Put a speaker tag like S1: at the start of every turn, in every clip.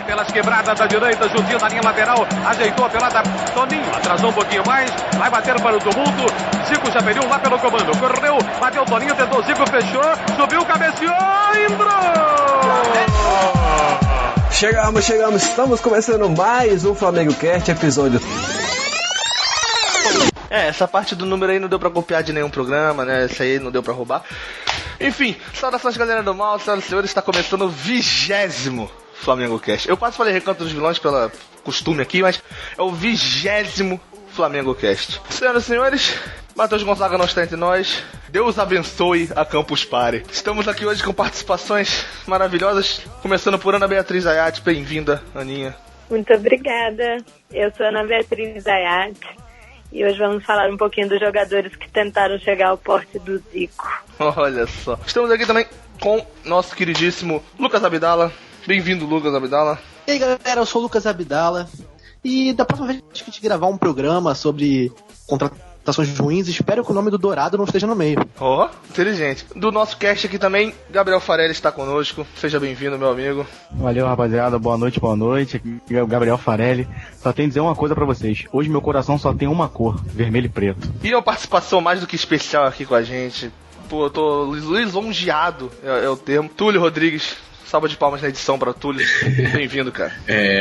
S1: pelas quebradas da direita, Juntinho na linha lateral, ajeitou a pelada, Toninho atrasou um pouquinho mais, vai bater para o tumulto, Zico já pediu lá pelo comando, correu, bateu Toninho, tentou Zico, fechou, subiu, cabeceou, entrou!
S2: Chegamos, estamos começando mais um Flamengo Cast, episódio...
S3: Essa parte do número aí não deu pra copiar de nenhum programa, né? Essa aí não deu pra roubar. Enfim, saudações galera do mal, senhoras e senhores, está começando o 20º Flamengo Cast. Eu quase falei Recanto dos Vilões pelo costume aqui, mas é o 20º Flamengo Cast. Senhoras e senhores, Matheus Gonzaga não está entre nós. Deus abençoe a Campus Party. Estamos aqui hoje com participações maravilhosas, começando por Ana Beatriz Ayat. Bem-vinda, Aninha.
S4: Muito obrigada. Eu sou Ana Beatriz Ayat. E hoje vamos falar um pouquinho dos jogadores que tentaram chegar ao porte do Zico.
S3: Olha só. Estamos aqui também com nosso queridíssimo Lucas Abdala. Bem-vindo, Lucas Abdala.
S5: E aí, galera, eu sou o Lucas Abdala. E da próxima vez que a gente gravar um programa sobre contratações ruins, espero que o nome do Dourado não esteja no meio.
S3: Ó, inteligente. Do nosso cast aqui também, Gabriel Farelli está conosco. Seja bem-vindo, meu amigo.
S6: Valeu, rapaziada. Boa noite. Aqui é o Gabriel Farelli. Só tenho que dizer uma coisa pra vocês. Hoje meu coração só tem uma cor, vermelho e preto.
S3: E uma participação mais do que especial aqui com a gente. Pô, eu tô lisonjeado, é o termo. Túlio Rodrigues. Salva de palmas na edição pra Túlio. Bem-vindo, cara.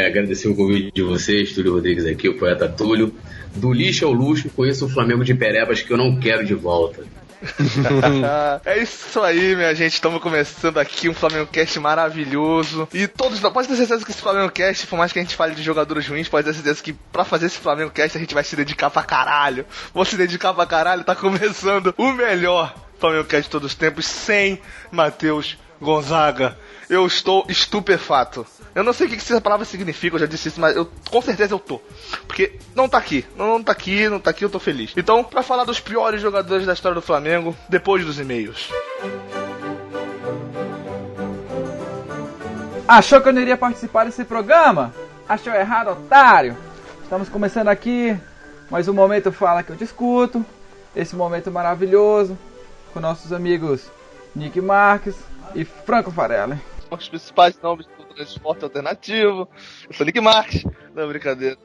S7: Agradecer o convite de vocês, Túlio Rodrigues aqui, o poeta Túlio. Do lixo ao luxo, conheço o Flamengo de Perebas que eu não quero de volta.
S3: É isso aí, minha gente. Estamos começando aqui um Flamengo Cast maravilhoso. E todos, pode ter certeza que esse Flamengo Cast, por mais que a gente fale de jogadores ruins, pode ter certeza que pra fazer esse Flamengo Cast a gente vai se dedicar pra caralho. Vou se dedicar pra caralho. Tá começando o melhor Flamengo Cast de todos os tempos, sem Matheus Gonzaga. Eu estou estupefato. Eu não sei o que essa palavra significa, eu já disse isso, mas com certeza eu tô. Porque não tá aqui, eu tô feliz. Então, pra falar dos piores jogadores da história do Flamengo, depois dos e-mails.
S8: Achou que eu não iria participar desse programa? Achou errado, otário? Estamos começando aqui, mais um momento Fala Que Eu Discuto. Esse momento maravilhoso, com nossos amigos Nick Marques e Franco Farelli.
S3: Os principais nomes do transporte alternativo. Eu sou Nick Marques. Não, brincadeira.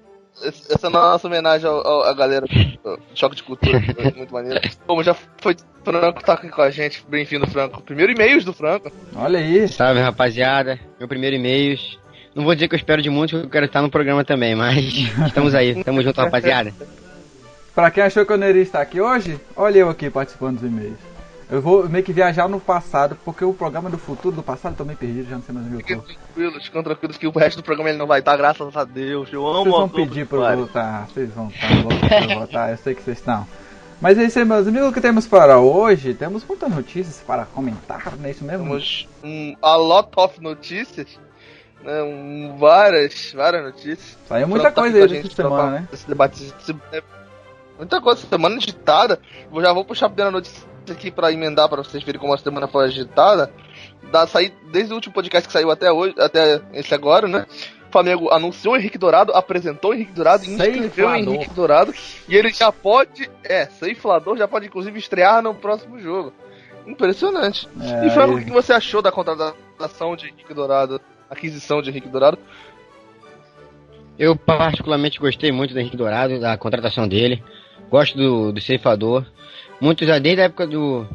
S3: Essa é a nossa homenagem à galera do Choque de Cultura. Muito maneiro. Como já foi, Franco tá aqui com a gente. Bem-vindo, Franco. Primeiro e-mails do Franco.
S8: Olha aí.
S9: Salve, rapaziada. Meu primeiro e-mails. Não vou dizer que eu espero de muito, porque eu quero estar no programa também, mas estamos aí. Tamo junto, rapaziada.
S8: Pra quem achou que eu não iria estar aqui hoje, olha eu aqui participando dos e-mails. Eu vou meio que viajar no passado, porque o programa do futuro, do passado, eu tô meio perdido, já não sei mais onde eu tô.
S3: Fiquem tranquilos que o resto do programa ele não vai estar, graças a Deus. Eu amo.
S8: Vocês vão pedir pra eu voltar, vocês vão estar loucos pra eu voltar, eu sei que vocês estão. Mas é isso aí, meus amigos, o que temos para hoje? Temos muitas notícias para comentar, não é isso mesmo?
S3: Temos a lot of notícias, né? Várias notícias.
S8: Saiu muita coisa aí essa semana, né?
S3: Esse debate, muita coisa, semana agitada. Eu já vou puxar a primeira notícia aqui pra emendar, pra vocês verem como a semana foi agitada. Desde o último podcast que saiu até hoje, até esse agora, né? O Flamengo anunciou o Henrique Dourado, apresentou o Henrique Dourado e inscreveu o Henrique Dourado. E ele já pode, ceiflador, já pode inclusive estrear no próximo jogo. Impressionante. E Franco, o que você achou da contratação de Henrique Dourado, aquisição de Henrique Dourado?
S9: Eu particularmente gostei muito do Henrique Dourado, da contratação dele. Gosto do ceifador. Muitos já desde a época do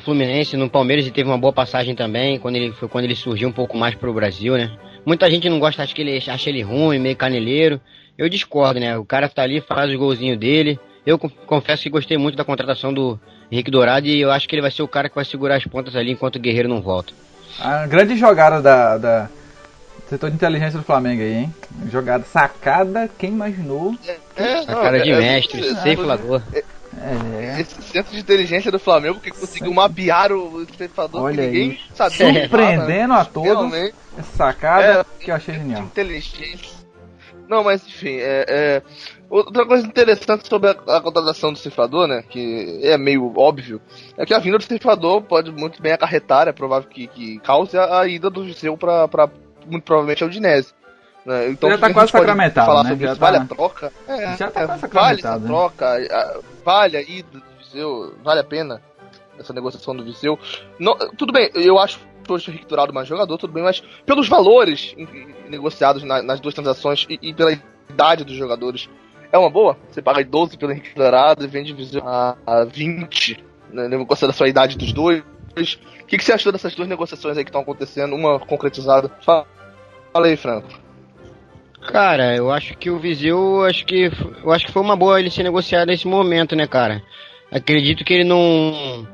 S9: Fluminense, no Palmeiras ele teve uma boa passagem também, quando ele surgiu um pouco mais pro Brasil, né? Muita gente não gosta, acha ele ruim, meio caneleiro. Eu discordo, né? O cara tá ali, faz os golzinhos dele. Eu confesso que gostei muito da contratação do Henrique Dourado e eu acho que ele vai ser o cara que vai segurar as pontas ali enquanto o Guerreiro não volta.
S8: A grande jogada da setor de inteligência do Flamengo aí, hein? Jogada sacada, quem imaginou?
S9: Sacada de mestre, ceifador.
S3: Esse centro de inteligência do Flamengo que conseguiu mapear o ceifador que ninguém sabia.
S8: Surpreendendo a todos. Essa sacada que eu achei genial.
S3: Inteligência. Não, mas enfim, outra coisa interessante sobre a contratação do ceifador, né, que é meio óbvio, é que a vinda do ceifador pode muito bem acarretar, é provável que cause a ida do Viseu pra muito provavelmente a Udinese. Né? Então,
S8: já tá quase sacramentado,
S3: falar
S8: né?
S3: sobre
S8: Já
S3: isso,
S8: tá...
S3: vale a troca?
S8: Já tá quase
S3: vale
S8: sacramentado,
S3: essa troca, vale a ida do Viseu, vale a pena essa negociação do Viseu. Não, tudo bem, eu acho hoje o Henrique Dourado mais jogador, tudo bem, mas pelos valores negociados nas duas transações e pela idade dos jogadores, é uma boa? Você paga 12 pelo Henrique Dourado e vende a 20, né, negociando a sua idade dos dois. O que você achou dessas duas negociações aí que estão acontecendo, uma concretizada? Fala aí, Franco.
S9: Cara, eu acho que o Viseu, eu acho que foi uma boa ele ser negociado nesse momento, né, cara? Acredito que ele não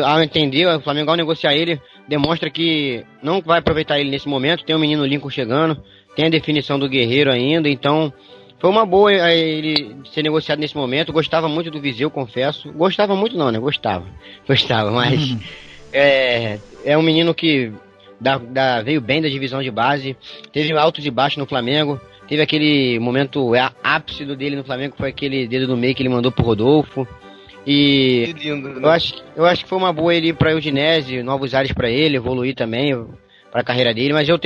S9: ao entender, o Flamengo ao negociar ele, demonstra que não vai aproveitar ele nesse momento. Tem o menino Lincoln chegando, tem a definição do Guerreiro ainda, então foi uma boa ele ser negociado nesse momento. Gostava muito do Viseu, confesso. Gostava muito não, né? Gostava, mas é um menino que veio bem da divisão de base, teve altos e baixos no Flamengo, teve aquele momento ápice dele no Flamengo, foi aquele dedo no meio que ele mandou pro Rodolfo. E que lindo, né? eu acho que foi uma boa ele ir pra Udinese, novos ares pra ele, evoluir também pra carreira dele, mas eu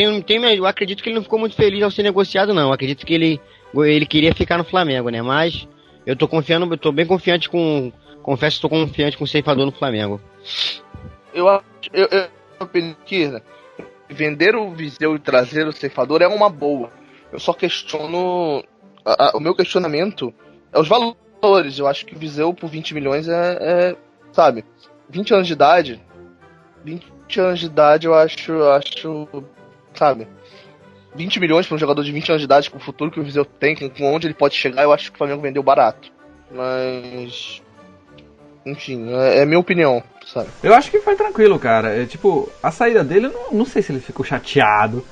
S9: acredito que ele não ficou muito feliz ao ser negociado, não. Eu acredito que ele queria ficar no Flamengo, né? Mas eu tô bem confiante confesso que tô confiante com o ceifador no Flamengo.
S3: Eu opino que vender o Viseu e trazer o ceifador é uma boa. Eu só questiono, o meu questionamento é os valores. Eu acho que o Viseu por 20 milhões sabe, 20 anos de idade eu acho, sabe, 20 milhões para um jogador de 20 anos de idade, com o futuro que o Viseu tem, com onde ele pode chegar, eu acho que o Flamengo vendeu barato. Mas, enfim, é minha opinião, sabe.
S8: Eu acho que foi tranquilo, cara. Tipo, a saída dele, eu não sei se ele ficou chateado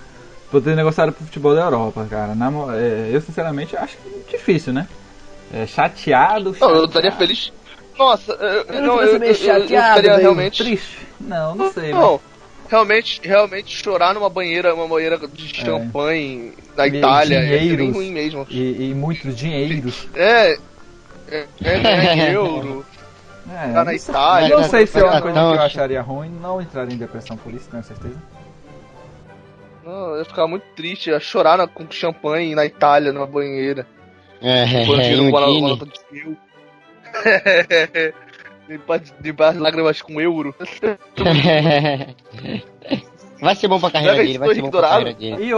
S8: por ter negociado pro futebol da Europa, cara. Eu, sinceramente, acho que difícil, né? Chateado.
S3: Não, eu estaria feliz. Nossa,
S8: eu
S3: estaria realmente
S8: triste. Não sei.
S3: Não, realmente chorar uma banheira de champanhe na Itália é bem ruim mesmo.
S8: E muitos dinheiros.
S3: Euro. Tá na Itália.
S8: Não sei se é uma coisa que eu acharia ruim. Não entraria em depressão por isso, tenho certeza.
S3: Não, eu ia ficar muito triste, ia chorar com champanhe na Itália, numa banheira. Limpar as lágrimas com euro.
S9: Vai ser bom pra carreira dele, vai ser bom pra carreira dele.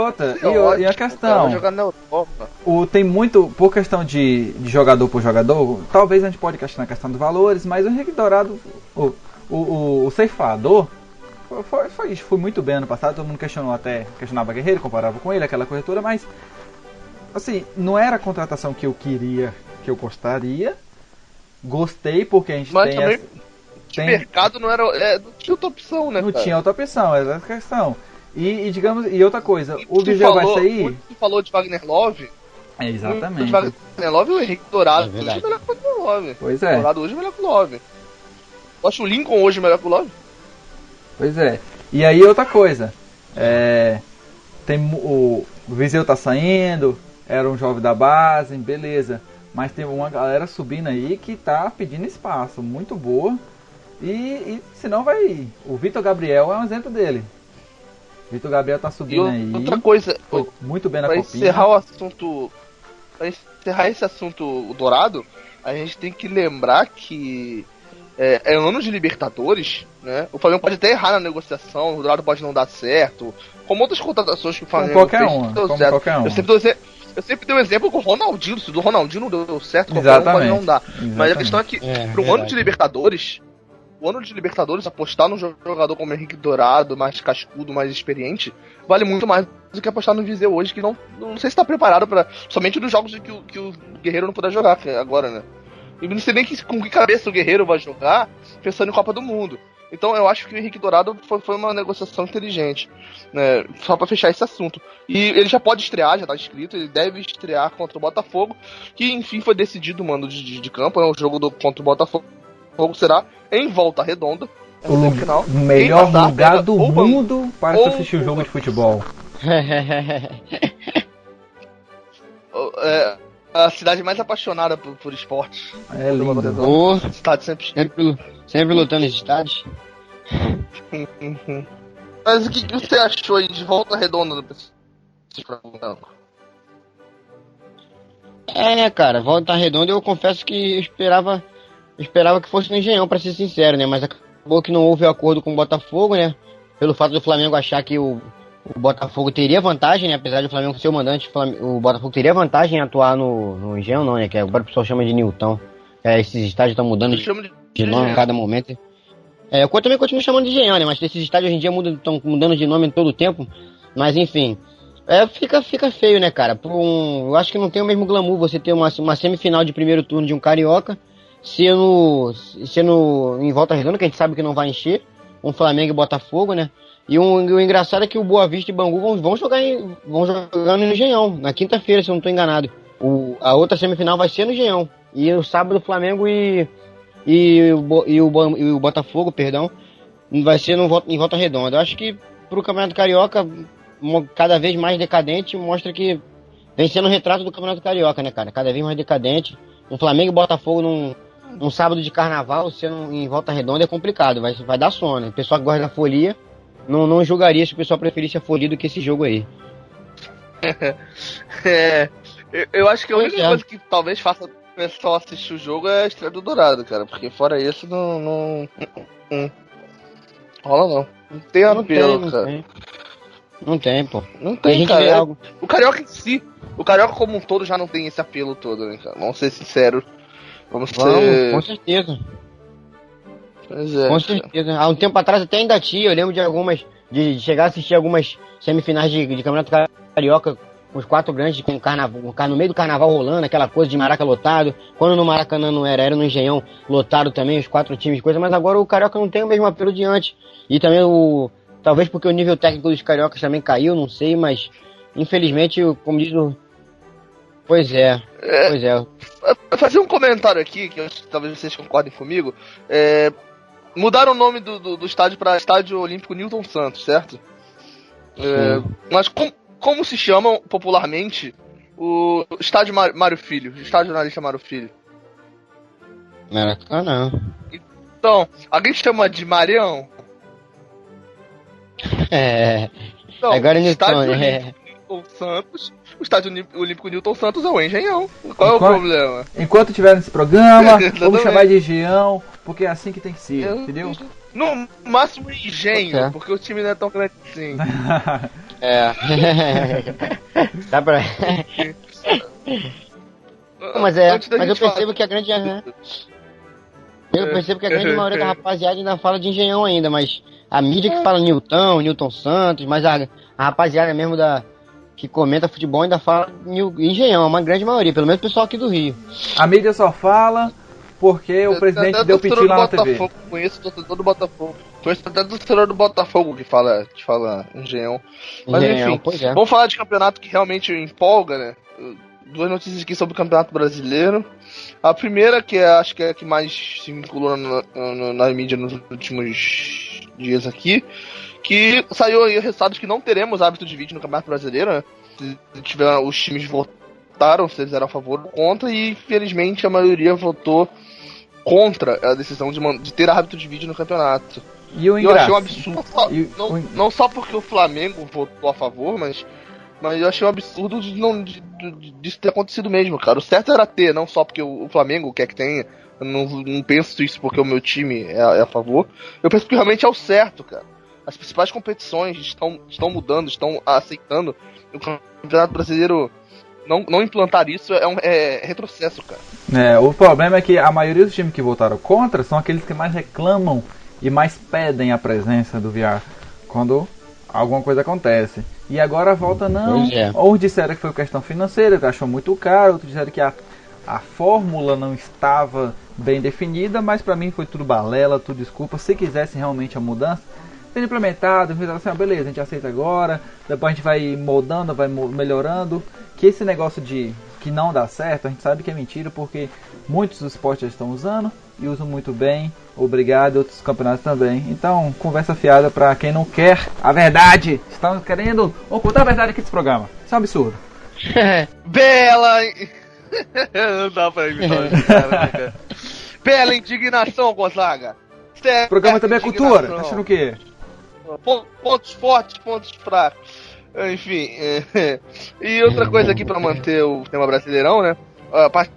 S8: E a questão,
S3: jogar na Europa.
S8: Tem muito, por questão de jogador por jogador, talvez a gente pode questionar a questão dos valores, mas o Henrique Dourado, o ceifador, foi muito bem ano passado. Todo mundo questionava Guerreiro, comparava com ele, aquela corretora, mas assim, não era a contratação que eu queria, que eu gostaria. Gostei porque a gente
S3: o mercado não tinha outra opção, né?
S8: Não tinha outra opção, essa é a questão. E digamos, e outra coisa, o Viseu vai sair.
S3: Tu falou de Wagner Love.
S8: Exatamente.
S3: De Wagner Love e o Henrique Dourado. Hoje é melhor que o Wagner Love.
S8: Pois é.
S3: O Dourado hoje é melhor que o Love. Eu acho o Lincoln hoje melhor que o Love.
S8: Pois é. E aí outra coisa. O Viseu tá saindo, era um jovem da base, beleza. Mas tem uma galera subindo aí que tá pedindo espaço, muito boa. E senão vai. O Vitor Gabriel é um exemplo dele. O Vitor Gabriel tá subindo aí.
S3: Outra coisa,
S8: foi muito bem na
S3: copinha. Pra encerrar esse assunto, o Dourado, a gente tem que lembrar que é ano de Libertadores, né? O Flamengo pode até errar na negociação, o Dourado pode não dar certo, como outras contratações que o Flamengo fez. Eu sempre dei um exemplo com o Ronaldinho. Se do Ronaldinho não deu certo, qualquer um pode não dar. Mas a questão é que, para um ano de Libertadores, apostar num jogador como Henrique Dourado, mais cascudo, mais experiente, vale muito mais do que apostar no Viseu hoje, que não sei se está preparado para somente nos jogos que o Guerreiro não puder jogar agora, né? E não sei nem com que cabeça o Guerreiro vai jogar pensando em Copa do Mundo. Então eu acho que o Henrique Dourado foi uma negociação inteligente, né? Só pra fechar esse assunto. E ele já pode estrear, já tá inscrito, ele deve estrear contra o Botafogo, que enfim foi decidido o mando de campo. É um jogo contra o Botafogo, será em Volta Redonda.
S8: O melhor lugar do mundo para se assistir um jogo de futebol.
S3: A cidade mais apaixonada por esporte.
S8: É lindo.
S3: Estádio
S9: sempre lutando nos estádios.
S3: Mas o que você achou aí de Volta Redonda do
S9: cara, Volta Redonda eu confesso que eu esperava que fosse no Engenhão, pra ser sincero, né? Mas acabou que não houve acordo com o Botafogo, né? pelo fato do Flamengo achar que o Botafogo teria vantagem, né? Apesar do Flamengo ser o mandante, o Botafogo teria vantagem em atuar no Engenhão, não, né? Que agora o pessoal chama de Newton. Esses estádios estão mudando de nome a cada momento. Eu também continuo chamando de Engenhão, né? Mas esses estádios hoje em dia estão mudando de nome todo o tempo. Mas enfim, fica feio, né, cara? Eu acho que não tem o mesmo glamour você ter uma semifinal de primeiro turno de um Carioca, sendo em Volta Redonda, que a gente sabe que não vai encher, um Flamengo e Botafogo, né? E o engraçado é que o Boa Vista e Bangu vão jogar no Engenhão, na quinta-feira, se eu não estou enganado. A outra semifinal vai ser no Engenhão. E o sábado o Flamengo e o Botafogo, perdão, vai ser em Volta Redonda. Eu acho que pro Campeonato Carioca, cada vez mais decadente, mostra que vem sendo um retrato do Campeonato Carioca, né, cara? Cada vez mais decadente. Um Flamengo e Botafogo num sábado de carnaval, sendo em Volta Redonda, é complicado, vai dar sono. O pessoal que gosta da folia não julgaria se o pessoal preferisse a folia do que esse jogo aí.
S3: Eu acho que a única coisa que talvez faça o pessoal assistir o jogo é a estreia do Dourado, cara, porque fora isso não rola não. Não tem apelo, cara.
S9: Não tem, pô.
S3: Não tem, cara. O Carioca em si, o Carioca como um todo já não tem esse apelo todo, né, cara? Vamos ser sinceros.
S9: Com certeza.
S3: Pois é.
S9: Com certeza. Há um tempo atrás até ainda tinha, eu lembro de chegar a assistir algumas semifinais de Campeonato Carioca com os 4 grandes, com no meio do carnaval rolando, aquela coisa de Maraca lotado. Quando no Maracanã não era no Engenhão lotado também, os 4 times de coisa, mas agora o Carioca não tem o mesmo apelo de antes. E também talvez porque o nível técnico dos cariocas também caiu, não sei, mas infelizmente, como diz o... Pois é.
S3: Fazer um comentário aqui, que talvez vocês concordem comigo. Mudaram o nome do estádio para Estádio Olímpico Newton Santos, certo? Mas como se chama popularmente o Estádio Mário Filho, o Estádio Jornalista Mário Filho?
S9: Maracanã.
S3: Então, alguém chama de Marião? Então,
S9: agora
S3: o Estádio Olímpico Santos, o Estádio Olímpico Newton Santos é o Engenhão. Qual é o problema?
S8: Enquanto tiver nesse programa, vamos chamar de Engenhão, porque é assim que tem que ser, entendeu?
S3: No máximo Engenho, porque o time não é tão grande assim.
S9: Dá pra... mas eu percebo que a grande... maioria da rapaziada ainda fala de Engenhão ainda, mas a mídia que fala Newton Santos, mas a rapaziada mesmo que comenta futebol ainda fala Engenhão, uma grande maioria, pelo menos o pessoal aqui do Rio.
S8: A mídia só fala porque o presidente deu piti lá na TV.
S3: Conheço o torcedor do Botafogo. Conheço até o torcedor do Botafogo que fala Engenhão. Mas enfim, vamos falar de campeonato que realmente empolga, né? 2 notícias aqui sobre o Campeonato Brasileiro. A primeira, que acho que é a que mais se vinculou na mídia nos últimos dias aqui, que saiu aí resultados que não teremos hábito de vídeo no Campeonato Brasileiro, né? Os times votaram se eles eram a favor ou contra, e infelizmente a maioria votou contra a decisão de ter hábito de vídeo no campeonato.
S8: E eu
S3: achei um absurdo, não só porque o Flamengo votou a favor, mas eu achei um absurdo disso ter acontecido mesmo, cara. O certo era ter, não só porque o Flamengo quer que tenha. Eu não penso isso porque o meu time é a favor. Eu penso que realmente é o certo, cara. As principais competições estão mudando, estão aceitando. O Campeonato Brasileiro não implantar isso é retrocesso, cara.
S8: O problema é que a maioria dos times que votaram contra são aqueles que mais reclamam e mais pedem a presença do VAR quando alguma coisa acontece. E agora volta não. Ou disseram que foi questão financeira, que achou muito caro, outros disseram que a fórmula não estava bem definida, mas pra mim foi tudo balela, tudo desculpa. Se quisesse realmente a mudança, sendo implementado, assim, beleza, a gente aceita agora, depois a gente vai moldando, vai melhorando. Que esse negócio de que não dá certo, a gente sabe que é mentira, porque muitos dos esportes já estão usando e usam muito bem. Obrigado, outros campeonatos também. Então, conversa fiada pra quem não quer a verdade. Estamos querendo ocultar a verdade aqui desse programa. Isso é um absurdo.
S3: Bela... não dá pra imitar esse cara. Bela indignação, Gonzaga.
S8: O programa também é cultura. Tá achando o quê?
S3: Pontos fortes, pontos fracos. Enfim. E outra coisa aqui pra manter o tema brasileirão, né? A parte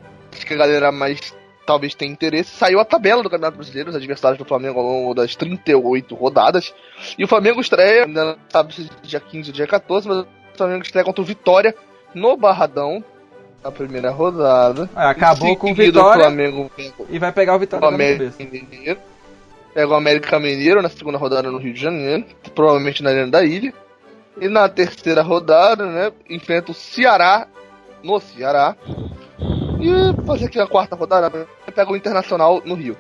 S3: que a galera mais talvez tenha interesse, saiu a tabela do Campeonato Brasileiro, os adversários do Flamengo ao longo das 38 rodadas. E o Flamengo estreia, ainda não sabe se dia 15 ou dia 14, mas o Flamengo estreia contra o Vitória no Barradão, na primeira rodada.
S8: Acabou com o Vitória
S3: o Flamengo
S8: e vai pegar o Vitória na cabeça.
S3: Pega o América Mineiro na segunda rodada no Rio de Janeiro, provavelmente na Arena da Ilha. E na terceira rodada, né, enfrenta o Ceará, no Ceará. E fazer aqui a quarta rodada, pega o Internacional no Rio.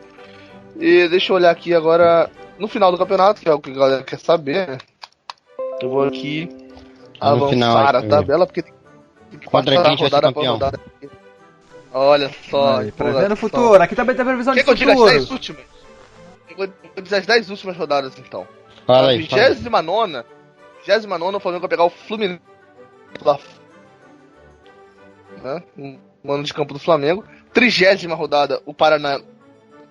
S3: E deixa eu olhar aqui agora, no final do campeonato, que é o que a galera quer saber, né? Eu vou aqui avançar a tabela, porque tem que
S9: Contra
S3: passar
S9: quem vai ser
S3: rodada por
S9: campeão?
S3: rodada. Olha só.
S8: Aí, prevendo o futuro. Aqui também tem previsão de
S3: Quer que eu
S8: futuro.
S3: diga as 10 últimas? Eu vou dizer as 10 últimas rodadas, então.
S9: Fala
S3: Na
S9: aí. fala aí.
S3: 29ª, o Flamengo vai pegar o Fluminense lá, né? Um mano de campo do Flamengo. 30ª rodada, o Paraná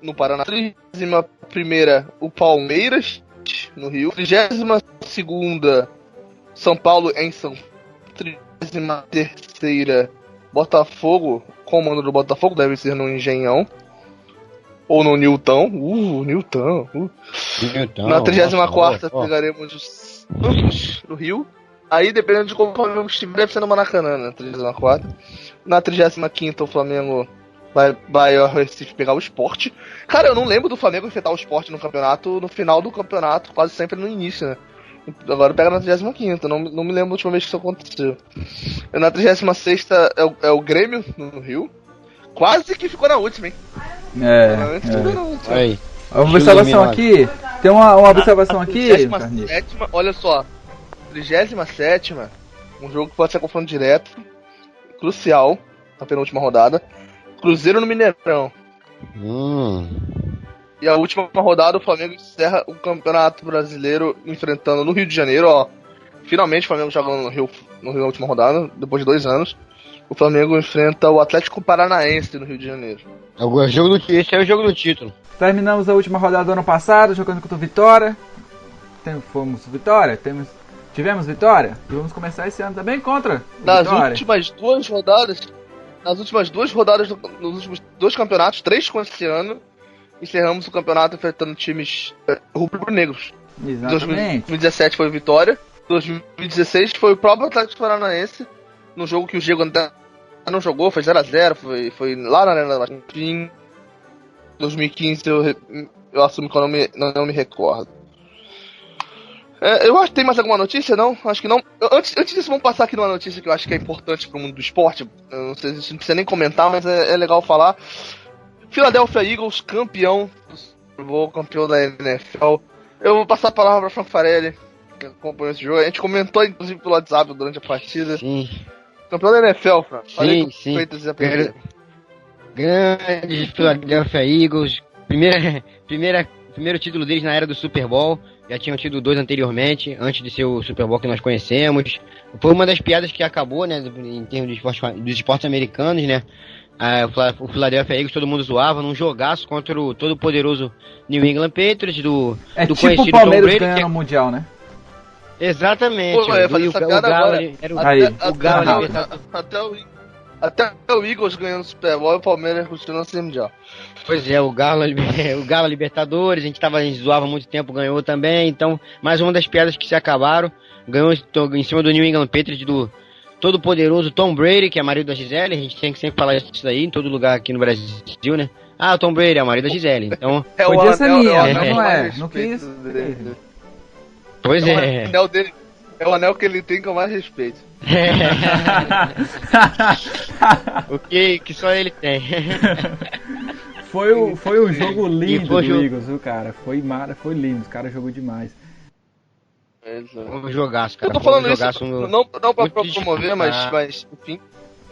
S3: no Paraná. 31ª, o Palmeiras no Rio. 32ª, São Paulo em São Paulo. 33ª, Botafogo, comando do Botafogo, deve ser no Engenhão. Ou no Newton. Newton.
S9: Então,
S3: Na 34ª,
S9: ó.
S3: pegaremos os Santos do Rio. Aí, dependendo de como o Flamengo estiver, deve ser no Maracanã, na 34ª. Na 35ª, o Flamengo vai ao Recife pegar o Sport. Cara, eu não lembro do Flamengo enfrentar o Sport no campeonato, no final do campeonato, quase sempre no início, né? Agora pega na 35ª, não me lembro a última vez que isso aconteceu. Na 36ª é o Grêmio no Rio. Quase que ficou na última, hein? Ficou na última.
S9: Aí.
S8: Uma observação aqui. Tem uma observação aqui.
S3: 37ª, olha só. 37ª, um jogo que pode ser confronto direto, crucial, na penúltima rodada. Cruzeiro no Mineirão. E a última rodada, o Flamengo encerra o Campeonato Brasileiro enfrentando no Rio de Janeiro, ó. Finalmente o Flamengo jogando no Rio na última rodada, depois de 2 anos. O Flamengo enfrenta o Atlético Paranaense no Rio de Janeiro.
S9: Esse é o jogo do título.
S8: Terminamos a última rodada do ano passado, jogando contra o Vitória. Fomos Vitória? Tivemos Vitória? E vamos começar esse ano também contra o
S3: Nas
S8: Vitória.
S3: últimas 2 rodadas, nos últimos 2 campeonatos, 3 com esse ano, encerramos o campeonato enfrentando times rubro-negros.
S8: Exatamente.
S3: 2017 foi Vitória, 2016 foi o próprio Atlético Paranaense, no jogo que o Diego não jogou, foi 0x0, foi lá na Arena da Baixada. Em 2015 eu assumo que eu não me recordo. Eu acho que tem mais alguma notícia, não? Acho que não. Antes disso, vamos passar aqui numa notícia que eu acho que é importante pro mundo do esporte. Eu não sei se a gente não precisa nem comentar, mas é legal falar. Philadelphia Eagles, campeão do Super Bowl, campeão da NFL. Eu vou passar a palavra para Franco Farelli, que acompanhou esse jogo. A gente comentou, inclusive, pelo WhatsApp durante a partida.
S9: Sim.
S3: Campeão da NFL, Franco.
S9: Sim. Grande Philadelphia Eagles. Primeiro título deles na era do Super Bowl. Já tinham tido 2 anteriormente, antes de ser o Super Bowl que nós conhecemos. Foi uma das piadas que acabou, né, em termos dos esportes americanos, né. O Philadelphia Eagles todo mundo zoava num jogaço contra o todo poderoso New England Patriots do
S8: tipo
S9: conhecido
S8: o Palmeiras
S9: Tom Brady,
S8: ganhando o Mundial, né?
S9: Exatamente.
S3: Pô, eu ia fazer essa piada agora.
S9: O Galo Libertadores.
S3: Até o Eagles ganhando o Super Bowl e o Palmeiras continuando sem Mundial.
S9: Pois é, o Galo Libertadores, a gente zoava há muito tempo, ganhou também, então, mais uma das piadas que se acabaram, ganhou em cima do New England Patriots, do todo poderoso Tom Brady, que é marido da Gisele, a gente tem que sempre falar isso daí, em todo lugar aqui no Brasil, né? O Tom Brady é o marido da Gisele, então...
S8: Podia ser minha, não é, não quis...
S9: Pois é.
S3: O anel dele é o anel que ele tem com mais respeito.
S9: O que só ele tem.
S8: Foi um jogo lindo do Eagles, viu, cara? Foi lindo, os caras jogou demais.
S9: Um jogaço, cara.
S3: Eu tô falando isso, não pra promover, mas enfim.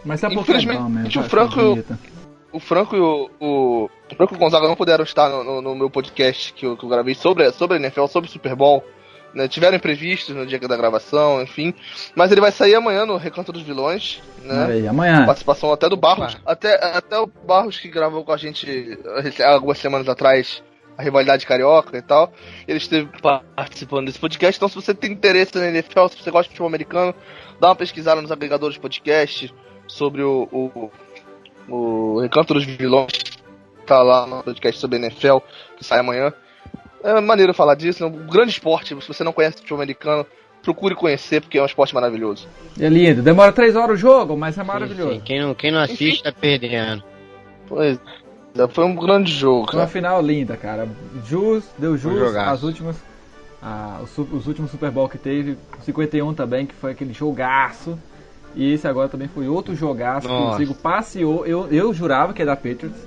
S8: Mas é
S3: infelizmente o Franco e o Gonzaga não puderam estar no meu podcast que eu gravei sobre a NFL, sobre o Super Bowl. Né, tiveram imprevistos no dia da gravação, enfim. Mas ele vai sair amanhã no Recanto dos Vilões. Né?
S8: Aí, amanhã.
S3: Participação até do Barros. Até o Barros que gravou com a gente algumas semanas atrás a rivalidade carioca e tal. Ele esteve participando desse podcast. Então, se você tem interesse na NFL, se você gosta de futebol americano, dá uma pesquisada nos agregadores de podcast sobre o Recanto dos Vilões. comentar lá no podcast sobre NFL, que sai amanhã. É maneiro falar disso, é um grande esporte. Se você não conhece o futebol americano, procure conhecer, porque é um esporte maravilhoso.
S8: É lindo, demora 3 horas o jogo, mas é maravilhoso.
S9: Sim. Quem não assiste tá perdendo.
S3: Pois foi um grande jogo, cara.
S8: Uma final linda, cara. Deu jus
S9: jogaço.
S8: os últimos Super Bowl que teve, 51 também, que foi aquele jogaço. E esse agora também foi outro jogaço que o Zico passeou. Eu jurava que é da Patriots,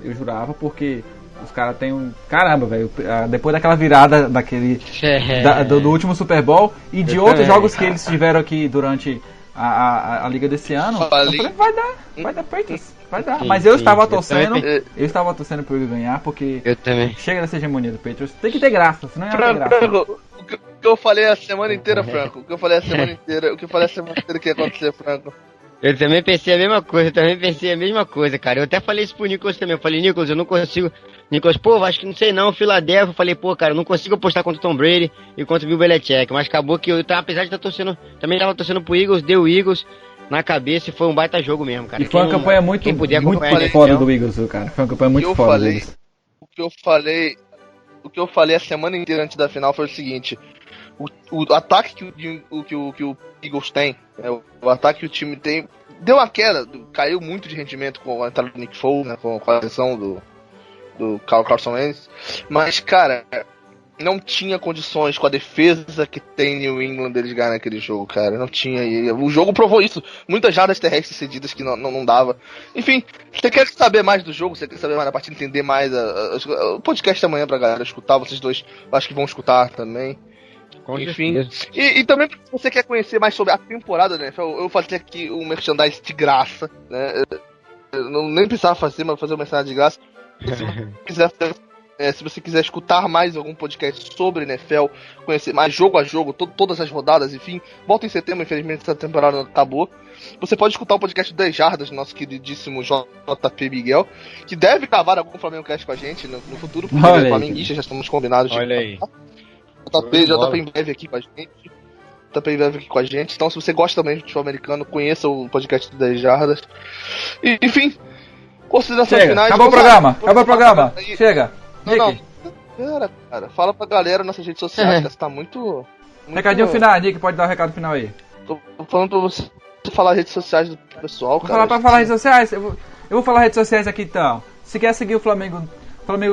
S8: porque os caras têm um... Caramba, velho, depois daquela virada do último Super Bowl e de outros jogos que eles tiveram aqui durante a liga desse ano, eu falei, vai dar Patriots, vai dar.
S9: Sim,
S8: mas eu estava torcendo por ele ganhar, porque
S9: eu também.
S8: Chega dessa hegemonia do Patriots, tem que ter graça, senão não tem graça.
S3: Franco, o que eu falei a semana inteira, Franco, o que eu falei a semana inteira que ia acontecer, Franco.
S9: Eu também pensei a mesma coisa, cara. Eu até falei isso pro Nicolas também. Eu falei, Nicolas, eu não consigo. Nicolas, pô, acho que não sei não, Philadelphia. Eu falei, pô, cara, eu não consigo apostar contra o Tom Brady e contra o Bill Belichick. Mas acabou que apesar de estar torcendo, também tava torcendo pro Eagles, deu o Eagles na cabeça e foi um baita jogo mesmo, cara.
S8: E foi uma campanha muito foda do Eagles, cara. Foi uma campanha muito foda do Eagles.
S3: O que eu falei a semana inteira antes da final foi o seguinte: o ataque que o Eagles tem, o ataque que o time tem, deu uma queda, caiu muito de rendimento com a entrada do Nick Foles, né, com a lesão do Carson Wentz, mas, cara, não tinha condições com a defesa que tem New England deles ganhar naquele jogo, cara, não tinha, e o jogo provou isso, muitas jardas terrestres cedidas que não dava. Enfim, você quer saber mais do jogo, você quer saber mais da partida, entender mais o podcast amanhã pra galera escutar, vocês dois acho que vão escutar também. Enfim, e também se você quer conhecer mais sobre a temporada, né? Eu fazia aqui um merchandise de graça, né? Eu nem precisava fazer, mas vou fazer um merchandise de graça. Se você quiser escutar mais algum podcast sobre NFL, conhecer mais jogo a jogo, todas as rodadas, enfim, volta em setembro, infelizmente essa temporada acabou. Você pode escutar o podcast 10 Jardas do nosso queridíssimo JP Miguel, que deve gravar algum Flamengo Cast com a gente no futuro, porque os flamenguistas já estamos combinados.
S9: Olha aí.
S3: JP em breve aqui com a gente. Então, se você gosta também de futebol americano, conheça o podcast do 10 Jardas. E, enfim, considerações finais.
S8: Acabou o programa. Chega.
S3: Não. Cara, fala pra galera nas redes sociais, que você tá muito...
S8: Recadinho final, Nick, pode dar o recado final aí.
S3: Tô falando pra você falar as redes sociais do pessoal, cara.
S8: Pra falar redes sociais? Eu vou falar redes sociais aqui então. Se quer seguir o Flamengo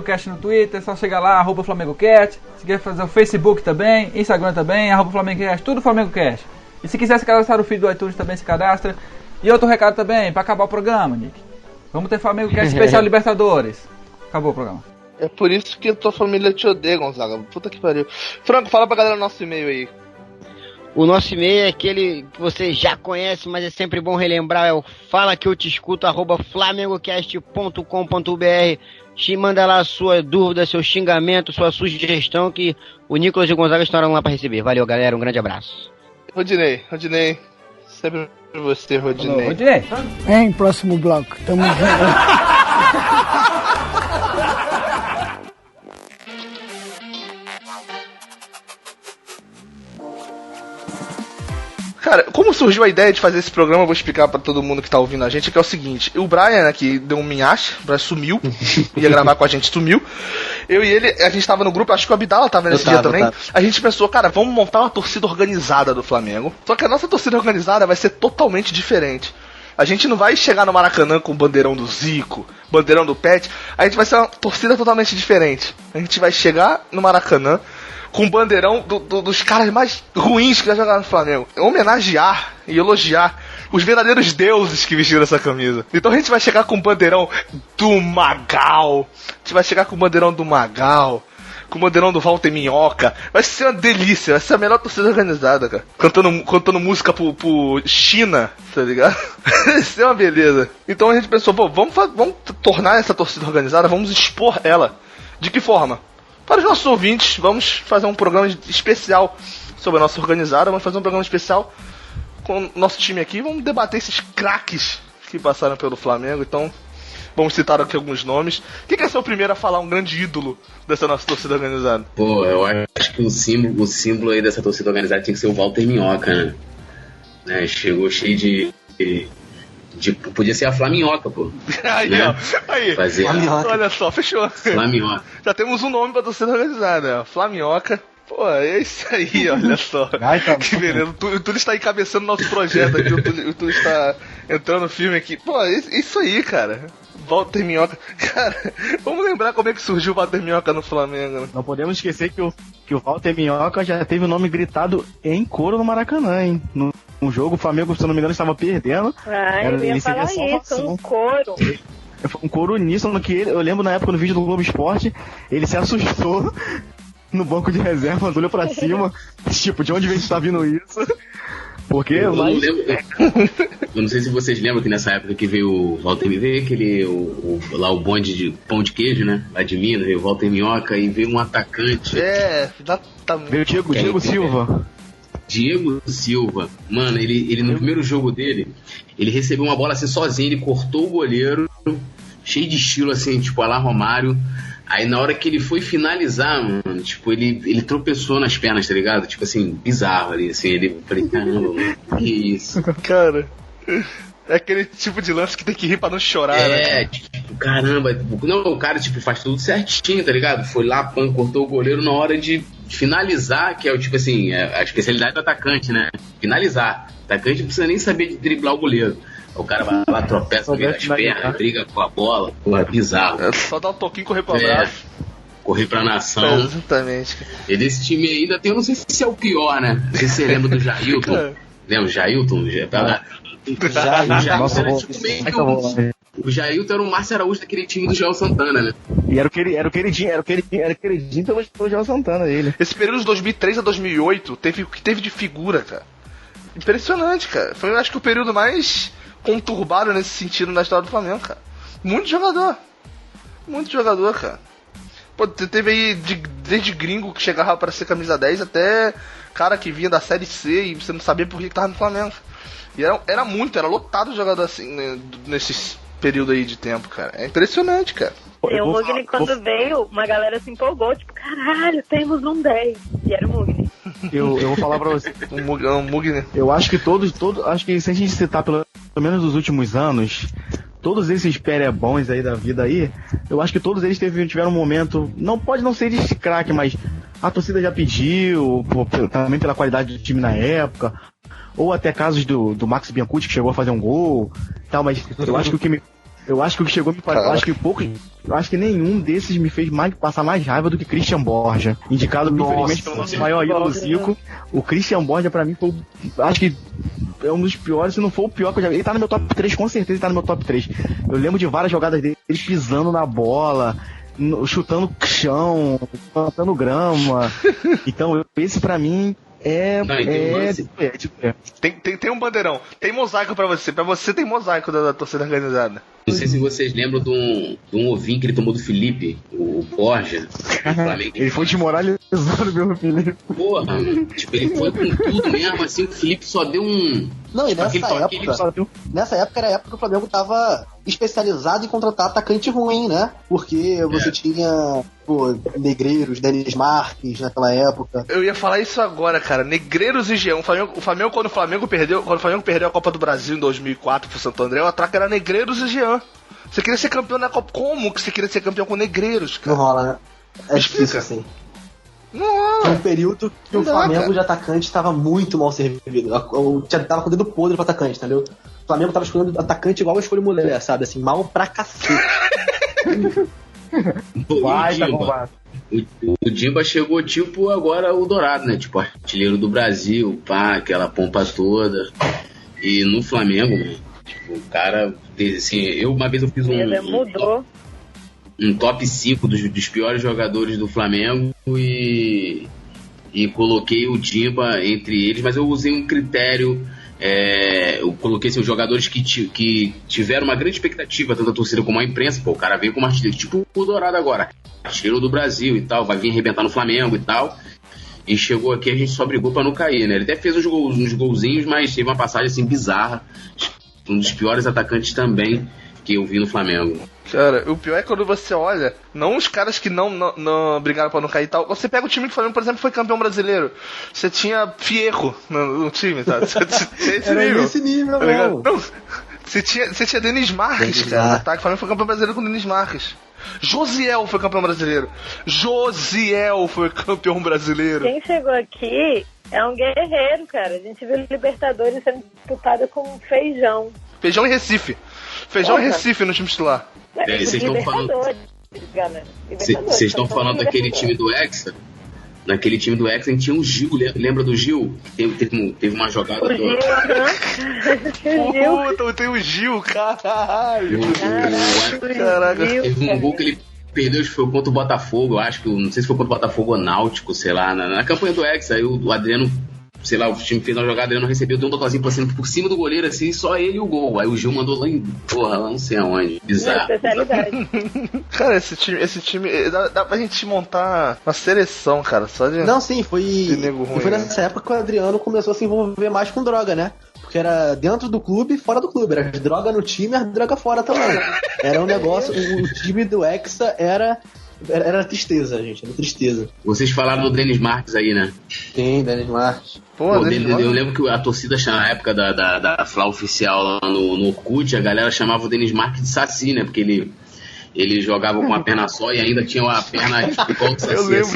S8: Cast no Twitter, é só chegar lá, @FlamengoCast. Se quer fazer o Facebook também, Instagram também, @FlamengoCast, tudo FlamengoCast. E se quiser se cadastrar no feed do iTunes também se cadastra. E outro recado também, pra acabar o programa, Nick. Vamos ter FlamengoCast especial Libertadores. Acabou o programa.
S3: É por isso que a tua família te odeia, Gonzaga. Puta que pariu. Franco, fala pra galera o nosso e-mail aí.
S9: O nosso e-mail é aquele que você já conhece, mas é sempre bom relembrar, é o falaqueutescuto @flamengocast.com.br. Manda lá a sua dúvida, seu xingamento, sua sugestão, que o Nicolas e o Gonzaga estarão lá para receber. Valeu, galera, um grande abraço.
S3: Rodinei, sempre você, Rodinei.
S8: Rodinei.
S10: Em próximo bloco, tamo junto.
S3: Cara, como surgiu a ideia de fazer esse programa, eu vou explicar pra todo mundo que tá ouvindo a gente, que é o seguinte: o Brian aqui deu um minhache, o Brian sumiu, ia gravar com a gente, sumiu. Eu e ele, a gente tava no grupo, acho que o Abdala tava nesse dia também. A gente pensou, cara, vamos montar uma torcida organizada do Flamengo. Só que a nossa torcida organizada vai ser totalmente diferente. A gente não vai chegar no Maracanã com o bandeirão do Zico, bandeirão do Pet. A gente vai ser uma torcida totalmente diferente. A gente vai chegar no Maracanã com o bandeirão dos caras mais ruins que já jogaram no Flamengo. Homenagear e elogiar os verdadeiros deuses que vestiram essa camisa. Então a gente vai chegar com o bandeirão do Magal. A gente vai chegar com o bandeirão do Magal, com o bandeirão do Walter Minhoca. Vai ser uma delícia, vai ser a melhor torcida organizada, cara. Cantando música pro China, tá ligado? Vai ser uma beleza. Então a gente pensou, pô, vamos tornar essa torcida organizada, vamos expor ela. De que forma? Para os nossos ouvintes, vamos fazer um programa especial sobre a nossa organizada. Vamos fazer um programa especial com o nosso time aqui. Vamos debater esses craques que passaram pelo Flamengo. Então, vamos citar aqui alguns nomes. Quem quer ser o primeiro a falar um grande ídolo dessa nossa torcida organizada?
S7: Pô, eu acho que o símbolo aí dessa torcida organizada tinha que ser o Walter Minhoca, né? Chegou cheio de Tipo, podia ser a Flaminhoca, pô.
S3: Aí,
S7: né?
S3: ó. Aí.
S7: Fazer
S3: Olha só, fechou.
S7: Flaminhoca.
S3: Já temos um nome pra torcida organizada, ó. Flaminhoca. Pô, é isso aí, olha só. Que beleza. O Túlio está encabeçando nosso projeto aqui. O Túlio está entrando no filme aqui. Pô, é isso aí, cara. Walter Minhoca. Cara, vamos lembrar como é que surgiu o Walter Minhoca no Flamengo.
S6: Não podemos esquecer que o Walter Minhoca já teve o nome gritado em coro no Maracanã, hein? No jogo, o Flamengo, se eu não me engano, estava perdendo.
S4: Eu ia falar isso, um coro.
S6: Foi um coro uníssono que eu lembro na época no vídeo do Globo Esporte, ele se assustou no banco de reserva, olhou pra cima, tipo, de onde vem que tá vindo isso? Porque
S7: eu não lembro. Eu não sei se vocês lembram que nessa época que veio o Walter Minhoca, lá o bonde de pão de queijo, né? Lá de Minas, veio o Walter Minhoca e veio um atacante.
S3: Exatamente.
S6: Veio o Diego Silva.
S7: Diego Silva, mano, ele no primeiro jogo dele, ele recebeu uma bola assim sozinho, ele cortou o goleiro, cheio de estilo assim, tipo, a lá Romário. Aí na hora que ele foi finalizar, mano, tipo, ele tropeçou nas pernas, tá ligado? Tipo assim, bizarro ali, assim, falei, caramba, mano, que isso?
S3: Cara, é aquele tipo de lance que tem que rir pra não chorar, né?
S7: Tipo, caramba, não, o cara, tipo, faz tudo certinho, tá ligado? Foi lá, cortou o goleiro na hora de finalizar, que é o tipo assim, a especialidade do atacante, né? Finalizar. O atacante não precisa nem saber de driblar o goleiro. O cara vai lá, tropeça, vira as pernas, briga com a bola. Porra, bizarro.
S3: É só dar um toquinho e correr pro abraço.
S7: Correr pra nação.
S3: Exatamente.
S7: E desse time aí ainda tem, eu não sei se é o pior, né? Não sei se você lembra do Jailton. Lembra o Jailton? O Jailton era o Márcio Araújo daquele time do Joel Santana, né?
S6: E era o queridinho pelo Joel Santana, ele.
S3: Esse período de 2003 a 2008 teve o que teve de figura, cara. Impressionante, cara. Foi, eu acho que o período mais conturbado nesse sentido na história do Flamengo, cara. Muito jogador, cara. Pô, teve aí desde gringo que chegava pra ser camisa 10 até cara que vinha da Série C e você não sabia por que tava no Flamengo. E era lotado de jogador assim, né, nesse período aí de tempo, cara. É impressionante, cara.
S4: E o Mugni, quando veio, uma galera se empolgou, tipo, caralho, temos um 10. E era o Mugni.
S6: Eu vou falar pra você.
S3: Um Mugni.
S6: Eu acho que acho que se a gente citar pelo menos os últimos anos, todos esses perebons aí da vida aí, eu acho que todos eles tiveram um momento, não pode não ser de craque, mas a torcida já pediu, também pela qualidade do time na época, ou até casos do Max Biancucci que chegou a fazer um gol, tal, mas eu acho que o que chegou a me fazer, eu acho que nenhum desses me fez passar mais raiva do que Christian Borja, indicado infelizmente pelo nosso maior ídolo do Zico. O Christian Borja pra mim foi, acho que é um dos piores, se não for o pior que eu já vi. Ele tá no meu top 3, com certeza ele tá no meu top 3. Eu lembro de várias jogadas dele pisando na bola, chutando chão, plantando grama. Então esse pra mim
S3: Tem um bandeirão. Tem mosaico pra você. Pra você tem mosaico da torcida organizada.
S7: Não sei se vocês lembram de um ovinho que ele tomou do Felipe, o Borja.
S6: Ele foi desmoralizado pelo Felipe.
S7: Porra, tipo, ele foi com tudo mesmo, assim, o Felipe só deu um...
S5: Não, e nessa época era a época que o Flamengo tava especializado em contratar atacante ruim, né? Porque você tinha, Negreiros, Denis Marques naquela época.
S3: Eu ia falar isso agora, cara. Negreiros e Jean. Quando o Flamengo perdeu a Copa do Brasil em 2004 pro Santo André, o ataque era Negreiros e Jean. Você queria ser campeão na Copa? Como que você queria ser campeão com Negreiros, cara?
S5: Não rola, né? É difícil assim.
S3: Não rola.
S5: Foi um período que o Flamengo de atacante estava muito mal servido. Tava com o dedo podre pro atacante, entendeu? O Flamengo tava escolhendo atacante igual eu escolho mulher, sabe? Assim, mal pra cacete.
S7: O Dimba chegou tipo agora o Dourado, né? Tipo, artilheiro do Brasil, aquela pompa toda. E no Flamengo, mano, tipo, o cara, assim, uma vez eu fiz um top 5 dos piores jogadores do Flamengo e coloquei o Dimba entre eles, mas eu usei um critério. Eu coloquei assim, os jogadores que tiveram uma grande expectativa, tanto a torcida como a imprensa. O cara veio como artilheiro, tipo o Dourado agora, artilheiro do Brasil e tal, vai vir arrebentar no Flamengo e tal. E chegou aqui, a gente só brigou pra não cair, né? Ele até fez uns golzinhos, mas teve uma passagem assim bizarra. Um dos piores atacantes também que eu vi no Flamengo.
S3: Cara, o pior é quando você olha, não os caras que não brigaram pra não cair e tal. Você pega o time que o Flamengo, por exemplo, foi campeão brasileiro. Você tinha Fierro no time, tá? Você tinha esse
S5: Era
S3: nível.
S5: esse nível,
S3: tá ligado? Não. Você tinha Denis Marques, cara. Tá? Que o Flamengo foi campeão brasileiro com Denis Marques. Josiel foi campeão brasileiro.
S4: Quem chegou aqui é um guerreiro, cara. A gente viu Libertadores sendo disputada com Feijão.
S3: Feijão e Recife. Feijão e Recife no time titular.
S7: Vocês estão falando. Vocês estão falando daquele time do Hexa? Naquele time do Hexa, a gente tinha o Gil, lembra do Gil? Que teve uma jogada do Gil,
S3: Puta, tem o Gil, caralho.
S7: Caraca. Teve um gol que ele perdeu, acho que foi contra o Botafogo, eu acho que, não sei se foi contra o Botafogo ou Náutico, sei lá, na campanha do Hexa, aí o Adriano, sei lá, o time fez uma jogada, ele não recebeu, deu um toquezinho por cima do goleiro, assim, só ele e o gol. Aí o Gil mandou lá lá não sei aonde. Bizarro.
S3: Cara, esse time dá pra gente montar uma seleção, cara, só de...
S5: Não, sim, foi
S3: nego ruim,
S5: foi nessa época que o Adriano começou a se envolver mais com droga, né? Porque era dentro do clube e fora do clube. Era droga no time e as droga fora também. Era um negócio, o time do Hexa era tristeza, gente, era tristeza.
S7: Vocês falaram do Denis Marques aí, né?
S5: Sim, Denis Marques.
S7: Eu lembro que a torcida, na época da Fla Oficial lá no Orkut, a galera chamava o Denis Marques de Saci, né? Porque ele jogava com uma perna só e ainda tinha uma perna igual que Saci.
S3: Eu lembro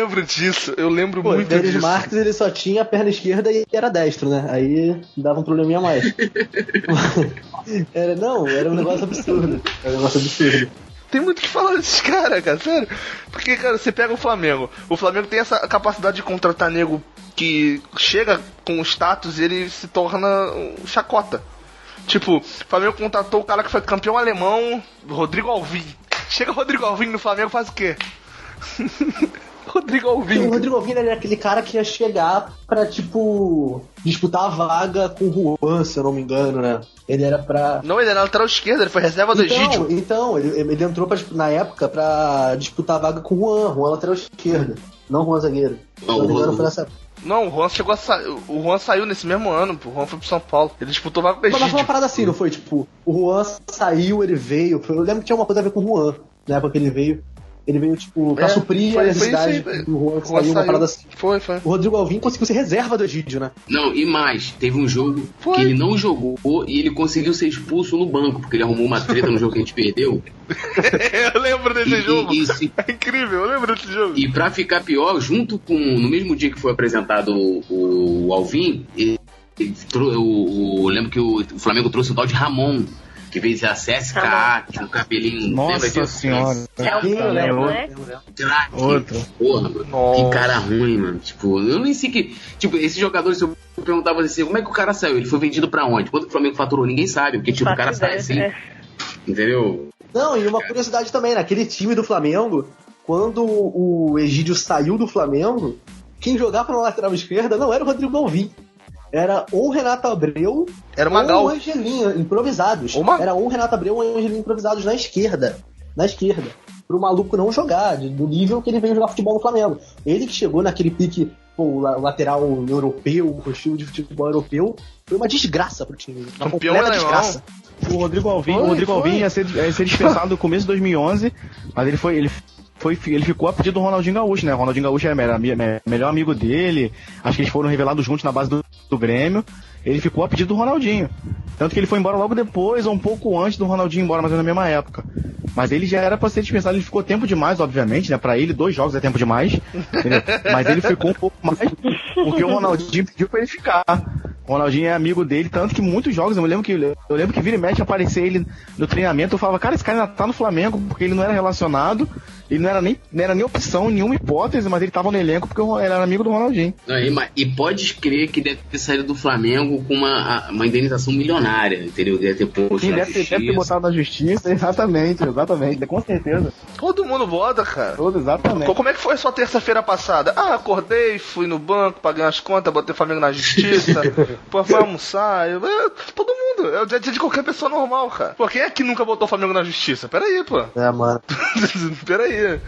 S3: muito disso.
S5: O Denis Marques, ele só tinha a perna esquerda e era destro, né? Aí dava um probleminha a mais. Era um negócio absurdo.
S3: Tem muito o que falar desses caras, cara, sério. Porque, cara, você pega o Flamengo. O Flamengo tem essa capacidade de contratar nego que chega com o status e ele se torna um chacota. Tipo, o Flamengo contratou o cara que foi campeão alemão, Rodrigo Alvim. Chega o Rodrigo Alvim no Flamengo, faz o quê? Rodrigo Alvim.
S5: O Rodrigo Alvim era aquele cara que ia chegar pra, tipo, disputar a vaga com o Juan, se eu não me engano, né? Ele era pra...
S3: Não, ele era lateral esquerdo, ele foi reserva do Egídio.
S5: Então, ele entrou na época pra disputar a vaga com o Juan lateral esquerdo, não o Juan zagueiro. Se eu não me engano, foi nessa época.
S3: Não, o Juan chegou a sair. O Juan saiu nesse mesmo ano, pô. O Juan foi pro São Paulo. Ele disputou vaga com o Egídio.
S5: Mas foi uma parada assim, não foi? Tipo, o Juan saiu, ele veio. Eu lembro que tinha uma coisa a ver com o Juan, na época que ele veio. Ele veio, tipo, pra suprir a necessidade do Juan, que saiu uma parada assim.
S3: Foi.
S5: O Rodrigo Alvim conseguiu ser reserva do Egídio, né?
S7: Não, e mais, teve um jogo que ele não jogou e ele conseguiu ser expulso no banco, porque ele arrumou uma treta no jogo que a gente perdeu.
S3: Eu lembro desse jogo. É incrível, eu lembro desse jogo.
S7: E pra ficar pior, junto com, no mesmo dia que foi apresentado o Alvim, eu lembro que o Flamengo trouxe o tal de Ramon, que fez a CSKA, tinha um cabelinho...
S6: Nossa senhora.
S7: Outro. Porra, que cara ruim, mano. Tipo, eu nem sei que... Tipo, esses jogadores, se eu perguntava assim, como é que o cara saiu? Ele foi vendido pra onde? Quanto que o Flamengo faturou? Ninguém sabe, porque tipo, o cara sai assim, entendeu?
S5: Não, e uma curiosidade também, naquele time do Flamengo, quando o Egídio saiu do Flamengo, quem jogava na lateral esquerda não era o Rodrigo Alvim. Era ou o Renato Abreu ou o Angelinho, improvisados. Era ou o Renato Abreu ou o Angelinho improvisados na esquerda. Pro maluco não jogar, do nível que ele veio jogar futebol no Flamengo. Ele que chegou naquele pique, o lateral europeu, o estilo de futebol europeu, foi uma desgraça pro time. Uma completa desgraça.
S6: O Rodrigo Alvim ia ser dispensado no começo de 2011, mas ele ficou a pedido do Ronaldinho Gaúcho, né? O Ronaldinho Gaúcho era melhor amigo dele. Acho que eles foram revelados juntos na base do Grêmio. Ele ficou a pedido do Ronaldinho. Tanto que ele foi embora logo depois, ou um pouco antes do Ronaldinho ir embora, mas na mesma época. Mas ele já era pra ser dispensado. Ele ficou tempo demais, obviamente, né? Pra ele, 2 jogos é tempo demais. Entendeu? Mas ele ficou um pouco mais porque o Ronaldinho pediu pra ele ficar. O Ronaldinho é amigo dele, tanto que muitos jogos, eu lembro que vira e mexe aparecer ele no treinamento, eu falava, cara, esse cara ainda tá no Flamengo, porque ele não era relacionado, ele não era nem opção, nenhuma hipótese, mas ele tava no elenco porque ele era amigo do Ronaldinho.
S7: Não, e pode crer que deve ter saído do Flamengo com uma indenização milionária, entendeu? Deve ter posto
S6: Sim, deve ter botado na justiça, exatamente, com certeza.
S3: Todo mundo bota, cara.
S6: Exatamente.
S3: Como é que foi a sua terça-feira passada? Acordei, fui no banco, paguei umas contas, botei o Flamengo na justiça, pô, foi almoçar, todo mundo, é o dia a dia de qualquer pessoa normal, cara. Pô, quem é que nunca botou o Flamengo na justiça? Pera aí, pô.
S5: Mano.
S3: Pera aí.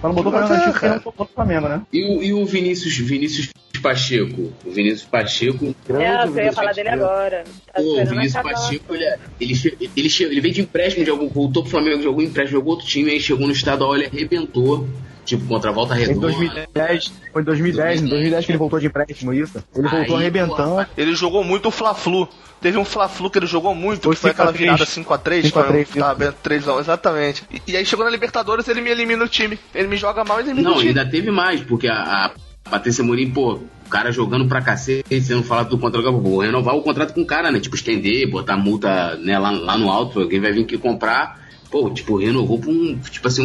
S6: Mas não botou o Flamengo na justiça porque não botou o Flamengo, né?
S7: E o Vinícius Pacheco? O Vinícius Pacheco...
S4: Eu ia falar dele agora.
S7: O Vinícius Pacheco, ele veio de empréstimo de algum... Voltou pro Flamengo, jogou empréstimo, jogou outro time, aí chegou no estadual, ele arrebentou. tipo contra a Volta Redonda.
S6: Foi em 2010 que ele voltou de empréstimo, isso? Ele voltou arrebentando.
S3: Ele jogou muito o Fla-Flu. Teve um Fla-Flu que ele jogou muito, que foi aquela virada 5x3, tá aberto 3x1, exatamente. E aí chegou na Libertadores, ele me elimina o time. Ele me joga mal e elimina o time.
S7: Não, ainda teve mais, porque a Patrícia Amorim, pô, o cara jogando pra cacete, sendo falado do contrato, vou renovar o contrato com o cara, né? Tipo, estender, botar multa, né, lá no alto, alguém vai vir aqui comprar. Pô, tipo, renovou por um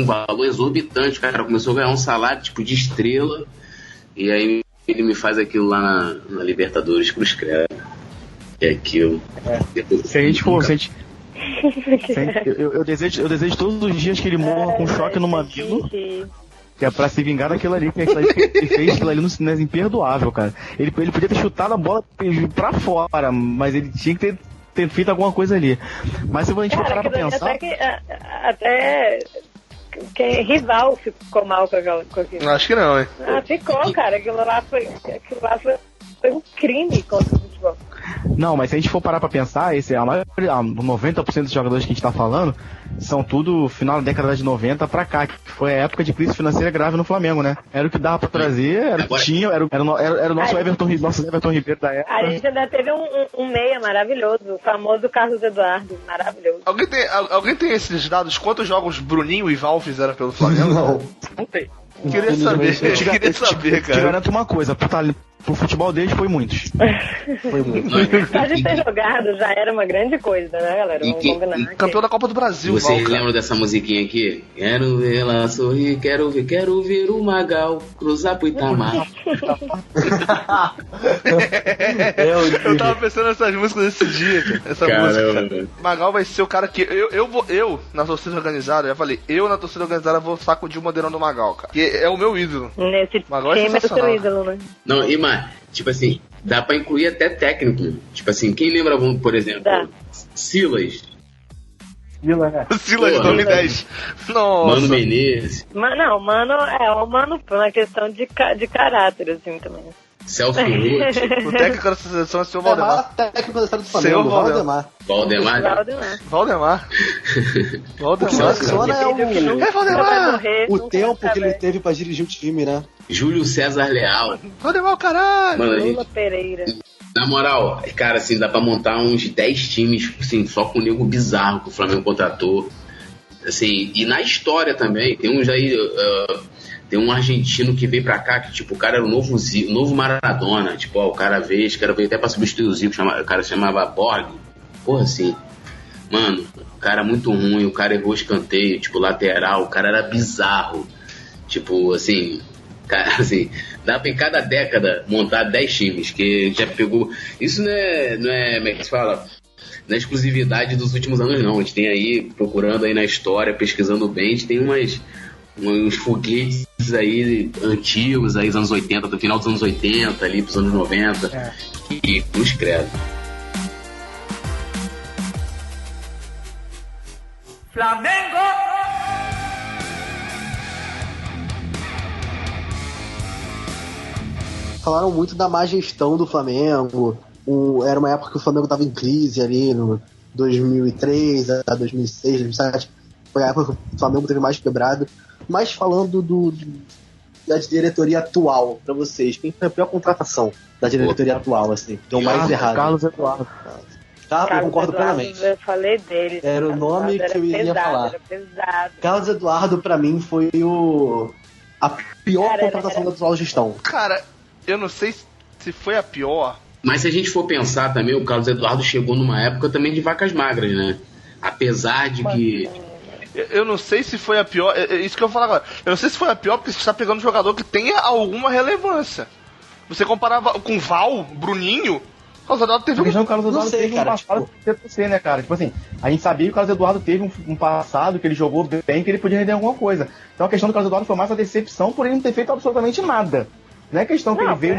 S7: valor exorbitante, cara. Começou a ganhar um salário, tipo, de estrela. E aí ele me faz aquilo lá na Libertadores, cruz credo. É aquilo.
S6: Se a gente for... Eu desejo todos os dias que ele morra com choque no mamilo. Que é pra se vingar daquilo ali, que ele fez aquilo ali no imperdoável, cara. Ele podia ter chutado a bola pra fora, mas ele tinha que ter feito alguma coisa ali. Mas se a gente for parar pra pensar...
S4: Até quem rival ficou mal com aquilo.
S3: Acho que não, hein?
S4: Ficou, cara. Aquilo lá foi um crime contra o futebol.
S6: Não, mas se a gente for parar pra pensar, 90% dos jogadores que a gente tá falando são tudo final da década de 90 pra cá, que foi a época de crise financeira grave no Flamengo, né? Era o que dava pra trazer, era o que tinha, era o nosso Everton Ribeiro da época.
S4: A gente ainda teve um meia maravilhoso, o famoso Carlos Eduardo, maravilhoso.
S3: Alguém tem esses dados? Quantos jogos Bruninho e Val fizeram pelo Flamengo?
S6: Não tem.
S3: Queria saber, cara.
S6: Te garanto uma coisa, pro futebol deles foi muitos. Foi muito.
S4: Só de ter jogado já era uma grande coisa, né, galera? Vamos combinar.
S3: Campeão da Copa do Brasil,
S7: Vocês lembram dessa musiquinha aqui? Quero ver ela sorrir, quero ver o Magal cruzar pro Itamar.
S3: Eu tava pensando nessas músicas esse dia, cara. Essa música. Magal vai ser o cara que. Eu, na torcida organizada, eu falei, na torcida organizada vou sacudir o bandeirão do Magal, cara. Que é o meu ídolo.
S4: Nesse
S3: Magal é
S4: time é seu ídolo, né?
S7: Não, Ima, tipo assim, dá pra incluir até técnico. Tipo assim, quem lembra, por exemplo, Silas?
S3: Silas 2010. Nossa.
S7: Mano Menezes.
S4: Mano, por uma questão de caráter, assim, também.
S7: Celso Roth.
S3: O técnico da seleção é o seu Valdemar.
S5: O técnico da seleção do Flamengo, Valdemar.
S7: Valdemar.
S5: O tempo que ele teve pra dirigir o time, né?
S7: Júlio César Leal.
S3: Valdemar, caralho.
S4: Lula Pereira.
S7: Na moral, cara, assim, dá pra montar uns 10 times, assim, só com o nego bizarro que o Flamengo contratou. Assim, e na história também, tem uns aí... Tem um argentino que veio pra cá, que tipo, o cara era o novo Maradona. Tipo, o cara veio até pra substituir o Zico, o cara se chamava Borg. Porra, assim, mano, o cara muito ruim, o cara errou escanteio, tipo, lateral, o cara era bizarro. Tipo, assim, cara, assim, dá pra em cada década montar 10 times, que já pegou... Isso não é como é que se fala? Na exclusividade dos últimos anos, não. A gente tem aí, procurando aí na história, pesquisando bem, a gente tem uns foguetes aí antigos, aí dos anos 80, do final dos anos 80, ali pros anos 90, e cruz credo.
S11: Flamengo!
S5: Falaram muito da má gestão do Flamengo. Era uma época que o Flamengo tava em crise ali, no 2003 a 2006, 2007. Foi a época que o Flamengo teve mais quebrado. Mas falando da diretoria atual, pra vocês, quem foi a pior contratação da diretoria atual, assim? Deu mais errado.
S6: Carlos Eduardo.
S5: Eu concordo plenamente.
S4: Eu falei dele.
S5: Era o nome que eu ia falar.
S4: Era pesado.
S5: Carlos Eduardo, pra mim, foi a pior contratação da atual gestão.
S3: Cara, eu não sei se foi a pior.
S7: Mas se a gente for pensar também, o Carlos Eduardo chegou numa época também de vacas magras, né? Apesar de que...
S3: Eu não sei se foi a pior. Isso que eu vou falar agora. Eu não sei se foi a pior porque você está pegando um jogador que tenha alguma relevância. Você comparava com Val, Bruninho. O Carlos Eduardo teve
S6: o Carlos Eduardo teve um passado tipo... né, cara? Tipo assim, a gente sabia que o Carlos Eduardo teve um passado que ele jogou bem, que ele podia render alguma coisa. Então a questão do Carlos Eduardo foi mais a decepção por ele não ter feito absolutamente nada. Não é questão que ele veio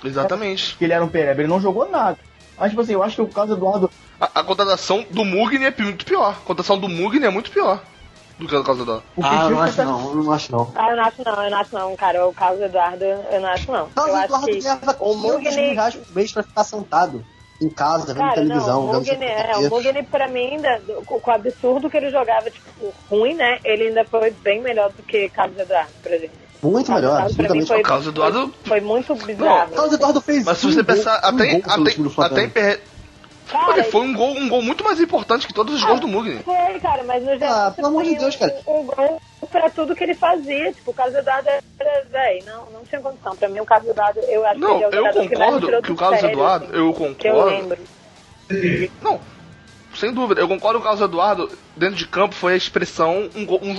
S3: exatamente.
S6: Que ele era um pereba, ele não jogou nada. Mas, tipo assim, eu acho que o Carlos Eduardo...
S3: A contratação do Mugni é muito pior. A contratação do Mugni é muito pior do que a do Carlos Eduardo.
S5: Eu não acho não.
S4: Eu não acho não, cara. O Carlos Eduardo, eu não acho não.
S5: O Carlos Eduardo ganhava 500 mil reais por mês pra ficar sentado. em casa, vendo televisão.
S4: Não, o Mugni pra mim, ainda, com o absurdo que ele jogava, tipo, ruim, né? Ele ainda foi bem melhor do que Carlos Eduardo, por exemplo.
S5: Muito melhor, absolutamente.
S3: O Carlos Eduardo
S4: foi muito bizarro.
S5: O Carlos Eduardo fez.
S3: Mas se você pensar, Cara, foi um gol muito mais importante que todos os gols do Mugni.
S4: Foi, cara, mas no geral.
S5: Pelo amor de Deus, cara.
S4: Um gol pra tudo que ele fazia. Tipo, o Carlos Eduardo era, velho, não tinha condição. Pra mim, o Carlos Eduardo, eu acho
S3: não,
S4: que ele é o jogador que mais tirou
S3: que o Carlos Eduardo,
S4: assim,
S3: eu concordo.
S4: Que eu lembro.
S3: Não, sem dúvida, eu concordo com o Carlos Eduardo, dentro de campo foi a expressão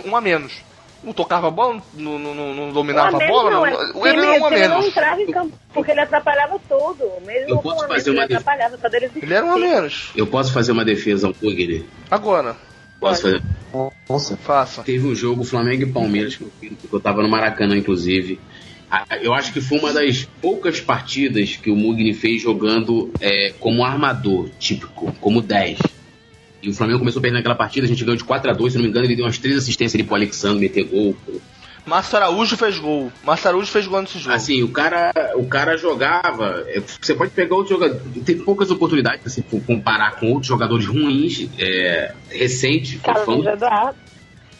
S3: um a menos. Não tocava a bola, não dominava a bola, ele era um a menos.
S4: Ele não entrava em campo, porque ele atrapalhava tudo. Mesmo com a menos, ele atrapalhava, só dele.
S3: Ele era um a menos.
S7: Eu posso fazer uma defesa ao Mugni?
S3: Agora.
S7: Posso fazer?
S5: Nossa.
S3: Faça.
S7: Teve um jogo Flamengo e Palmeiras, que eu tava no Maracanã, inclusive. Eu acho que foi uma das poucas partidas que o Mugni fez jogando como armador, típico, como 10. E o Flamengo começou perdendo aquela partida, a gente ganhou de 4-2, se não me engano, ele deu umas 3 assistências ali pro Alexandre meter gol.
S3: Márcio Araújo fez gol. Nesse jogo.
S7: Assim, o cara jogava. Você pode pegar outro jogador. Tem poucas oportunidades, assim, por comparar com outros jogadores ruins, recentes,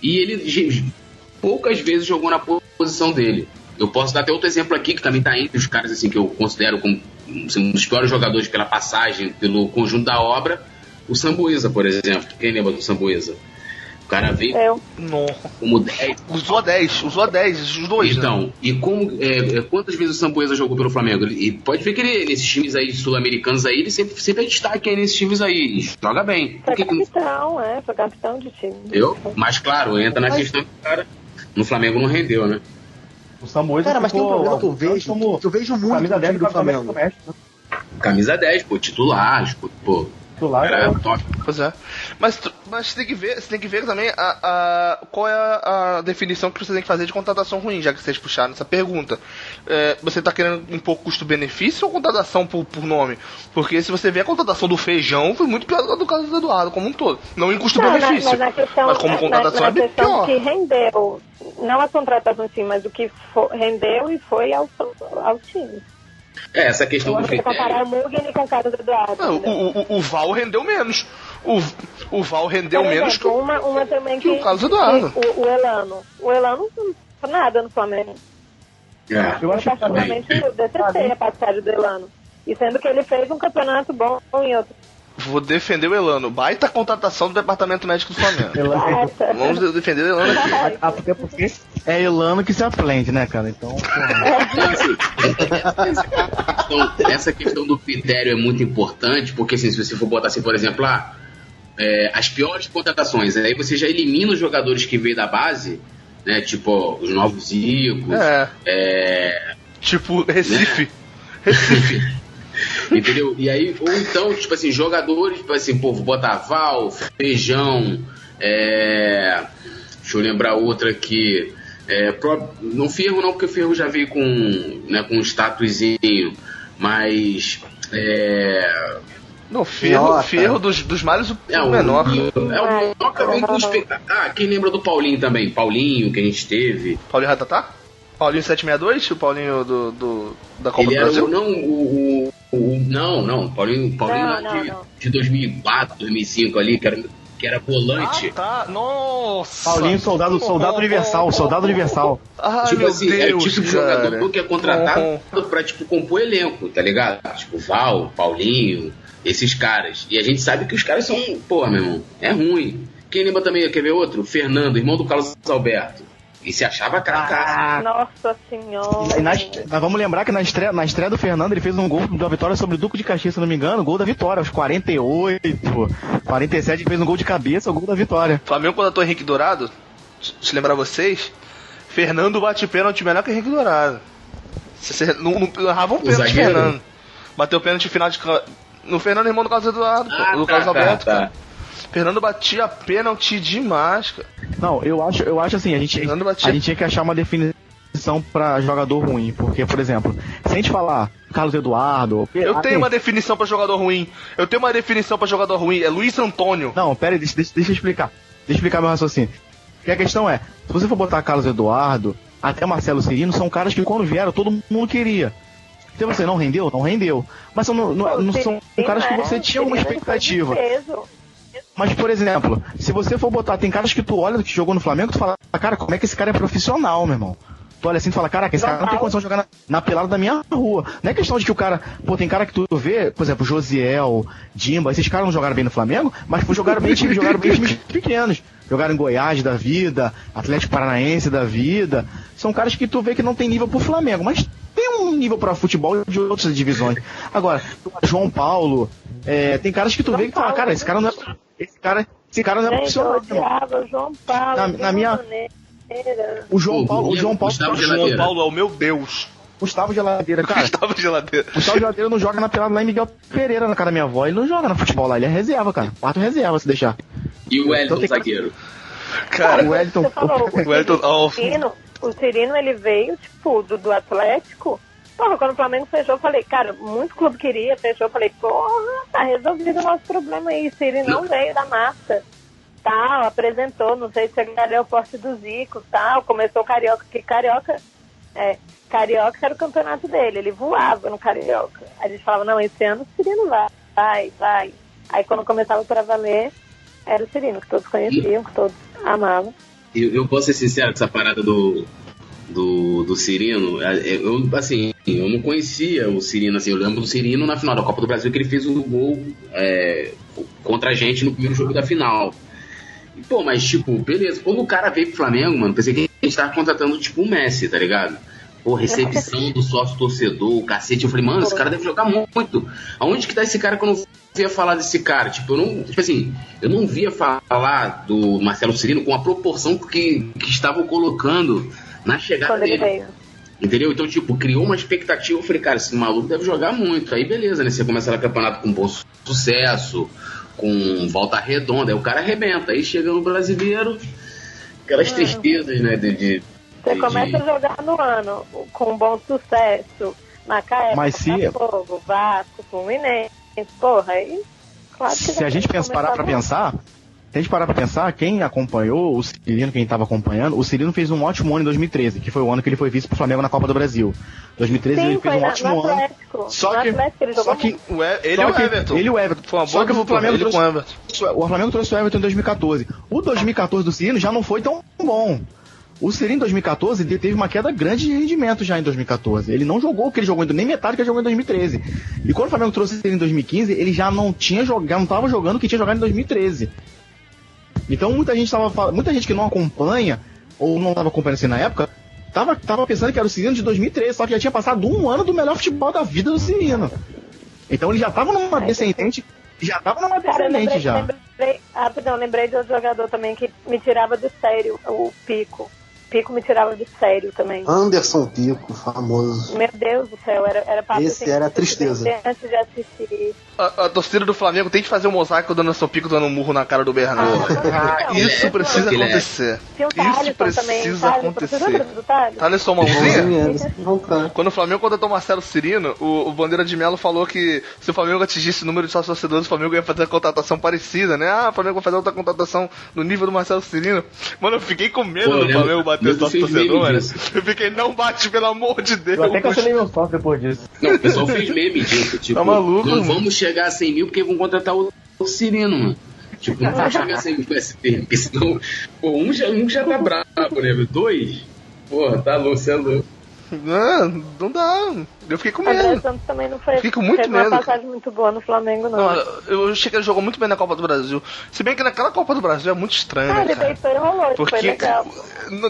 S7: e ele poucas vezes jogou na posição dele. Eu posso dar até outro exemplo aqui, que também tá entre os caras assim, que eu considero como um dos piores jogadores pela passagem, pelo conjunto da obra. O Sambueza, por exemplo. Quem lembra do Sambueza? O cara veio como 10.
S3: Usou 10, os dois.
S7: Então,
S3: né?
S7: E como quantas vezes o Sambueza jogou pelo Flamengo? E pode ver que ele, nesses times aí sul-americanos aí, ele sempre é destaque aí nesses times aí. Joga bem.
S4: Foi capitão de time.
S7: Mas claro, entra na questão que o cara no Flamengo não rendeu, né?
S6: O Sambueza
S5: cara, mas tem um problema que eu vejo muito
S6: camisa 10
S5: do Flamengo.
S7: Camisa 10, titular,
S3: top. Pois é. Mas você tem que ver também qual é a definição que você tem que fazer de contratação ruim, já que vocês puxaram essa pergunta. Você tá querendo um pouco custo-benefício ou contratação por nome? Porque se você vê a contratação do Feijão, foi muito pior do caso do Eduardo, como um todo. Não em custo-benefício. Mas como contratação é bem pior.
S4: Que rendeu, não a contratação em si, mas o que rendeu e foi ao time.
S7: Essa questão do critério.
S4: Comparar o Mugni com o Carlos Eduardo.
S3: O Val rendeu menos. O Val rendeu menos que
S4: uma também que
S3: o Carlos Eduardo.
S4: O Elano. O Elano não foi nada no Flamengo.
S6: Eu acho que
S4: particularmente eu detestei a passagem do Elano. E sendo que ele fez um campeonato bom em outro.
S3: Vou defender o Elano. Baita contratação do Departamento Médico do Flamengo. Vamos defender o Elano aqui.
S6: Até porque é Elano que se aprende, né, cara? Então,
S7: essa questão do critério é muito importante, porque assim, se você for botar assim, por exemplo, as piores contratações, aí você já elimina os jogadores que veio da base, né? Tipo, os novos Zicos.
S3: Tipo, Recife.
S7: Né? Recife. Entendeu? E aí, ou então, tipo assim, jogadores, tipo assim, vou botar Val, Feijão, deixa eu lembrar outra aqui. No Ferro não, porque o Ferro já veio com um statusinho, mas.
S3: No Ferro dos males o menor.
S7: O menor também com os. Quem lembra do Paulinho também? Paulinho, que a gente teve.
S3: Paulinho Ratatá? Paulinho 762? O Paulinho da Copa do Brasil?
S7: Não, Paulinho de 2004, 2005 ali, que era volante.
S3: Nossa!
S6: Paulinho, soldado universal.
S7: Tipo assim, é o tipo de jogador que é contratado pra, tipo, compor elenco, tá ligado? Tipo, Val, Paulinho, esses caras. E a gente sabe que os caras são, meu irmão, é ruim. Quem lembra também, quer ver outro? Fernando, irmão do Carlos Alberto. E se achava cracaço.
S4: Nossa senhora.
S6: Mas vamos lembrar que na estreia do Fernando, ele fez um gol da vitória sobre o Duque de Caxias, se não me engano, gol da vitória, aos 48, 47, ele fez um gol de cabeça, o gol da vitória.
S3: Flamengo contratou Henrique Dourado, se lembrar vocês, Fernando bate pênalti melhor que Henrique Dourado. Você não errava um pênalti, Fernando. Bateu pênalti final de... No Fernando, irmão do Carlos Eduardo, do Carlos Alberto, cara. Fernando batia pênalti demais, cara.
S6: Não, eu acho assim, a gente tinha que achar uma definição pra jogador ruim, porque, por exemplo, se a gente falar Carlos Eduardo...
S3: Eu tenho uma definição pra jogador ruim, é Luiz Antônio.
S6: Não, pera aí, deixa eu explicar. Deixa eu explicar meu raciocínio. Porque a questão é, se você for botar Carlos Eduardo, até Marcelo Cirino, são caras que quando vieram todo mundo queria. Então você não rendeu? Não rendeu. Mas não são caras que você tinha uma expectativa. Mas, por exemplo, se você for botar, tem caras que tu olha que jogou no Flamengo, tu fala, cara, como é que esse cara é profissional, meu irmão? Tu olha assim e fala, caraca, esse cara não tem condição de jogar na pelada da minha rua. Não é questão de que o cara, tem cara que tu vê, por exemplo, Josiel, Dimba, esses caras não jogaram bem no Flamengo, mas jogaram bem times pequenos. Jogaram em Goiás da vida, Atlético Paranaense da vida. São caras que tu vê que não tem nível pro Flamengo, mas tem um nível pra futebol de outras divisões. Agora, João Paulo, tem caras que tu vê que fala, cara, esse cara não é profissional.
S4: João Paulo,
S6: na minha... O João Paulo
S3: é o meu Deus.
S6: Gustavo Geladeira, cara. Gustavo Geladeira não joga na pelada lá em Miguel Pereira, na cara da minha avó. Ele não joga no futebol lá, ele é reserva, cara. Quarto reserva, se deixar.
S7: E o Wellington, zagueiro?
S6: Cara, o Wellington...
S4: O Cirino, ele veio, tipo, do Atlético. Porra, quando o Flamengo fechou, eu falei, cara, muito clube queria, fechou. Eu falei, porra, tá resolvido o nosso problema aí. O Cirino não veio da massa. Tal, apresentou, não sei se ele o porte do Zico, tal, começou o Carioca, que Carioca era o campeonato dele, ele voava no Carioca. A gente falava, não, esse ano o Cirino vai. Aí quando começava pra valer, era o Cirino, que todos conheciam, que todos amavam.
S7: Eu posso ser sincero com essa parada do Cirino, eu não conhecia o Cirino, assim, eu lembro do Cirino na final da Copa do Brasil, que ele fez um gol contra a gente no primeiro jogo da final. Pô, mas tipo, beleza, quando o cara veio pro Flamengo, mano, pensei que a gente tava contratando tipo o Messi, tá ligado? Pô, recepção do sócio torcedor, o cacete, eu falei, mano, esse cara deve jogar muito. Aonde que tá esse cara que eu não via falar desse cara? Tipo, eu não via falar do Marcelo Cirino com a proporção que estavam colocando na chegada dele. Entendeu? Então, tipo, criou uma expectativa, eu falei, cara, esse maluco deve jogar muito. Aí beleza, né? Você começa no campeonato com bom sucesso, com volta redonda, aí o cara arrebenta. Aí chega no Brasileiro, aquelas tristezas, né?
S4: Você começa a jogar no ano com bom sucesso, Macaé, Botafogo, Vasco, Fluminense, porra, aí claro que
S6: se a gente parar pra pensar, quem acompanhou o Cirino, quem estava acompanhando, o Cirino fez um ótimo ano em 2013, que foi o ano que ele foi vice pro Flamengo na Copa do Brasil. 2013 ele fez um ótimo ano. Só que ele e o Everton. Foi uma boa dupla, o Flamengo trouxe o Everton em 2014. O 2014 do Cirino já não foi tão bom. O Cirino em 2014 ele teve uma queda grande de rendimento já em 2014. Ele não jogou o que ele jogou, nem metade que ele jogou em 2013. E quando o Flamengo trouxe ele em 2015, ele já não estava jogando o que tinha jogado em 2013. Então muita gente que não acompanha, ou não estava acompanhando assim na época, tava pensando que era o Cirino de 2013, só que já tinha passado um ano do melhor futebol da vida do Cirino. Então ele já estava numa descendente,
S4: lembrei de outro jogador também que me tirava do sério, o Pico. Pico me tirava do sério também.
S5: Anderson Pico, famoso.
S4: Meu Deus do céu, era papo.
S5: Esse era a tristeza.
S4: Antes de assistir.
S3: A torcida do Flamengo tem que fazer um mosaico do Anderson Pico dando um murro na cara do Bernardo. Isso precisa acontecer. Isso precisa acontecer. Thaleson Mãozinha? Quando o Flamengo contratou o Marcelo Cirino, o Bandeira de Melo falou que se o Flamengo atingisse o número de sócios torcedores, o Flamengo ia fazer a contratação parecida, né? O Flamengo vai fazer outra contratação no nível do Marcelo Cirino. Mano, eu fiquei com medo do Flamengo bater o sócio torcedor, mano. Eu fiquei, não bate, pelo amor de Deus.
S6: Eu até cancelei meu sócio depois disso.
S7: Não, o pessoal fez meme disso, tipo,
S3: tá maluco,
S7: não vamos chegar a 100 mil porque vão contratar o Cirino, mano. Tipo, não vai chegar a 100 mil com ST, porque senão, pô, um já tá bravo, né? 2? Porra, tá louco, você é louco.
S3: Não dá. Eu fiquei com medo.
S4: André Santos também não foi.
S3: Fiquei com muito medo.
S4: Uma passagem muito boa no Flamengo, não.
S3: Eu achei que ele jogou muito bem na Copa do Brasil. Se bem que naquela Copa do Brasil é muito estranho, né,
S4: ele deitou e rolou,
S3: porque
S4: foi legal.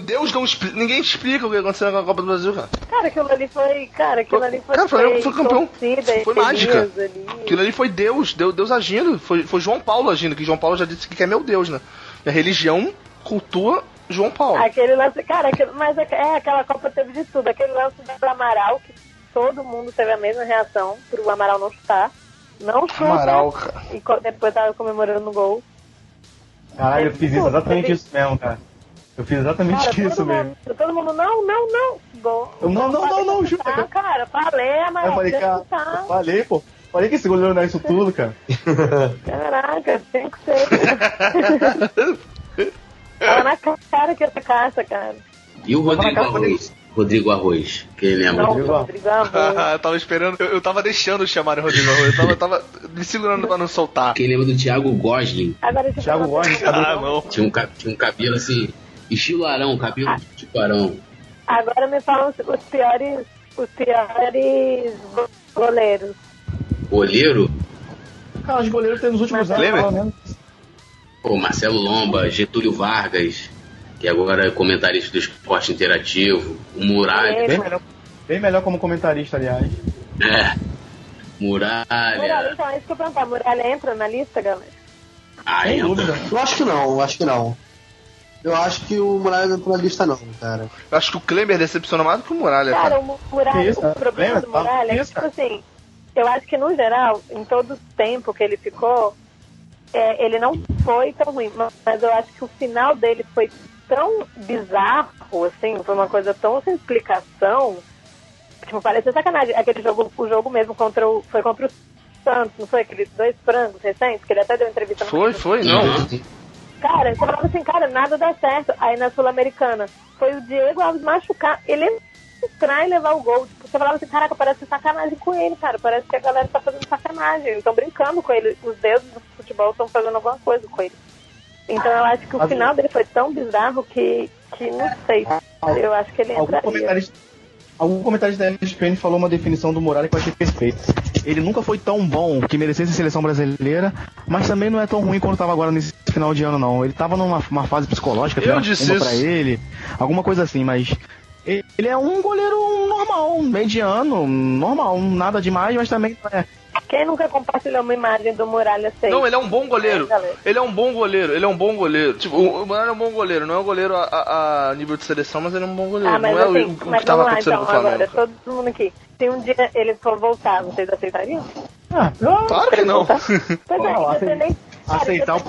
S3: Deus não explica, ninguém explica o que aconteceu na Copa do Brasil, cara.
S4: Cara, aquilo ali foi. Cara,
S3: o Flamengo foi campeão. Foi mágica. Aquilo ali foi Deus agindo. Foi João Paulo agindo, que João Paulo já disse que é meu Deus, né? A religião cultua João Paulo.
S4: Aquele lance, cara, mas aquela Copa teve de tudo. Aquele lance do Amaral, que todo mundo teve a mesma reação pro Amaral não chutar. Não chuta.
S3: Amaral, cara.
S4: E depois tava comemorando no gol.
S6: Caralho, eu fiz exatamente isso mesmo, cara. Eu fiz exatamente isso mesmo.
S4: Todo mundo, não. Gol.
S6: Não, chuta.
S4: Cara, falei, Amaral.
S6: Eu falei, cara, pô. Falei que esse goleiro não é isso tudo, cara.
S4: Caraca, tem que ser. Tava na cara que essa caça, cara.
S7: E o Rodrigo Rodrigo Arroz. Quem lembra?
S4: Não, Rodrigo Arroz.
S3: Eu tava esperando, eu tava deixando chamar o Rodrigo Arroz. Eu tava me segurando pra não soltar.
S7: Quem lembra do Thiago Gosling?
S4: Agora
S6: Thiago Gosling.
S3: Não.
S7: Tinha um cabelo assim, estilo Arão, cabelo tipo Arão.
S4: Agora me falam os piores goleiros.
S7: Goleiro?
S6: Cara, os goleiros tem nos últimos anos, pelo menos.
S7: Pô, Marcelo Lomba, Getúlio Vargas, que agora é comentarista do Esporte Interativo, o Muralha.
S6: Bem melhor como comentarista, aliás.
S7: Muralha.
S4: Muralha, então, é isso que eu perguntar. Muralha entra na lista, galera?
S6: Sem dúvida.
S5: Eu acho que não. Eu acho que o Muralha não entrou na lista não, cara.
S3: Eu acho que o Kleber decepcionou mais do que o Muralha, cara.
S4: Cara, o Muralha, o problema do Muralha é que, tipo assim, eu acho que no geral, em todo o tempo que ele ficou, ele não foi tão ruim, mas eu acho que o final dele foi tão bizarro, assim, foi uma coisa tão sem explicação, tipo, parecia sacanagem. Aquele jogo, o jogo mesmo foi contra o Santos, não foi? Aqueles 2 frangos recentes, que ele até deu entrevista no
S3: Foi, não.
S4: Cara, você falava assim, cara, nada dá certo. Aí na Sul-Americana, foi o Diego Alves machucar, ele entrar e levar o gol. Tipo, você falava assim, caraca, parece sacanagem com ele, cara. Parece que a galera tá fazendo sacanagem. Eles estão brincando com ele. Os deuses do futebol estão fazendo alguma coisa com ele. Então eu acho que o final dele foi tão bizarro que não sei. Eu acho que ele entraria.
S6: Algum comentarista da ESPN falou uma definição do Muralha que eu achei perfeita. Ele nunca foi tão bom que merecesse a seleção brasileira, mas também não é tão ruim quanto estava agora nesse final de ano, não. Ele estava numa fase psicológica,
S3: eu disse isso
S6: pra ele, alguma coisa assim, mas ele é um goleiro normal, mediano, normal, nada demais, mas também não é.
S4: Quem nunca compartilhou uma imagem do Muralha 6?
S3: Não, ele é um bom goleiro. Ele é um bom goleiro. Tipo, o Muralha é um bom goleiro. Não é um goleiro a nível de seleção, mas ele é um bom goleiro.
S4: Mas
S3: não é
S4: assim,
S3: o que tava acontecendo com o Flamengo.
S4: Agora, todo mundo aqui. Se um dia ele for voltar, vocês aceitariam?
S3: Claro que não.
S6: Aceitar,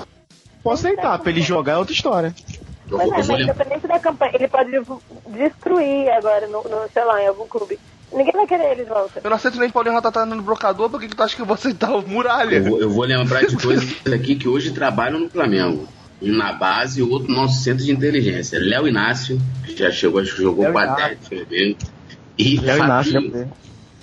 S6: posso aceitar. Pra ele jogar é outra história.
S4: Mas independente da campanha, ele pode destruir agora, sei lá, em algum clube. Ninguém vai querer ele de volta.
S3: Eu não aceito nem Paulinho Ratatá no brocador, por que tu acha que eu vou aceitar o Muralha?
S7: Eu vou lembrar de dois aqui que hoje trabalham no Flamengo. Um na base e o outro no nosso centro de inteligência. Léo Inácio, que já chegou, acho que jogou com a Flamengo. E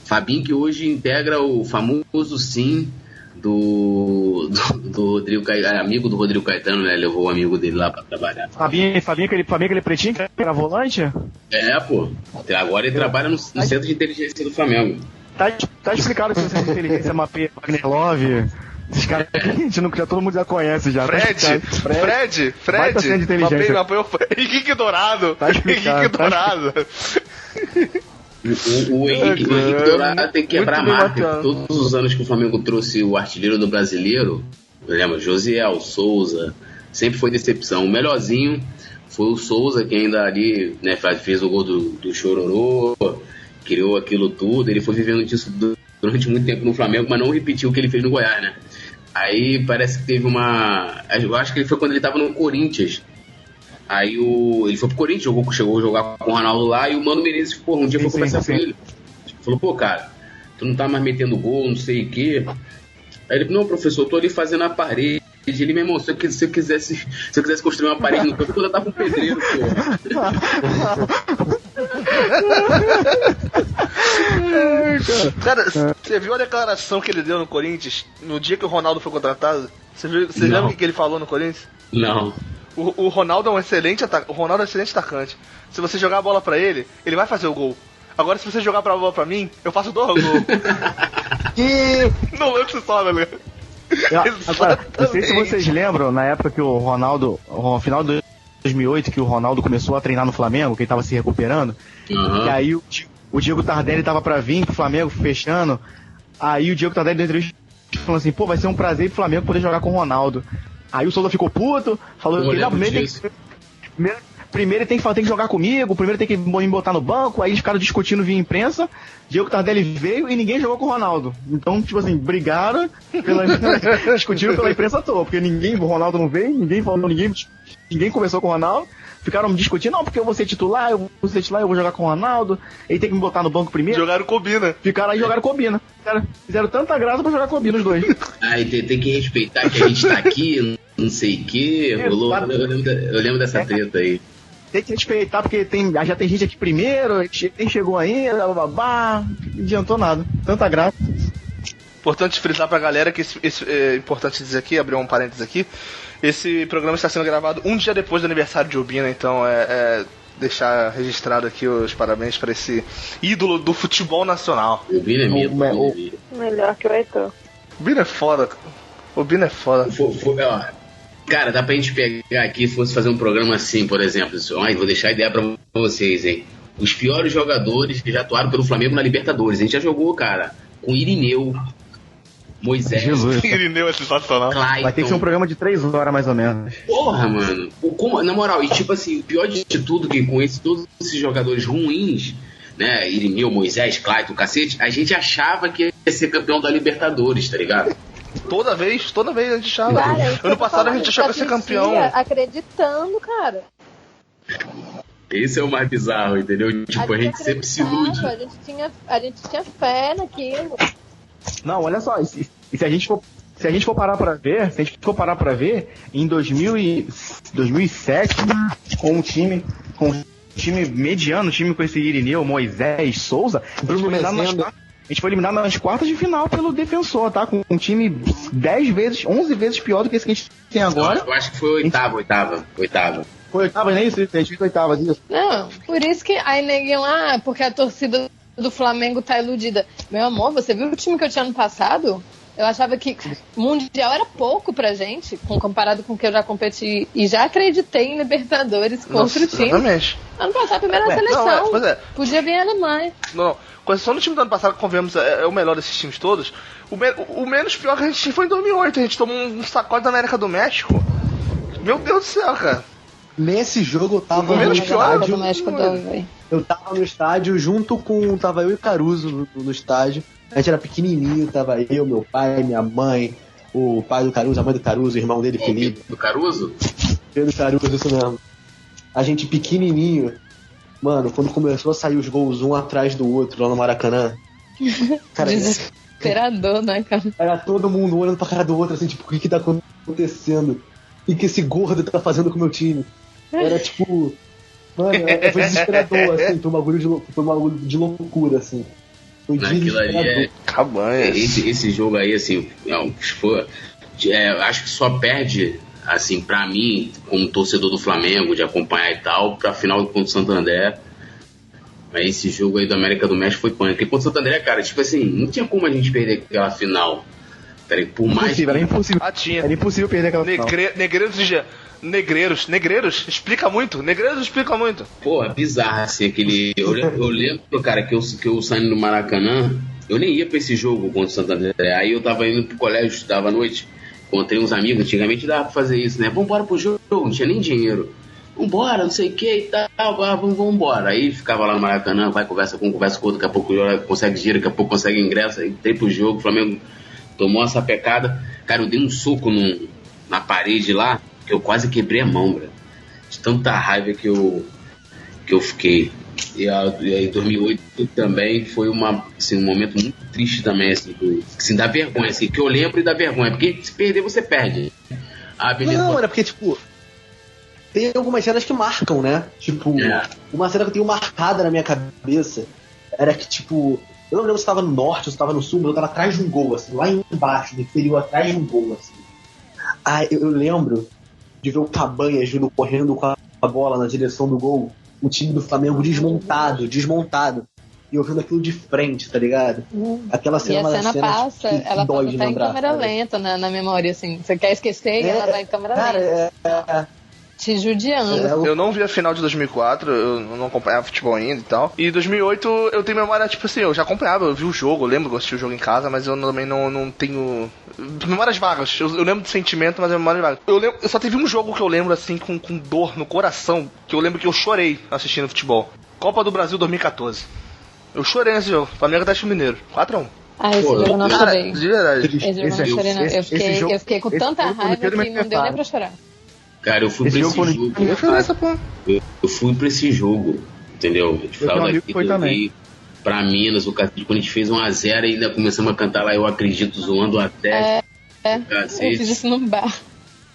S7: Fabinho, que hoje integra o famoso sim do Rodrigo Caetano, amigo do Rodrigo Caetano, né? Levou o amigo dele lá pra trabalhar.
S6: Fabinho aquele pretinho que era volante?
S7: Pô. Agora ele trabalha no centro de inteligência do Flamengo.
S6: Tá explicado que o centro de inteligência mapeia Wagner Love. Esses caras que todo mundo já conhece já.
S3: Fred. Mapeou Henrique Dourado.
S6: Tá explicado.
S3: Henrique Dourado.
S7: O Henrique Dourado tem que quebrar a marca. Todos os anos que o Flamengo trouxe o artilheiro do brasileiro, lembra? Josiel, Souza, sempre foi decepção. O melhorzinho foi o Souza, que ainda ali, né, fez o gol do Chororô, criou aquilo tudo. Ele foi vivendo disso durante muito tempo no Flamengo, mas não repetiu o que ele fez no Goiás, né? Aí parece que teve eu acho que ele foi quando ele tava no Corinthians. Aí ele foi pro Corinthians, chegou a jogar com o Ronaldo lá, e o Mano Menezes, um dia foi conversar com ele. Falou, cara, tu não tá mais metendo gol, não sei o quê. Aí ele, não, professor, eu tô ali fazendo a parede. Ele, meu irmão, se eu quisesse construir uma parede no campo, eu já tava um pedreiro,
S3: Cara, você viu a declaração que ele deu no Corinthians no dia que o Ronaldo foi contratado? Você lembra o que ele falou no Corinthians?
S7: Não.
S3: O Ronaldo é um excelente atacante. Se você jogar a bola pra ele, ele vai fazer o gol. Agora, se você jogar a bola pra mim, eu faço 2 gols. Não lembro se sobra, né?
S6: Não sei se vocês lembram, na época que o Ronaldo, no final de 2008, que o Ronaldo começou a treinar no Flamengo, que ele tava se recuperando, e aí o Diego Tardelli tava pra vir pro Flamengo, fechando, aí o Diego Tardelli deu entrevista falando assim, vai ser um prazer pro Flamengo poder jogar com o Ronaldo. Aí o Souza ficou puto, falou que primeiro ele tem que jogar comigo, primeiro tem que me botar no banco, aí eles ficaram discutindo via imprensa, Diego Tardelli veio e ninguém jogou com o Ronaldo. Então, tipo assim, brigaram, discutiram pela imprensa à toa, porque o Ronaldo não veio, ninguém conversou com o Ronaldo, ficaram discutindo, não, porque eu vou ser titular, eu vou jogar com o Ronaldo, ele tem que me botar no banco primeiro.
S3: Jogaram combina.
S6: Ficaram aí e jogaram combina. Fizeram tanta graça pra jogar combina os dois.
S7: Aí tem que respeitar que a gente tá aqui, não sei o quê. Eu lembro dessa treta aí.
S6: tem que respeitar, porque já tem gente aqui primeiro, nem chegou ainda, babá, não adiantou nada. Tanta graça.
S3: Importante frisar pra galera que é importante dizer aqui, abrir um parênteses aqui, esse programa está sendo gravado um dia depois do aniversário de Obina, então deixar registrado aqui os parabéns para esse ídolo do futebol nacional.
S7: Obina é mito.
S4: Melhor que o Heitor.
S3: Obina é foda. Obina é foda.
S7: Cara, dá pra gente pegar aqui, se fosse fazer um programa assim, por exemplo, vou deixar a ideia pra vocês, hein. Os piores jogadores que já atuaram pelo Flamengo na Libertadores. A gente já jogou, cara, com Irineu, Moisés.
S6: Jesus.
S3: Irineu é sensacional.
S7: Clayton.
S6: Vai ter que ser um programa de 3 horas, mais ou menos.
S7: Porra, mano. Na moral, e tipo assim, o pior de tudo que com todos esses jogadores ruins, né, Irineu, Moisés, Clayton, cacete, a gente achava que ia ser campeão da Libertadores, tá ligado?
S3: Toda vez a gente achava.
S4: Cara,
S3: ano passado a gente achava que ia ser campeão.
S4: Acreditando, cara.
S7: Esse é o mais bizarro, entendeu? Tipo, a gente sempre se ilude.
S4: A gente tinha fé naquilo.
S6: Não, olha só, se a gente for parar pra ver, em 2007, com um time mediano, time com esse Irineu, Moisés, Souza, a gente foi eliminado nas quartas de final pelo Defensor, tá? Com um time 11 vezes pior do que esse que a gente tem agora.
S7: Eu acho que foi oitava.
S6: Foi oitava, nem isso, a gente foi oitava disso.
S4: Não, por isso que aí neguem lá, porque a torcida do Flamengo tá iludida. Meu amor, você viu o time que eu tinha ano passado? Eu achava que Mundial era pouco pra gente, comparado com o que eu já competi e já acreditei em Libertadores contra o time.
S3: Exatamente.
S4: Ano passado, primeira seleção. Podia vir a Alemanha.
S3: Não, com exceção do time do ano passado que convenhamos é o melhor desses times todos, o menos pior que a gente foi em 2008. A gente tomou um sacode da América do México. Meu Deus do céu, cara.
S5: Nesse jogo eu tava
S3: no estádio.
S5: Eu tava no estádio junto com. Tava eu e Caruso no estádio. A gente era pequenininho, tava eu, meu pai, minha mãe, o pai do Caruso, a mãe do Caruso, o irmão dele, Felipe.
S7: Do Caruso?
S5: Pedro Caruso, isso mesmo. A gente pequenininho. Mano, quando começou a sair os gols um atrás do outro lá no Maracanã. Cara,
S4: desesperador, né, cara?
S5: Era todo mundo olhando pra cara do outro, assim, tipo, o que tá acontecendo? O que esse gordo tá fazendo com o meu time? Era tipo. Mano, foi desesperador, assim, foi um bagulho de loucura, assim. Foi
S7: naquilo ali
S3: Cabanhas.
S7: Esse jogo aí, assim, acho que só perde, assim, pra mim, como torcedor do Flamengo, de acompanhar e tal, pra final contra o Santo André. Mas esse jogo aí do América do México foi pânico. E contra o Santo André, cara, tipo assim, não tinha como a gente perder aquela final. Por mais
S6: era impossível.
S3: Era
S6: impossível perder aquela final.
S3: Negreiros explica muito. Negreiros explica muito.
S7: Pô, bizarro assim, aquele. Eu lembro, cara, que eu saindo do Maracanã, eu nem ia pra esse jogo contra o Santo André. Aí eu tava indo pro colégio, estudava à noite, encontrei uns amigos, antigamente dava pra fazer isso, né? Vambora pro jogo, não tinha nem dinheiro. Vambora, não sei o que e tal, vambora. Aí ficava lá no Maracanã, conversa com outro, daqui a pouco consegue dinheiro, daqui a pouco consegue ingresso, aí entrei pro jogo, o Flamengo tomou essa pecada. Cara, eu dei um soco na parede lá, que eu quase quebrei a mão, bro. De tanta raiva que eu fiquei. E aí 2008 também foi um momento muito triste também, assim, dá vergonha, assim, que eu lembro e dá vergonha, porque se perder você perde.
S5: Não, era porque, tipo, tem algumas cenas que marcam, né? Tipo, uma cena que eu tenho marcada na minha cabeça era que, tipo, eu não lembro se estava no norte ou se estava no sul, mas eu estava atrás de um gol, assim, lá embaixo, no inferior, atrás de um gol, assim. Eu lembro de ver o Cabanhas vindo correndo com a bola na direção do gol, o time do Flamengo desmontado, e eu vendo aquilo de frente, tá ligado? Aquela cena,
S4: e a cena passa, ela
S5: dói
S4: passa
S5: de
S4: até
S5: lembrar,
S4: em câmera lenta na memória, assim. Você quer esquecer e ela vai em câmera lenta. Te judiando.
S3: Eu não vi a final de 2004, eu não acompanhava futebol ainda e tal. E 2008 eu tenho memória, tipo assim, eu já acompanhava, eu vi o jogo, eu lembro que eu assisti o jogo em casa, mas eu também não tenho memórias vagas. Eu lembro do sentimento, mas é memória vaga. Eu só teve um jogo que eu lembro, assim, com dor no coração, que eu lembro que eu chorei assistindo futebol. Copa do Brasil 2014. Eu chorei nesse jogo, Flamengo Atlético Mineiro, 4-1.
S4: Esse jogo eu não chorei.
S3: De verdade.
S4: Esse jogo eu não chorei, não. Eu fiquei com tanta raiva que não deu nem pra chorar.
S7: Cara, eu fui pra esse jogo. Eu fui pra esse jogo, entendeu? A gente falou daqui, eu pra Minas, quando a gente fez 1-0 e ainda começamos a cantar lá, eu acredito, zoando até.
S4: Eu fiz isso no bar.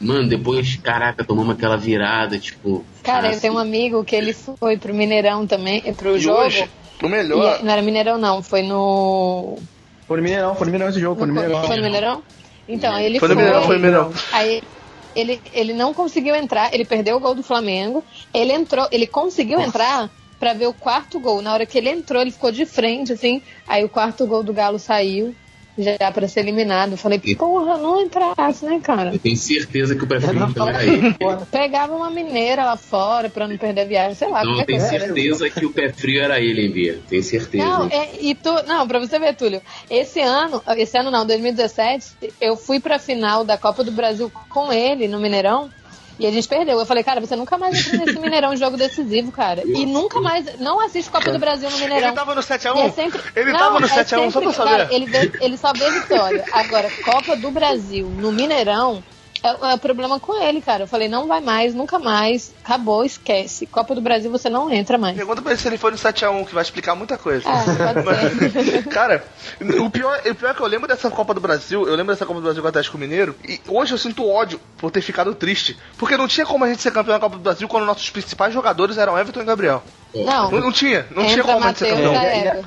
S7: Mano, depois, caraca, tomamos aquela virada, tipo...
S12: Cara, eu tenho um amigo que ele foi pro Mineirão também, pro jogo.
S3: Hoje, o melhor...
S12: Não era Mineirão, não. Foi no...
S6: Foi no Mineirão esse jogo, foi no Mineirão.
S12: Foi no Mineirão? Então, aí ele
S3: foi. Foi no Mineirão.
S12: Aí ele não conseguiu entrar, ele perdeu o gol do Flamengo. Ele entrou, ele conseguiu entrar pra ver o quarto gol. Na hora que ele entrou, ele ficou de frente, assim. Aí o quarto gol do Galo saiu, já pra ser eliminado. Eu falei, porra, não entrasse, né, cara?
S7: Eu tenho certeza que o prefeito não era ele.
S12: Pegava uma mineira lá fora pra não perder a viagem, sei lá.
S7: Não, eu tenho certeza que o pé frio era ele, hein, Bia? Tenho certeza.
S12: Não, pra você ver, Túlio, esse ano não, 2017, eu fui pra final da Copa do Brasil com ele no Mineirão. E a gente perdeu. Eu falei, cara, você nunca mais entra nesse Mineirão, jogo decisivo, cara. E nunca mais, não assiste Copa do Brasil no Mineirão.
S3: Ele tava no 7x1? Ele tava no 7x1, só pra saber.
S12: Cara, ele só vê vitória. Agora, Copa do Brasil no Mineirão é problema com ele, cara. Eu falei, não vai mais, nunca mais. Acabou, esquece. Copa do Brasil você não entra mais.
S3: Pergunta pra ele se ele foi no 7x1, que vai explicar muita coisa.
S12: Pode ser.
S3: Cara, o pior é que eu lembro dessa Copa do Brasil, com o Atlético Mineiro, e hoje eu sinto ódio por ter ficado triste. Porque não tinha como a gente ser campeão da Copa do Brasil quando nossos principais jogadores eram Everton e Gabriel. Não tinha como a gente ser campeão.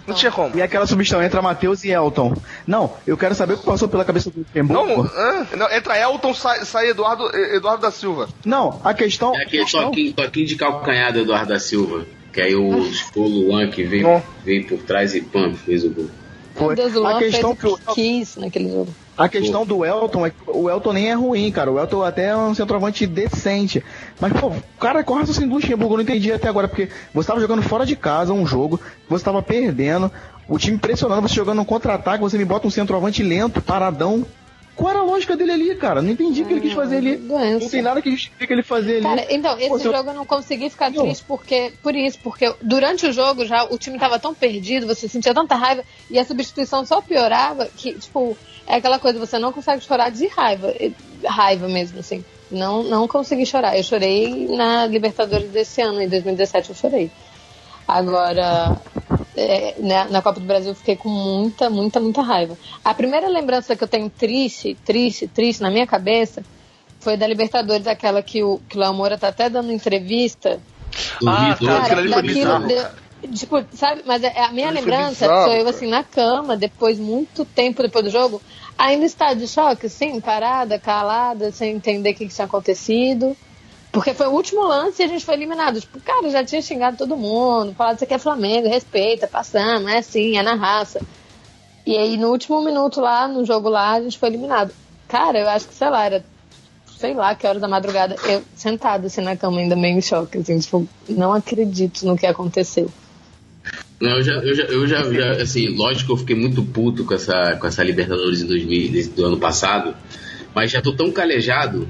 S3: Não tinha como.
S6: E aquela substituição entra Matheus e Elton. Não, eu quero saber o que passou pela cabeça do Luxemburgo.
S3: Não, entra Elton, sai Eduardo da Silva.
S6: Não, a questão...
S7: É aquele toquinho de calcanhar do Eduardo da Silva. Que aí o Luan que veio por trás e fez o gol.
S12: Meu Deus, o Luan fez o que quis naquele jogo.
S6: A questão do Elton é que o Elton nem é ruim, cara. O Elton até é um centroavante decente. Mas, pô, o cara corre assim do Luxemburgo, eu não entendi até agora. Porque você tava jogando fora de casa um jogo, você tava perdendo, o time pressionando, você jogando um contra-ataque, você me bota um centroavante lento, paradão. Qual era a lógica dele ali, cara? Não entendi o que ele quis fazer ali.
S12: Doença.
S6: Não tem nada que justifique ele fazer ali.
S12: Cara, então, esse jogo eu não consegui ficar triste porque durante o jogo já o time tava tão perdido, você sentia tanta raiva e a substituição só piorava que, tipo, é aquela coisa, você não consegue chorar de raiva mesmo, assim. Não consegui chorar. Eu chorei na Libertadores desse ano, em 2017 eu chorei. Agora, na Copa do Brasil eu fiquei com muita raiva. A primeira lembrança que eu tenho triste na minha cabeça foi da Libertadores, aquela que o Léo Moura tá até dando entrevista. Tipo, sabe, mas a minha lembrança sou eu assim na cama, muito tempo depois do jogo, ainda está de choque, assim, parada, calada, sem entender o que tinha acontecido. Porque foi o último lance e a gente foi eliminado. Tipo, cara, já tinha xingado todo mundo, falado isso aqui é Flamengo, respeita, passamos, é assim, é na raça. E aí no último minuto lá, no jogo lá, a gente foi eliminado. Cara, eu acho que, era que horas da madrugada, eu sentada assim na cama ainda meio em choque, assim, tipo, não acredito no que aconteceu.
S7: Não, eu já, assim, lógico que eu fiquei muito puto com essa Libertadores do ano passado, mas já tô tão calejado.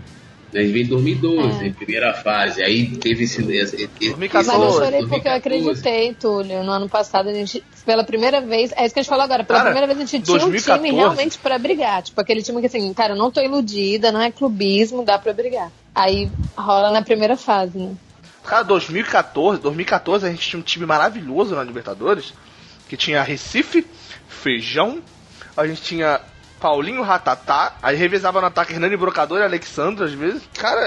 S7: Nós veio em 2012, primeira fase, aí teve esse
S3: 2014.
S12: Mas eu chorei porque eu acreditei, Túlio. No ano passado a gente, pela primeira vez, é isso que a gente falou agora, primeira vez a gente tinha 2014. Um time realmente pra brigar. Tipo, aquele time que assim, cara, eu não tô iludida, não é clubismo, dá pra brigar. Aí rola na primeira fase, né?
S3: Cara, 2014 a gente tinha um time maravilhoso na Libertadores, que tinha Recife, Feijão, a gente tinha Paulinho Ratatá, aí revezava no ataque Hernani Brocador e Alexandre às vezes. Cara,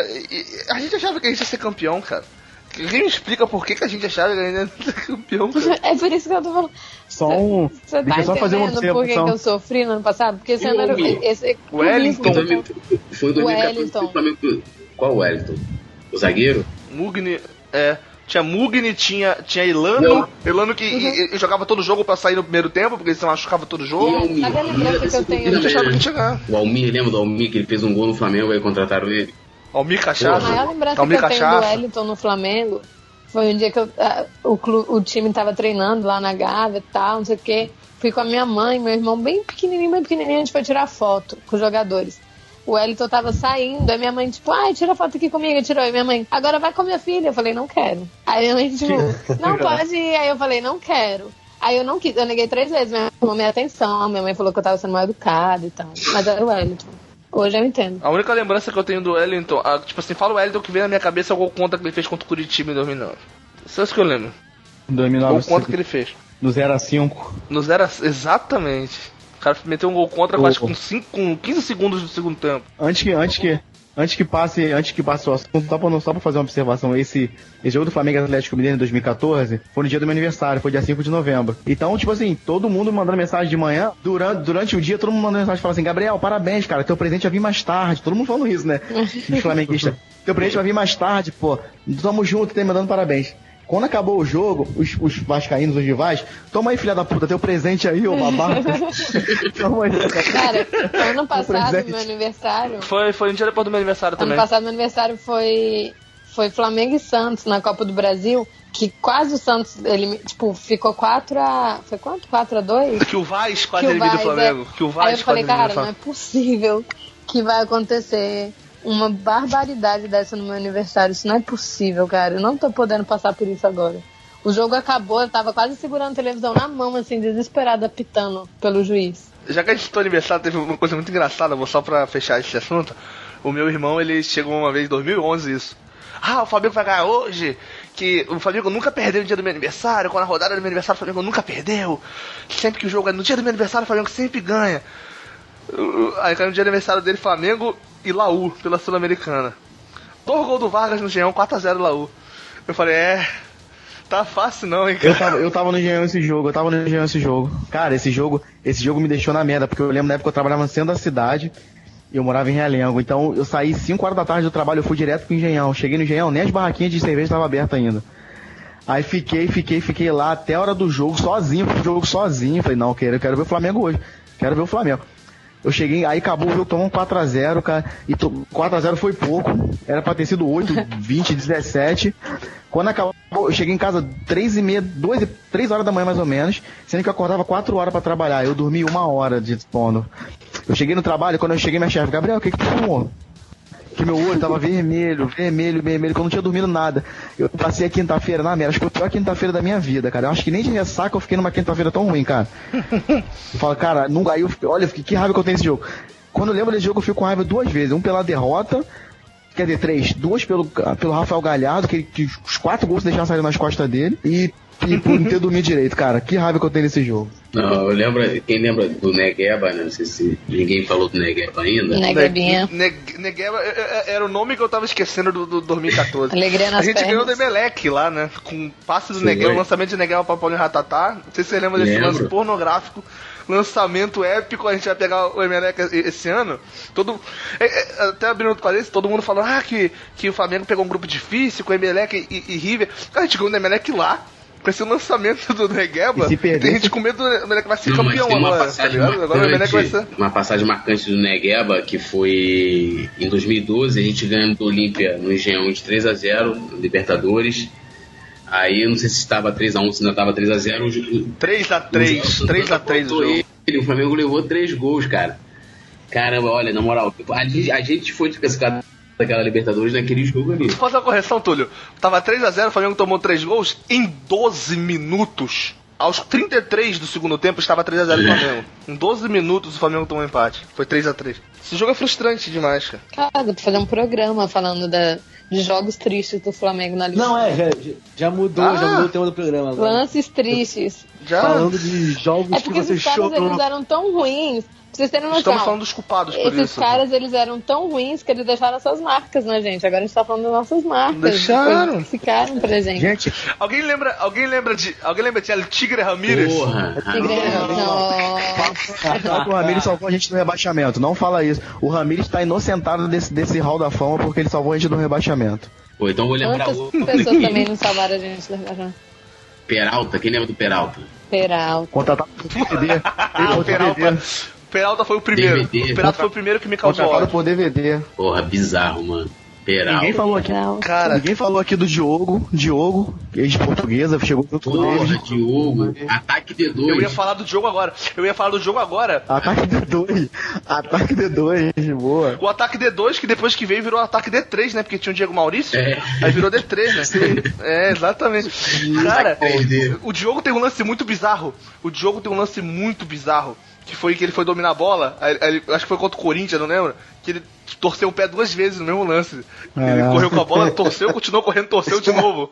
S3: a gente achava que a gente ia ser campeão, cara. Quem me explica por que a gente achava que a gente ia ser campeão, cara?
S12: É por isso que eu tô falando. Você tá
S6: só fazer uma
S12: entendendo por que eu sofri no ano passado? Porque esse ano era
S3: o Wellington.
S7: Foi 2014. Qual o Wellington? O zagueiro?
S3: Mugni, tinha Mugni, tinha Elano. Elano que jogava todo jogo pra sair no primeiro tempo, porque ele se machucava todo jogo.
S12: Sabe a lembrança que eu tenho?
S3: A gente achava que ia chegar.
S7: O Almir, lembra do Almir que ele fez um gol no Flamengo e contrataram ele?
S3: Almir Cachaça.
S12: A maior lembrança que eu tenho do Wellington no Flamengo foi um dia que o time tava treinando lá na Gávea e tal, não sei o quê. Fui com a minha mãe, meu irmão bem pequenininho, a gente foi tirar foto com os jogadores. O Wellington tava saindo, aí minha mãe, tipo, tira foto aqui comigo, tirou. Aí minha mãe, agora vai com a minha filha. Eu falei, não quero. Aí minha mãe, tipo, não pode ir. Aí eu falei, não quero. Aí eu não quis, eu neguei 3 vezes, minha mãe chamou minha atenção, minha mãe falou que eu tava sendo mal educada e tal. Mas era o Wellington. Hoje eu entendo.
S3: A única lembrança que eu tenho do Wellington, tipo assim, fala o Wellington, que vem na minha cabeça é o gol contra que ele fez contra o Curitiba em 2009. Isso é isso que eu lembro.
S6: 2009.
S3: O gol contra que ele fez.
S6: No 0-5.
S3: No 0-5, exatamente. O cara meteu um gol contra, acho que com 15 segundos do segundo tempo.
S6: Antes que Antes que passe o assunto, só pra fazer uma observação, esse jogo do Flamengo e Atlético Mineiro em 2014 foi no dia do meu aniversário, foi dia 5 de novembro. Então, tipo assim, todo mundo mandando mensagem de manhã, durante o dia, todo mundo mandando mensagem falando assim, Gabriel, parabéns, cara, teu presente vai vir mais tarde. Todo mundo falando isso, né? De flamenguista. Teu presente vai vir mais tarde, pô. Tamo junto, me mandando parabéns. Quando acabou o jogo, os vascaínos, os rivais, toma aí, filha da puta, teu presente aí, ô babaca. Toma aí.
S12: Cara, ano passado, meu aniversário...
S3: Foi um dia depois do meu aniversário também.
S12: Ano passado, meu aniversário foi Flamengo e Santos na Copa do Brasil, que quase o Santos, ele, tipo, ficou 4-2?
S3: Que o Vaz quase elimina o Flamengo. Que o Vaz
S12: aí eu falei, cara, não é possível que vai acontecer uma barbaridade dessa no meu aniversário. Isso não é possível, cara. Eu não tô podendo passar por isso agora. O jogo acabou, eu tava quase segurando a televisão na mão, assim, desesperada, pitando pelo juiz.
S3: Já que a gente tá no aniversário, teve uma coisa muito engraçada, vou só pra fechar esse assunto. O meu irmão, ele chegou uma vez em 2011, isso. O Flamengo vai ganhar hoje, que o Flamengo nunca perdeu no dia do meu aniversário, quando a rodada do meu aniversário o Flamengo nunca perdeu. Sempre que o jogo é no dia do meu aniversário, o Flamengo sempre ganha. Aí caiu no dia do aniversário dele, Flamengo e Laú, pela Sul-Americana. 2 gols do Vargas no Engenhão, 4-0 Laú. Eu falei, tá fácil não, hein, cara.
S6: Eu tava no Engenhão esse jogo, Cara, esse jogo me deixou na merda, porque eu lembro na época que eu trabalhava no centro da cidade e eu morava em Realengo. Então eu saí 5 horas da tarde do trabalho, eu fui direto pro Engenhão. Cheguei no Engenhão, nem as barraquinhas de cerveja estavam abertas ainda. Aí fiquei lá até a hora do jogo, sozinho. Falei, não, eu quero ver o Flamengo hoje. Quero ver o Flamengo. Eu cheguei, aí acabou o jogo, tomou um 4-0, cara. E 4-0 foi pouco. Era pra ter sido 8, 20, 17. Quando acabou, eu cheguei em casa 3 horas da manhã mais ou menos. Sendo que eu acordava 4 horas pra trabalhar. Eu dormi 1 hora de sono. Eu cheguei no trabalho, quando eu cheguei, minha chefe, Gabriel, o que tu fumou? Que meu olho tava vermelho, que eu não tinha dormido nada. Eu passei a quinta-feira na merda, acho que foi a pior quinta-feira da minha vida, cara. Eu acho que nem de ressaca eu fiquei numa quinta-feira tão ruim, cara. Eu falo, cara, não, aí olha, que raiva que eu tenho nesse jogo. Quando eu lembro desse jogo, eu fico com raiva 2 vezes. Um pela derrota, quer dizer, 3. 2 pelo Rafael Galhardo, que os 4 gols deixaram sair nas costas dele. E por não ter dormido direito, cara. Que raiva que eu tenho nesse jogo.
S7: Não, eu lembro, quem lembra do Negueba, né? Não sei se ninguém falou do Negueba ainda.
S12: Neguebinha.
S3: Negueba era o nome que eu tava esquecendo do 2014.
S12: Alegria nas
S3: A gente
S12: pernas.
S3: ganhou do Emelec lá, né? Com o passe do Negueba, o lançamento de Negueba pra Paulinho Ratatá. Não sei se você lembra desse lance pornográfico. Lançamento épico, a gente vai pegar o Emelec esse ano. Até abrindo outro parênteses, todo mundo falou que o Flamengo pegou um grupo difícil com o Emelec e River. A gente ganhou o Emelec lá. Com esse lançamento do Negueba, tem gente com medo do Emelec vai ser campeão agora, tá ligado? Agora o Emelec vai ser...
S7: Uma passagem marcante do Negueba, que foi em 2012, a gente ganhando do Olímpia no Engenhão de 3-0, Libertadores. Aí eu não sei se estava 3-1, se não estava 3-0.
S3: 3-3 o jogo.
S7: O Flamengo levou 3 gols, cara. Caramba, olha, na moral, a gente foi desclassificado daquela Libertadores naquele jogo ali.
S3: Deixa eu fazer uma correção, Túlio. Tava 3-0, o Flamengo tomou 3 gols em 12 minutos. Aos 33 do segundo tempo estava 3-0 o Flamengo. Em 12 minutos o Flamengo tomou um empate. Foi 3-3. Esse jogo é frustrante demais, cara.
S12: Cara, dá pra fazer um programa falando de jogos tristes do Flamengo na Liga.
S2: Não, já mudou o tema do programa agora.
S12: Lances tristes.
S3: Já?
S2: Falando de jogos que você chorou.
S12: Porque eles eram tão ruins. Pra vocês terem noção.
S3: Estamos falando dos culpados por isso.
S12: Esses caras, eles eram tão ruins que eles deixaram suas marcas na gente. Agora a gente tá falando das nossas marcas.
S3: Deixaram.
S12: Ficaram pra gente.
S6: Gente,
S3: alguém lembra de El Tigre Ramírez?
S7: Porra.
S6: O Ramírez salvou a gente do rebaixamento. Não fala isso. O Ramírez tá inocentado desse hall da fama porque ele salvou a gente do rebaixamento.
S7: Pô, então vou lembrar
S12: outras pessoas também não salvaram a gente do rebaixamento.
S7: Peralta, quem lembra do Peralta?
S6: Contratado por DVD.
S3: Peralta foi o primeiro.
S7: DVD.
S3: O Peralta foi o primeiro que me causou
S6: Contratado por DVD.
S7: Porra, bizarro, mano. Peralta.
S6: Ninguém falou aqui do Diogo, ex-portuguesa, chegou junto com o David.
S7: Diogo, ataque D2.
S3: Eu ia falar do jogo agora.
S6: Ataque D2, boa.
S3: O ataque D2, que depois que veio virou ataque D3, né? Porque tinha o Diego Maurício. Aí virou D3, né? Sim. Exatamente. Cara, o Diogo tem um lance muito bizarro. Que foi que ele foi dominar a bola. Acho que foi contra o Corinthians, não lembro? Que ele torceu o pé 2 vezes no mesmo lance. Ele correu com a bola, torceu, continuou correndo, torceu de novo.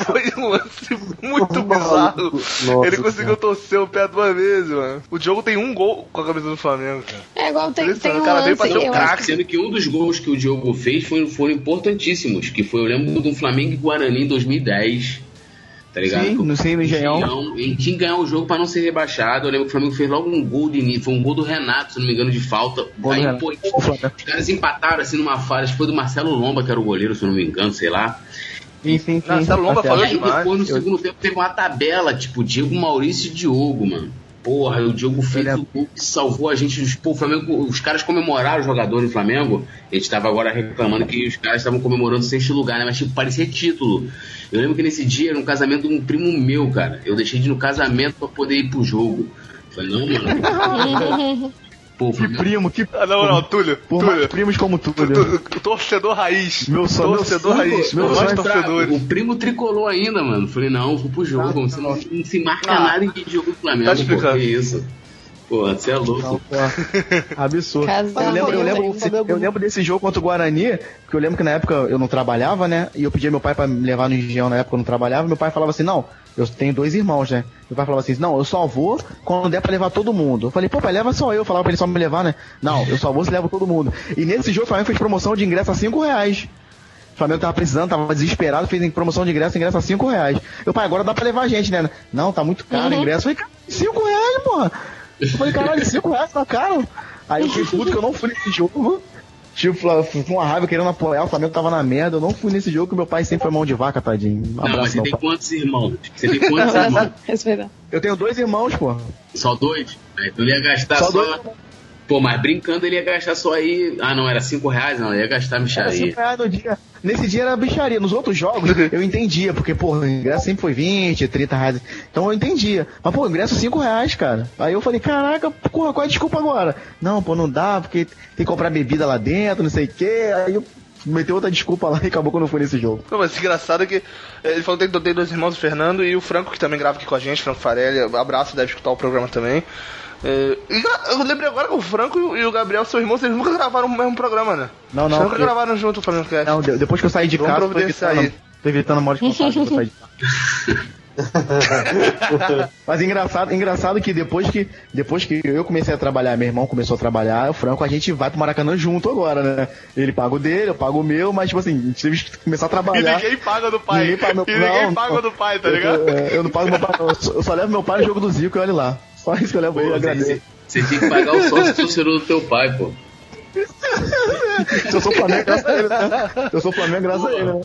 S3: Foi um lance muito bizarro.
S5: Nossa,
S3: ele conseguiu torcer o pé 2 vezes, mano. O Diogo tem 1 gol com a camisa do Flamengo, cara.
S12: É igual tem um
S3: cara veio
S12: lance,
S3: pra ser um craque.
S7: Sendo que um dos gols que o Diogo fez foram importantíssimos, que foi, eu lembro do Flamengo e Guarani em 2010. Tá ligado?
S6: Sim, no Engenhão.
S7: Ele tinha que ganhar o jogo pra não ser rebaixado. Eu lembro que o Flamengo fez logo um gol de início. Foi um gol do Renato, se não me engano, de falta. Aí, pô, os caras empataram assim numa falha. Acho que foi do Marcelo Lomba, que era o goleiro, se eu não me engano, sei lá.
S6: Sim.
S3: Marcelo Lomba falou
S7: aí
S3: demais.
S7: depois, no segundo tempo, teve uma tabela, tipo, Diego, Maurício e Diogo, mano. Porra, o Diogo fez o gol que salvou a gente. Pô, o Flamengo, os caras comemoraram o jogador do Flamengo. A gente tava agora reclamando que os caras estavam comemorando sem este lugar, né? Mas tipo, parecia título. Eu lembro que nesse dia era um casamento de um primo meu, cara. Eu deixei de ir no casamento pra poder ir pro jogo. Falei, não, mano. Pô,
S6: que primo, que.
S3: Não, Túlio.
S6: Túlio. Primos como Túlio.
S3: Torcedor raiz.
S6: Meu sonho.
S3: Torcedor raiz.
S6: Meu
S3: sonho
S7: torcedores. O primo tricolor ainda, mano. Falei, não, vou pro jogo. Você não se marca nada em jogo do Flamengo.
S3: Tá explicando.
S7: Que isso? Pô, você é louco.
S6: Absurdo. Eu lembro desse jogo contra o Guarani, porque eu lembro que na época eu não trabalhava, né? E eu pedia meu pai pra me levar no Engenhão na época eu não trabalhava. Meu pai falava assim, não, eu tenho 2 irmãos, né? Meu pai falava assim, não, eu só vou quando der pra levar todo mundo. Eu falei, pô, pai, leva só eu. Falava pra ele só me levar, né? Não, eu só vou se leva todo mundo. E nesse jogo o Flamengo fez promoção de ingresso a R$5. O Flamengo tava precisando, tava desesperado, fez promoção de ingresso a R$5. Meu pai, agora dá pra levar a gente, né? Não, tá muito caro o ingresso. Eu falei, cara, R$5, porra. Eu falei, caralho, R$5 tá caro. Aí eu fiquei puto que eu não fui nesse jogo. Tipo, fui com uma raiva querendo apoiar, o Flamengo tava na merda. Eu não fui nesse jogo, que meu pai sempre foi mão de vaca, tadinho.
S7: Não, mas você tem quantos irmãos?
S6: Eu tenho 2 irmãos, pô.
S7: Só 2? Aí tu ia gastar só... Pô, mas brincando ele ia gastar só aí... Ah, não, era R$5? Não, ele ia gastar bicharia.
S6: Era R$5 no dia. Nesse dia era bicharia. Nos outros jogos eu entendia, porque, pô, o ingresso sempre foi R$20, R$30. Então eu entendia. Mas, pô, o ingresso R$5, cara. Aí eu falei, caraca, porra, qual é a desculpa agora? Não, pô, não dá, porque tem que comprar bebida lá dentro, não sei o quê. Aí eu meteu outra desculpa lá e acabou que eu não fui nesse jogo.
S3: Não, mas engraçado é que ele falou que tem 2 irmãos, o Fernando e o Franco, que também grava aqui com a gente, Franco Farelli. Abraço, deve escutar o programa também. Eu lembrei agora que o Franco e o Gabriel, seus irmãos, eles nunca gravaram o mesmo programa, né?
S6: Não.
S3: Eles nunca gravaram junto o Flamengo Cast.
S6: Não, depois que eu saí de casa, tô evitando mal de contato pra sair de casa. Mas engraçado que depois que eu comecei a trabalhar, meu irmão começou a trabalhar, o Franco, a gente vai pro Maracanã junto agora, né? Ele paga o dele, eu pago o meu, mas tipo assim, a gente teve que começar a trabalhar.
S3: E ninguém paga do pai. Ninguém paga do pai, tá ligado?
S6: Eu não pago meu pai, eu só levo meu pai no jogo do Zico e olha lá. Só isso que eu levo ele, agradeço.
S7: Você tem que pagar o sócio torcedor do teu pai, pô.
S6: Eu sou Flamengo graças a ele, né? Eu sou Flamengo graças a ele, né?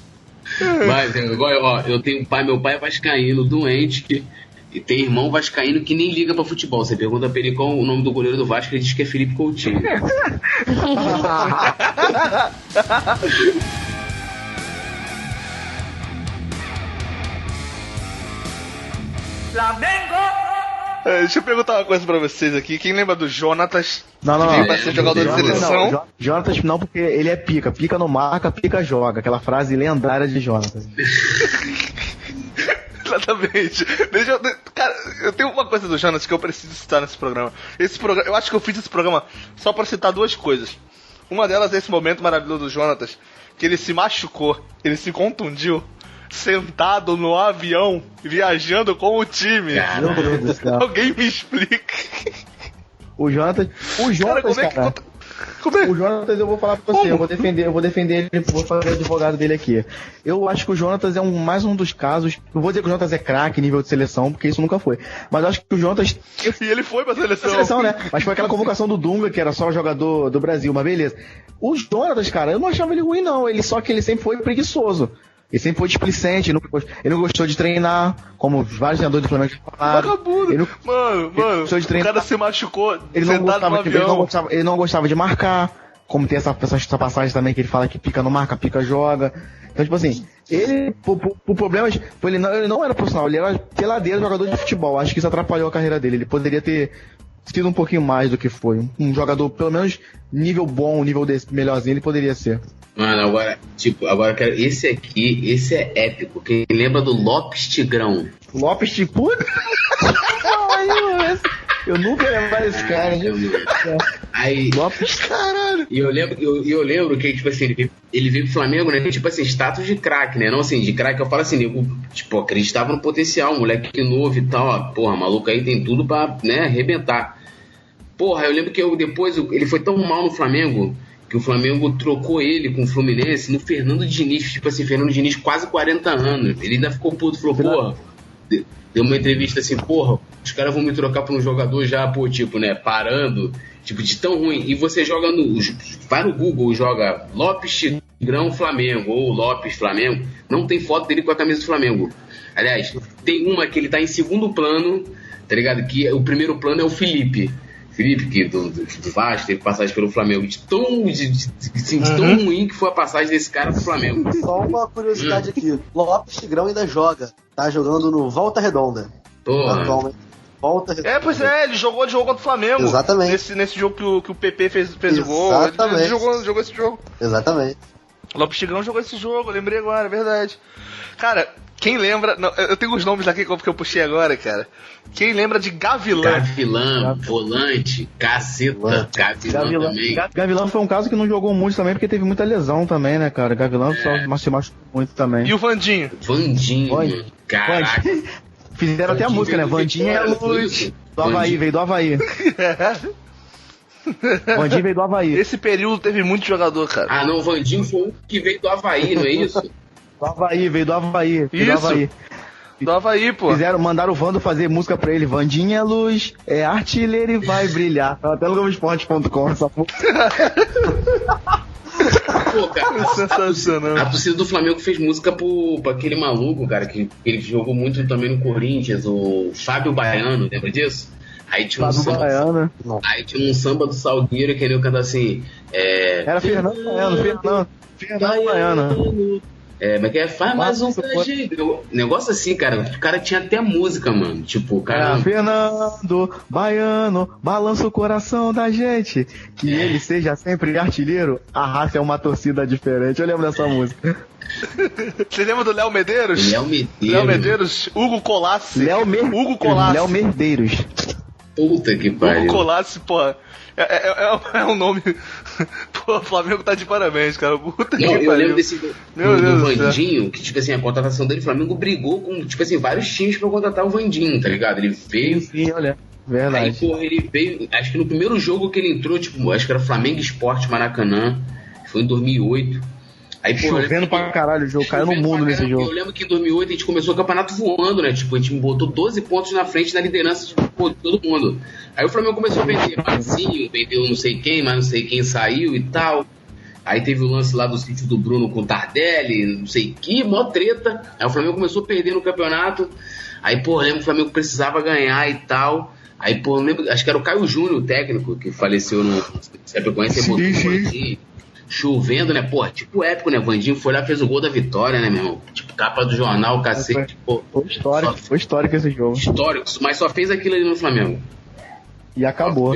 S7: Mas, agora, ó, eu tenho um pai, meu pai é vascaíno, doente, e tem irmão vascaíno que nem liga pra futebol. Você pergunta pra ele qual o nome do goleiro do Vasco, ele diz que é Felipe Coutinho.
S11: Flamengo!
S3: Deixa eu perguntar uma coisa pra vocês aqui. Quem lembra do Jonatas?
S6: Não.
S3: Que veio pra ser jogador de seleção?
S6: Não, Jonatas não, porque ele é pica. Pica não marca, pica joga. Aquela frase lendária de Jonatas.
S3: Exatamente. Cara, eu tenho uma coisa do Jonatas que eu preciso citar nesse programa. Eu acho que eu fiz esse programa só pra citar 2 coisas. Uma delas é esse momento maravilhoso do Jonatas, que ele se machucou, ele se contundiu, sentado no avião, viajando com o time.
S6: Caramba,
S3: alguém me explica.
S6: O Jonatas, cara, o Jonatas, eu vou falar pra você, eu vou defender ele, vou fazer o advogado dele aqui. Eu acho que o Jonatas é mais um dos casos. Eu vou dizer que o Jonatas é craque nível de seleção, porque isso nunca foi. Mas eu acho que o Jonatas.
S3: E ele foi pra seleção.
S6: Né? Mas foi aquela convocação do Dunga, que era só jogador do Brasil, mas beleza. O Jonatas, cara, eu não achava ele ruim, não. Só que ele sempre foi preguiçoso. Ele sempre foi displicente, ele não gostou de treinar, como vários treinadores do Flamengo falaram.
S3: Vagabundo. Mano, o cara se machucou,
S6: ele não gostava de marcar, como tem essa passagem também que ele fala que pica não marca, pica joga. Então, tipo assim, ele, por problemas, ele não era profissional, ele era peladeiro, jogador de futebol. Acho que isso atrapalhou a carreira dele. Ele poderia ter sido um pouquinho mais do que foi. Um jogador, pelo menos, nível bom, nível desse, melhorzinho, ele poderia ser. Mano,
S7: agora quero. Esse é épico. Quem lembra do Lopes Tigrão?
S6: Lopes Tigrão? Eu nunca ia lembrar esse cara.
S7: Aí,
S3: Lopes, caralho.
S7: E eu lembro que, tipo assim, ele veio pro Flamengo, né? Tipo assim, status de craque, né? Não assim, de craque, eu falo assim, nego, tipo, acreditava no potencial, moleque novo e tal, ó, porra, maluco aí tem tudo pra, né, arrebentar. Porra, eu lembro que depois ele foi tão mal no Flamengo que o Flamengo trocou ele com o Fluminense no Fernando Diniz, tipo assim, Fernando Diniz quase 40 anos. Ele ainda ficou puto, falou, porra, deu uma entrevista assim, porra, os caras vão me trocar pra um jogador já, pô, tipo, né, parando, tipo, de tão ruim. E você joga vai no Google, joga Lopes Tigrão Flamengo, ou Lopes Flamengo, não tem foto dele com a camisa do Flamengo. Aliás, tem uma que ele tá em segundo plano, tá ligado? Que o primeiro plano é o Felipe, que do Vasco teve passagem pelo Flamengo, de tão ruim que foi a passagem desse cara pro Flamengo.
S5: Só uma curiosidade aqui, Lopes Tigrão ainda joga, tá jogando no Volta Redonda.
S7: Porra.
S5: Volta Redonda.
S3: Pois é, ele jogou contra o Flamengo.
S5: Exatamente.
S3: Nesse jogo que o PP fez o gol, ele jogou esse jogo.
S5: Exatamente.
S3: Lopes Tigrão jogou esse jogo, lembrei agora, é verdade. Cara, quem lembra... Não, eu tenho os nomes aqui que eu puxei agora, cara. Quem lembra de Gavilã?
S7: Volante, caceta, Gavilã também.
S6: Gavilã foi um caso que não jogou muito também, porque teve muita lesão também, né, cara? Gavilã só se machucou muito também.
S3: E o Vandinho?
S7: Mano. Caraca.
S6: Fizeram até a música, né? Vandinho é luz. Do Havaí, veio do Havaí. Vandinho veio do Havaí.
S3: Esse período teve muito jogador, cara.
S7: Ah, não, o Vandinho foi um que veio do Havaí, não é isso?
S6: Do Havaí, veio do Havaí.
S3: Do Havaí, pô.
S6: Mandaram o Vando fazer música pra ele. Vandinha é luz, é artilheiro e vai brilhar. Tava até no Globoesporte.com essa música.
S7: Pô, cara, sensacional. A torcida do Flamengo fez música pra aquele maluco, cara, que ele jogou muito também no Corinthians, o Fábio Baiano, lembra disso? Aí tinha um samba do Salgueiro que ele cantava assim.
S6: Era Fernando Baiano.
S7: Mas que faz mais um pra gente. Negócio assim, cara. O cara tinha até música, mano. Tipo, o cara.
S6: Fernando Baiano, balança o coração da gente. Que ele seja sempre artilheiro. A raça é uma torcida diferente. Eu lembro dessa música.
S3: Você lembra do Léo Medeiros? Léo Medeiros, Hugo Colassi. Hugo Colassi.
S6: Léo Medeiros.
S7: Puta que pariu.
S3: Hugo Colassi, porra. É um nome. Pô, o Flamengo tá de parabéns, cara. Puta que pariu.
S7: Eu lembro desse do Vandinho, que, tipo assim, a contratação dele, o Flamengo brigou com, tipo assim, vários times pra contratar o Vandinho, tá ligado? Ele veio.
S6: Sim, olha. Verdade.
S7: Aí, porra, ele veio. Acho que no primeiro jogo que ele entrou, tipo, acho que era Flamengo Esporte Maracanã. Foi em 2008. Aí, porra,
S6: chovendo pra caralho o jogo, caiu no mundo nesse jogo.
S7: Eu lembro que em 2008 a gente começou o campeonato voando, né? Tipo, a gente botou 12 pontos na frente na liderança de todo mundo. Aí o Flamengo começou a vender Marcinho, vendeu não sei quem, mas não sei quem saiu e tal. Aí teve o lance lá do sítio do Bruno com o Tardelli, não sei que, mó treta. Aí o Flamengo começou a perder no campeonato. Aí, porra, lembro que o Flamengo precisava ganhar e tal. Aí, pô, lembro, acho que era o Caio Júnior, o técnico, que faleceu no Chapecoense, botou chovendo, né? Porra, tipo épico, né? Vandinho foi lá, fez o gol da vitória, né, meu irmão? Tipo, capa do jornal, cacete.
S6: Foi histórico esse jogo.
S7: Histórico, mas só fez aquilo ali no Flamengo.
S6: E acabou.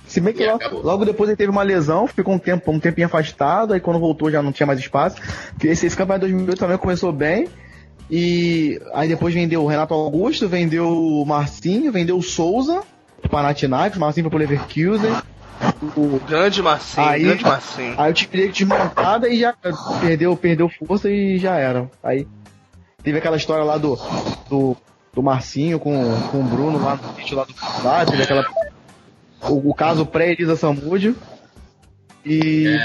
S6: Se bem que logo depois ele teve uma lesão, ficou um tempinho afastado, aí quando voltou já não tinha mais espaço. Esse campeonato de 2008 também começou bem. E aí depois vendeu o Renato Augusto, vendeu o Marcinho, vendeu o Souza, o Panathinaikos, o Marcinho foi pro Leverkusen.
S3: O grande Marcinho.
S6: Aí o time dele desmontada e já perdeu força e já era. Aí teve aquela história lá do Marcinho com o Bruno lá no sítio lá do Canadá, teve o caso pré-Elisa Samúdio. E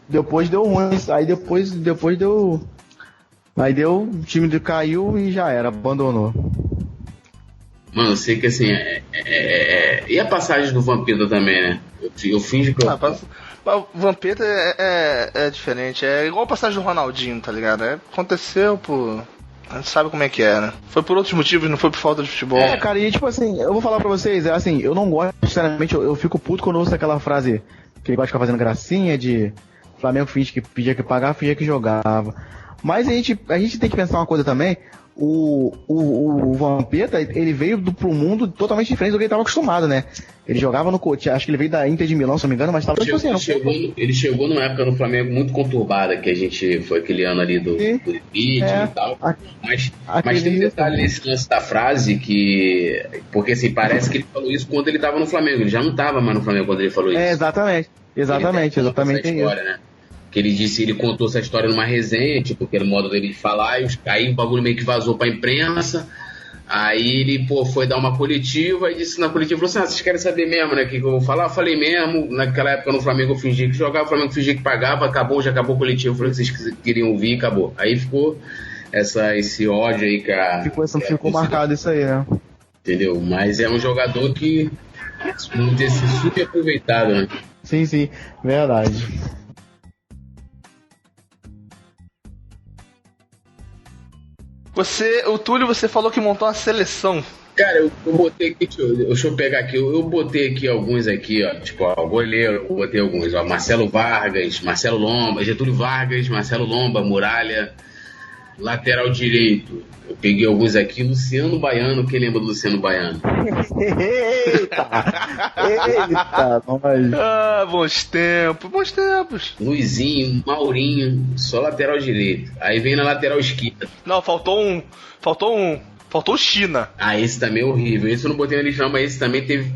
S6: depois deu ruim. Aí depois deu. Aí o time caiu e já era, abandonou.
S7: Mano, eu sei que assim, e a passagem do Vampeta também, né? Eu finjo que
S3: o Vampeta é diferente, é igual a passagem do Ronaldinho, tá ligado? Aconteceu por... A gente sabe como é que é, né? Foi por outros motivos, não foi por falta de futebol.
S6: Cara, e tipo assim, eu vou falar pra vocês, assim, eu não gosto, sinceramente, eu fico puto quando eu ouço aquela frase que ele gosta de ficar fazendo gracinha de Flamengo finge que pedia que pagava, fingia que jogava. Mas a gente tem que pensar uma coisa também. O Vampeta, ele veio pro mundo totalmente diferente do que ele estava acostumado, né? Ele jogava no Coutinho, acho que ele veio da Inter de Milão, se não me engano, mas estava
S7: ele chegou numa época no Flamengo muito conturbada, que a gente foi aquele ano ali do vídeo e tal. Mas tem um detalhe nesse lance da frase que... Porque assim, parece que ele falou isso quando ele estava no Flamengo. Ele já não estava mais no Flamengo quando ele falou isso.
S6: Exatamente. Exatamente isso.
S7: Né? Que ele contou essa história numa resenha, tipo, que era o modo dele falar, aí o bagulho meio que vazou pra imprensa. Aí ele, foi dar uma coletiva e disse na coletiva, falou assim, vocês querem saber mesmo, né, o que eu vou falar? Eu falei mesmo, naquela época no Flamengo eu fingi que jogava, o Flamengo fingia que pagava, já acabou o coletivo, falei que vocês queriam ouvir e acabou. Aí ficou esse ódio aí que
S6: ficou marcado isso aí, né?
S7: Entendeu? Mas é um jogador que vamos ter sido super aproveitado, né?
S6: Sim, verdade.
S3: O Túlio, você falou que montou uma seleção.
S7: Cara, eu botei aqui, deixa eu pegar aqui, eu botei aqui alguns aqui, ó, tipo, goleiro, eu botei alguns, ó, Marcelo Vargas, Marcelo Lomba, Getúlio Vargas, Marcelo Lomba, Muralha, lateral direito, eu peguei alguns aqui, Luciano Baiano, quem lembra do Luciano Baiano?
S6: Eita,
S3: bons tempos.
S7: Luizinho, Maurinho, só lateral direito, aí vem na lateral esquerda.
S3: Não, faltou o China.
S7: Esse também é horrível. Esse eu não botei na lista não, mas esse também teve...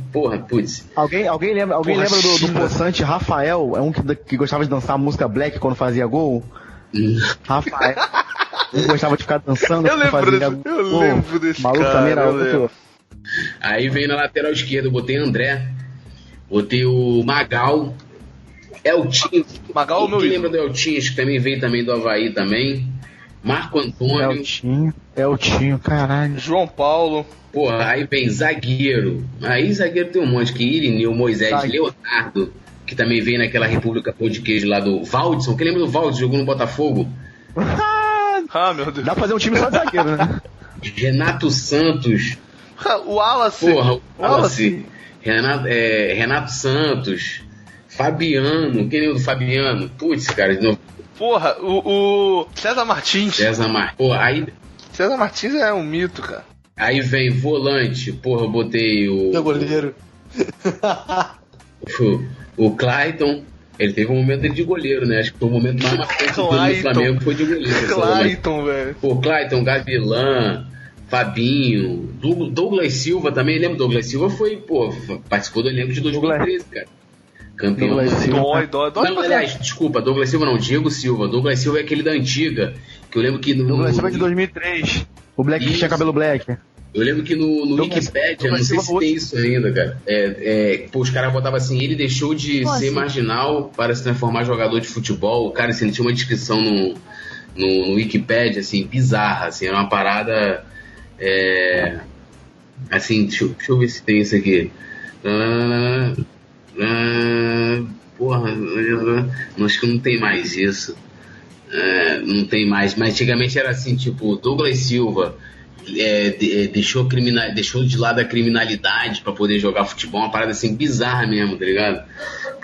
S7: Putz.
S6: Alguém lembra do poçante Rafael? É um que gostava de dançar música black quando fazia gol? Rafael. Ele gostava de ficar dançando.
S3: Eu lembro desse
S6: maluco
S3: cara.
S6: Também era outro.
S7: Aí vem na lateral esquerda, eu botei André. Botei o Magal. Eltinho.
S3: Magal é o meu
S7: ídolo.
S3: ídolo.
S7: Lembra do Eltinho? Acho que também veio também do Havaí também. Marco Antônio.
S6: Eltinho, caralho.
S3: João Paulo.
S7: Aí vem zagueiro. Aí zagueiro tem um monte que Irineu, Moisés, Leonardo, que também veio naquela República Pão de Queijo lá do Valdson. Quem lembra do Valdson? Jogou no Botafogo.
S3: Meu Deus.
S6: Dá pra fazer um time só de zagueiro, né?
S7: Renato Santos.
S3: O Wallace.
S7: O Wallace. Renato Santos. Fabiano. Quem lembra do Fabiano? Putz, cara, de novo.
S3: O César Martins.
S7: César
S3: Martins é um mito, cara.
S7: Aí vem volante. Eu botei o...
S5: Meu goleiro.
S7: O Clayton. Ele teve um momento de goleiro, né? Acho que foi o momento mais marcante do Flamengo, foi de goleiro.
S3: Clayton, velho.
S7: Clayton, Gavilã, Fabinho, Douglas Silva também. Lembra? Douglas Silva participou do elenco de 2013, cara. Campeão. Desculpa, Douglas Silva não, Diego Silva. Douglas Silva é aquele da antiga, que eu lembro que...
S6: Douglas Silva é de 2003. O Black que tinha cabelo black.
S7: Eu lembro que no Wikipedia, não sei se tem isso ainda, cara. Os caras botavam assim, ele deixou de ser marginal para se transformar em jogador de futebol. Cara, assim, ele tinha uma descrição no Wikipedia, assim, bizarra, assim, era uma parada... assim, deixa eu ver se tem isso aqui. Acho que não tem mais isso. Não tem mais, mas antigamente era assim, tipo, Douglas Silva deixou de lado a criminalidade pra poder jogar futebol, uma parada assim bizarra mesmo, tá ligado?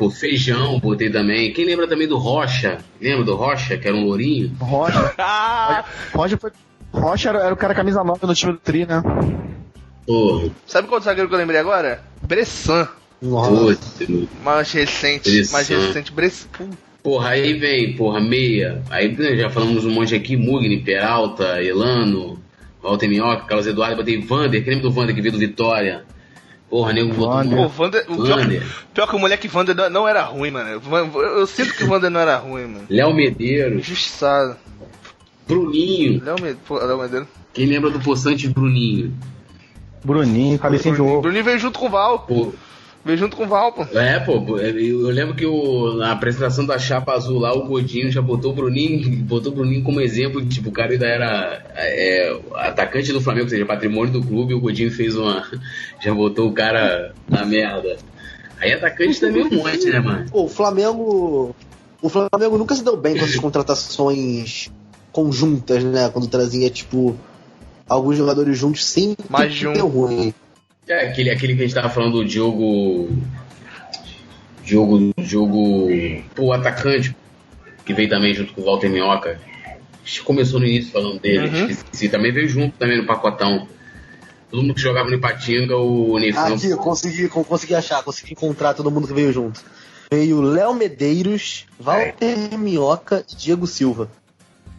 S7: Feijão, botei também. Quem lembra também do Rocha? Lembra do Rocha, que era um lourinho?
S6: Rocha era o cara camisa 9 no time do Tri, né?
S3: Sabe qual zagueiro que eu lembrei agora? Bressan. Mais recente, Bressan.
S7: Aí vem, meia. Aí já falamos um monte aqui, Mugni, Peralta, Elano, Walter Minhoca, Carlos Eduardo, botei Vander. Quem lembra do Vander que veio do Vitória? Nego botou
S3: Vander. Pior que o moleque Vander não era ruim, mano. Eu sinto que o Vander não era ruim, mano.
S7: Léo Medeiros.
S3: Injustiçado.
S7: Bruninho.
S3: Léo Medeiros.
S7: Quem lembra do poçante Bruninho?
S6: Cabecinha de ovo.
S3: Bruninho veio junto com o Val. Veio junto com o Val,
S7: eu lembro que na apresentação da Chapa Azul lá, o Godinho já botou o Bruninho como exemplo, tipo, o cara ainda era atacante do Flamengo, ou seja, patrimônio do clube, e o Godinho já botou o cara na merda. Aí atacante também é um monte, né, mano?
S5: O Flamengo nunca se deu bem com essas contratações conjuntas, né, quando trazia, tipo, alguns jogadores juntos, sempre deu ruim.
S7: Aquele que a gente tava falando do Diogo, o atacante, que veio também junto com o Walter Minhoca. A gente começou no início falando dele, também veio junto também no pacotão. Todo mundo que jogava no Ipatinga, o Nefão.
S5: Aqui, eu consegui achar, consegui encontrar todo mundo que veio junto. Veio Léo Medeiros, Walter Minhoca e Diego Silva.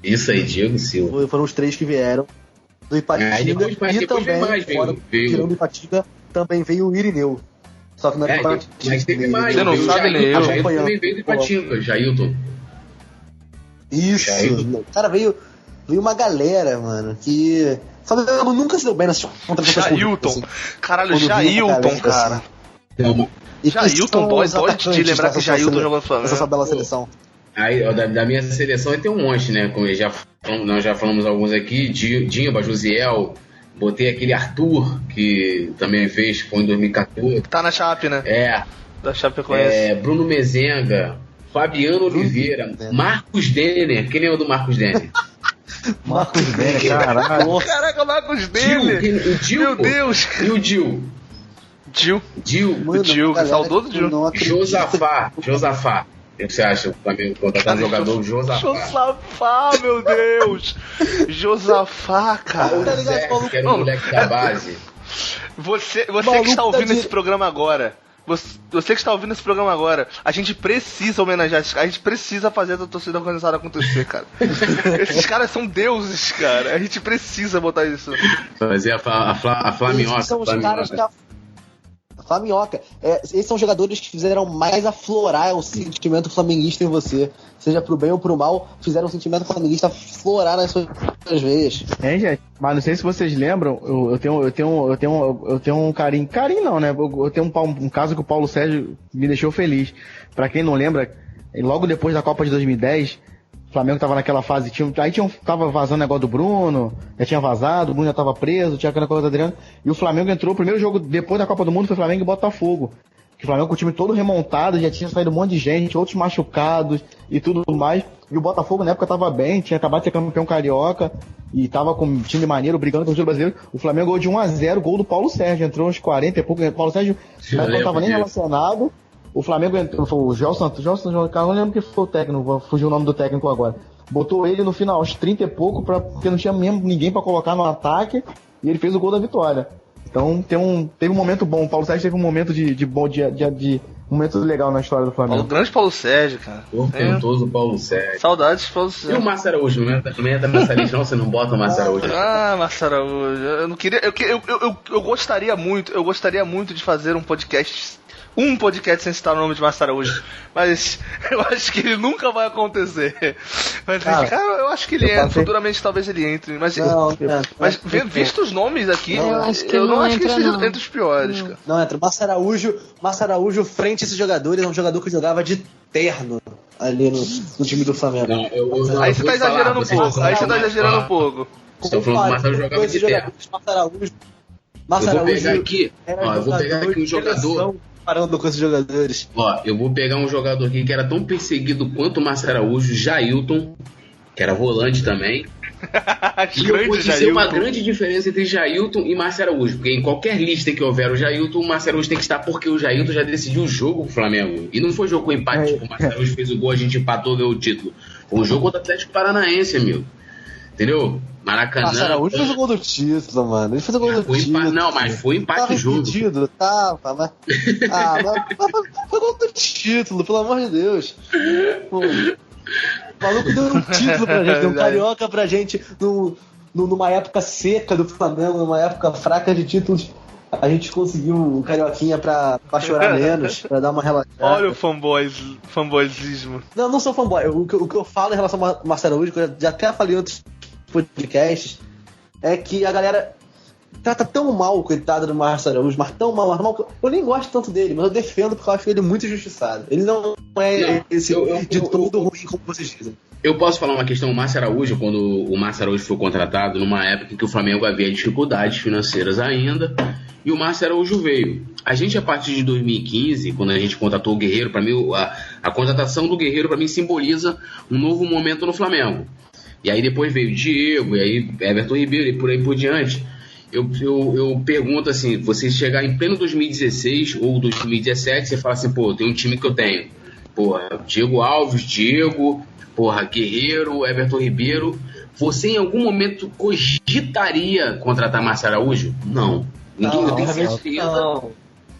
S7: Isso aí, Diego Silva.
S5: Foram os três que vieram do Ipatinga. E também, tirando o Ipatinga, também veio o Irineu. Só que não é
S7: mas teve mais.
S3: Você não sabe nem eu.
S7: Jailton também veio do Ipatinga, Jailton.
S5: Isso.
S7: Jailton.
S5: Cara, veio uma galera, mano, que... Flamengo nunca se deu bem nessas contratações públicas, assim.
S3: Caralho, Jailton, cara. Jailton, pode te lembrar que Jailton jogou no Flamengo.
S5: Essa bela seleção.
S7: Aí, ó, da minha seleção tem um monte, né? Como nós já falamos alguns aqui, Dimba, Josiel, botei aquele Arthur, que também fez, foi em 2014.
S3: Tá na Chape, né? Da Chape
S7: conhece. Bruno Mezenga, Fabiano Oliveira, Marcos Denner. Quem lembra do Marcos Denner?
S6: Marcos Denner, caralho.
S3: Caraca, Marcos Denner.
S7: O Gil,
S3: meu Deus.
S7: E o Gil?
S3: O Gil, saudoso Gil.
S7: Josafá. O que você acha? O Flamengo contratar um jogador
S3: Josafá, meu Deus. Josafá, cara.
S7: Que era o moleque da base.
S3: Você que está ouvindo esse programa agora. Você que está ouvindo esse programa agora, a gente precisa homenagear esses caras, a gente precisa fazer a torcida organizada acontecer, cara. Esses caras são deuses, cara. A gente precisa botar isso.
S7: Fazer a Flaminhoca.
S5: São os caras que Flaminhoca. Esses são jogadores que fizeram mais aflorar o sentimento flamenguista em você. Seja pro bem ou pro mal, fizeram o sentimento flamenguista aflorar nas suas veias.
S6: Gente, mas não sei se vocês lembram, eu tenho um carinho não, né? Eu tenho um caso que o Paulo Sérgio me deixou feliz. Pra quem não lembra, logo depois da Copa de 2010, o Flamengo tava naquela fase, tava vazando o negócio do Bruno, já tinha vazado, o Bruno já tava preso, tinha aquela coisa do Adriano, e o Flamengo entrou, o primeiro jogo depois da Copa do Mundo foi Flamengo e Botafogo. O Flamengo com o time todo remontado, já tinha saído um monte de gente, outros machucados e tudo mais. E o Botafogo na época tava bem, tinha acabado de ser campeão carioca e tava com um time maneiro, brigando com o time brasileiro. O Flamengo ganhou de 1-0, gol do Paulo Sérgio, entrou uns 40 e pouco. O Paulo Sérgio não tava nem relacionado. O Flamengo entrou, foi o Gelson, não lembro que foi o técnico, fugiu o nome do técnico agora. Botou ele no final, aos 30 e pouco, porque não tinha mesmo ninguém pra colocar no ataque, e ele fez o gol da vitória. Então teve um momento bom. O Paulo Sérgio teve um momento de momento legal na história do Flamengo.
S3: O grande Paulo Sérgio, cara.
S7: Portentoso Paulo Sérgio.
S3: Saudades de Paulo Sérgio.
S7: E o Márcio Araújo, né? Também é da nossa lista, não? Você não bota o Márcio Araújo.
S3: Márcio Araújo. Eu não queria. Eu gostaria muito de fazer um podcast sem citar o nome de Márcio Araújo. Mas eu acho que ele nunca vai acontecer. Mas, cara, eu acho que ele entra. Futuramente talvez ele entre. Mas visto os nomes aqui, eu não acho que ele seja entre os piores, cara.
S5: Não entra. Márcio Araújo, frente a esses jogadores, é um jogador que jogava de terno ali no time do Flamengo.
S7: Não,
S3: aí você tá exagerando um pouco.
S7: Estou falando que o Márcio jogava de terno.
S5: Márcio Araújo.
S7: Eu vou pegar aqui um jogador.
S5: Parando com esses jogadores.
S7: Eu vou pegar um jogador aqui que era tão perseguido quanto o Márcio Araújo, Jailton, que era volante também. E eu vou dizer uma grande diferença entre Jailton e Márcio Araújo, porque em qualquer lista que houver o Jailton, o Márcio Araújo tem que estar, porque o Jailton já decidiu o jogo pro Flamengo. E não foi jogo com empate, tipo, o Márcio Araújo fez o gol, a gente empatou, ganhou o título. Foi um jogo contra o Atlético Paranaense, meu. Entendeu? Maracanã.
S5: Márcio Araújo fez o gol do título, mano. Ele fez o gol do título.
S7: Não, mas foi empate o jogo.
S5: Mas foi gol do título, pelo amor de Deus. Pô, o maluco deu um título pra gente, deu um carioca pra gente numa época seca do Flamengo, numa época fraca de títulos. A gente conseguiu um carioquinha pra chorar menos, pra dar uma relaxada.
S3: Olha o fanboyismo.
S5: Não sou fanboy. O que eu falo em relação ao Márcio Araújo, que eu já até falei em outros podcasts, é que a galera trata tão mal o coitado do Márcio Araújo, mas tão mal. Eu nem gosto tanto dele, mas eu defendo porque eu acho ele muito injustiçado. Ele não é de todo ruim, como vocês dizem.
S7: Eu posso falar uma questão, o Márcio Araújo, quando o Márcio Araújo foi contratado, numa época que o Flamengo havia dificuldades financeiras ainda, e o Márcio Araújo veio. A gente, a partir de 2015, quando a gente contratou o Guerreiro, para mim, a contratação do Guerreiro, para mim, simboliza um novo momento no Flamengo. E aí depois veio o Diego, e aí Everton Ribeiro, e por aí por diante. Eu pergunto assim, você chegar em pleno 2016 ou 2017, você fala assim, pô, tem um time que eu tenho. Porra, Diego Alves, Guerreiro, Everton Ribeiro. Você em algum momento cogitaria contratar Márcio Araújo? Não. Ninguém, eu tenho certeza.
S5: Não.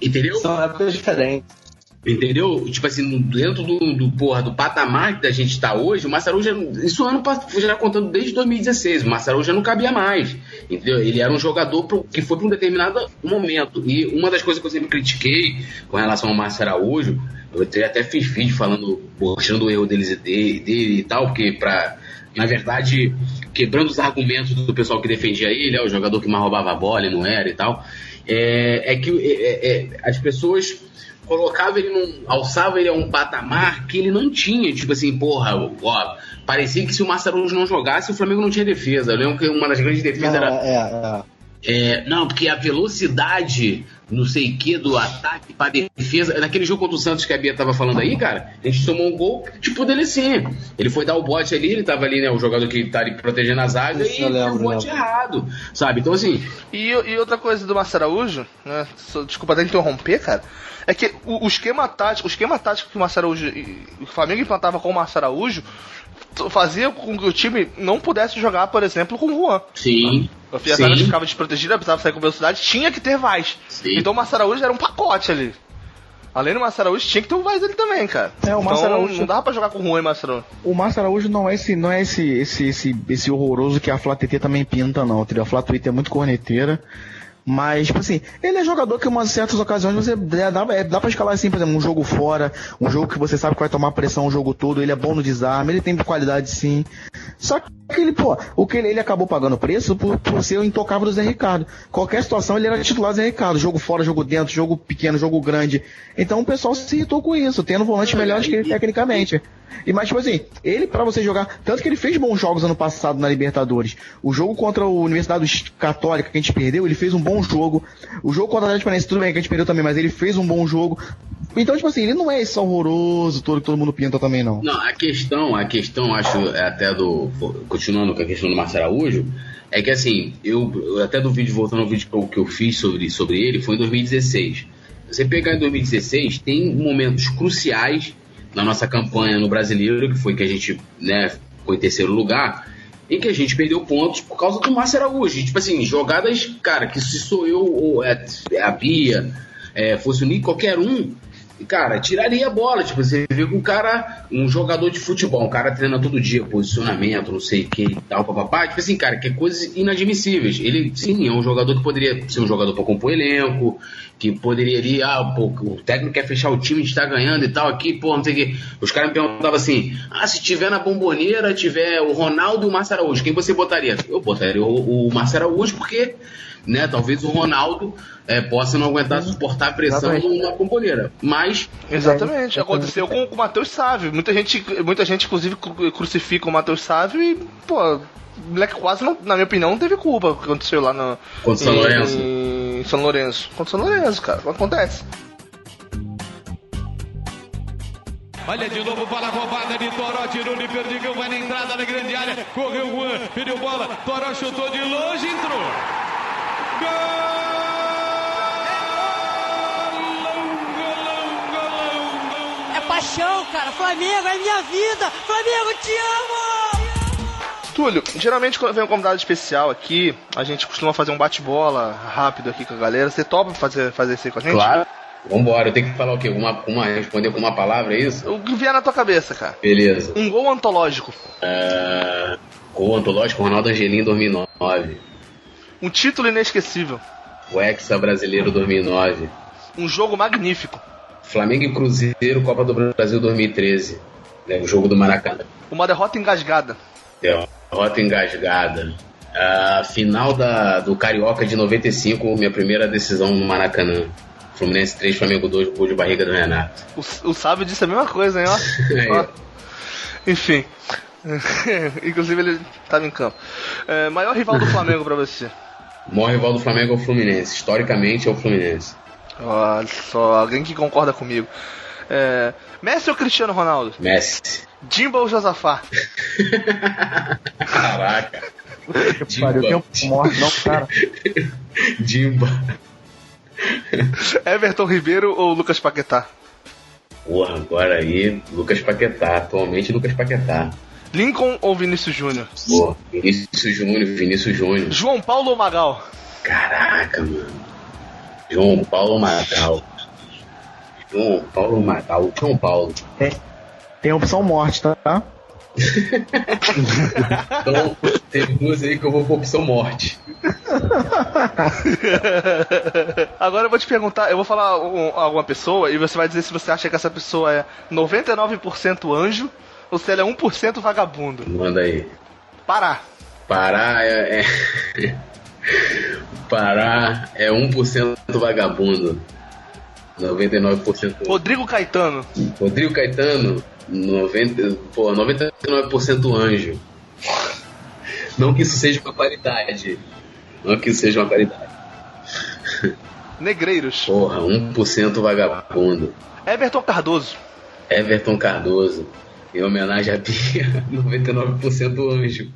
S7: Entendeu?
S5: São épocas diferentes.
S7: Entendeu? Tipo assim, dentro do patamar que a gente tá hoje, o Massarujo, isso ano passado, já contando desde 2016, o Massarujo já não cabia mais, entendeu? Ele era um jogador que foi para um determinado momento, e uma das coisas que eu sempre critiquei com relação ao Márcio Araújo, eu até fiz vídeo falando, mostrando o erro dele e tal, porque na verdade, quebrando os argumentos do pessoal que defendia ele, o jogador que mais roubava a bola e não era e tal, as pessoas alçava ele a um patamar que ele não tinha, tipo assim, parecia que se o Márcio Araújo não jogasse, o Flamengo não tinha defesa. Eu lembro que uma das grandes defesas era... Não, porque a velocidade, não sei o que, do ataque pra defesa. Naquele jogo contra o Santos que a Bia tava falando aí, cara, a gente tomou um gol tipo dele assim. Ele foi dar o bote ali, ele tava ali, né? O jogador que tá ali protegendo a zaga e deu o bote errado, sabe? Então assim.
S3: E outra coisa do Márcio Araújo, né? Desculpa até interromper, cara. É que o esquema tático que o Márcio Araújo, o Flamengo implantava com o Márcio Araújo, fazia com que o time não pudesse jogar, por exemplo, com o Juan.
S7: Sim.
S3: A zaga ficava desprotegida, precisava sair com velocidade, tinha que ter Vaz. Sim. Então o Márcio Araújo era um pacote ali. Além do Márcio Araújo, tinha que ter o Vaz ali também, cara.
S6: O Márcio Araújo
S3: não dava pra jogar com o Juan e Márcio Araújo.
S6: O Márcio Araújo não é esse horroroso que a Flá TT também pinta, não. A Flá Twitter é muito corneteira. Mas, tipo assim, ele é jogador que em umas certas ocasiões você dá pra escalar assim, por exemplo, um jogo fora, um jogo que você sabe que vai tomar pressão o jogo todo, ele é bom no desarme, ele tem qualidade sim. Só que ele acabou pagando preço por ser o intocável do Zé Ricardo. Qualquer situação ele era titular do Zé Ricardo, jogo fora, jogo dentro, jogo pequeno, jogo grande. Então o pessoal se irritou com isso, tendo volantes melhores que ele tecnicamente. Mas, tipo assim, ele pra você jogar, tanto que ele fez bons jogos ano passado na Libertadores. O jogo contra a Universidade Católica que a gente perdeu, ele fez um bom jogo. O jogo contra a Atlético Paranaense, tudo bem que a gente perdeu também, mas ele fez um bom jogo. Então, tipo assim, ele não é esse horroroso todo que todo mundo pinta também, não.
S7: Não, a questão, acho, até continuando com a questão do Márcio Araújo, é que assim, eu até do vídeo, voltando ao vídeo que eu fiz sobre ele, foi em 2016. Você pegar em 2016, tem momentos cruciais na nossa campanha no Brasileiro, que foi que a gente, né, foi em terceiro lugar, em que a gente perdeu pontos por causa do Márcio Araújo. Tipo assim, jogadas, cara, que se sou eu ou a Bia, fosse o Nico, qualquer um, cara, tiraria a bola. Tipo, você vê que o cara, um jogador de futebol, um cara treina todo dia, posicionamento, não sei o que e tal, papapá, tipo assim, cara, que é coisas inadmissíveis. Ele, sim, é um jogador que poderia ser um jogador pra compor elenco, que poderia ir, o técnico quer fechar o time, a gente tá ganhando e tal, aqui, não sei o que. Os caras me perguntavam assim, se tiver na Bomboneira, tiver o Ronaldo e o Márcio Araújo, quem você botaria? Eu botaria o Márcio Araújo, porque, né, talvez o Ronaldo possa não aguentar suportar a pressão na Bomboneira, mas...
S3: Exatamente, aconteceu com o Matheus Sávio. Muita gente, inclusive, crucifica o Matheus Sávio e, o moleque quase, não, na minha opinião, não teve culpa que aconteceu lá no...
S7: Contra São Lourenço.
S3: Em São Lourenço. Contra São Lourenço, cara. Não acontece.
S1: Olha de novo para a roubada de Toró, tirou de Perdigão, vai na entrada da grande área, correu o Juan, pediu bola, Toró chutou de longe, entrou. Gol!
S13: É paixão, cara. Flamengo é minha vida. Flamengo, te amo!
S3: Túlio, geralmente quando vem um convidado especial aqui, a gente costuma fazer um bate-bola rápido aqui com a galera. Você topa fazer isso aí com a gente?
S7: Claro. Vambora, eu tenho que falar o quê? Responder com uma palavra, é isso?
S3: O que vier na tua cabeça, cara.
S7: Beleza.
S3: Um gol antológico.
S7: Gol antológico, Ronaldo Angelim, 2009.
S3: Um título inesquecível.
S7: O Hexa Brasileiro, 2009.
S3: Um jogo magnífico.
S7: Flamengo e Cruzeiro, Copa do Brasil, 2013. O jogo do Maracanã.
S3: Uma derrota engasgada.
S7: Derrota engasgada. A final do Carioca de 95, minha primeira decisão no Maracanã. Fluminense 3, Flamengo 2, gol de barriga do Renato.
S3: O Sábio disse a mesma coisa, hein, ó. Enfim. Inclusive ele estava em campo. Maior rival do Flamengo pra você?
S7: O maior rival do Flamengo é o Fluminense. Historicamente é o Fluminense.
S3: Olha só, alguém que concorda comigo. Messi ou Cristiano Ronaldo?
S7: Messi.
S3: Dimba ou Josafá?
S7: Caraca.
S6: Dimba. Não, cara.
S7: Dimba.
S3: Everton Ribeiro ou Lucas Paquetá?
S7: Porra, agora aí, Lucas Paquetá. Atualmente, Lucas Paquetá.
S3: Lincoln ou Vinícius Júnior?
S7: Pô, Vinícius Júnior.
S3: João Paulo ou Magal?
S7: Caraca, mano. João Paulo ou Magal? João Paulo matar o João Paulo.
S6: Tem a opção morte, tá?
S7: Então, tem duas aí que eu vou com a opção morte.
S3: Agora eu vou te perguntar, eu vou falar alguma pessoa e você vai dizer se você acha que essa pessoa é 99% anjo ou se ela é 1% vagabundo.
S7: Manda aí.
S3: Pará.
S7: Pará Pará é 1% vagabundo. 99%.
S3: Rodrigo Caetano.
S7: 99% anjo. Não que isso seja uma qualidade.
S3: Negreiros.
S7: Porra, 1% vagabundo.
S3: Everton Cardoso.
S7: Em homenagem a Bia, 99% anjo.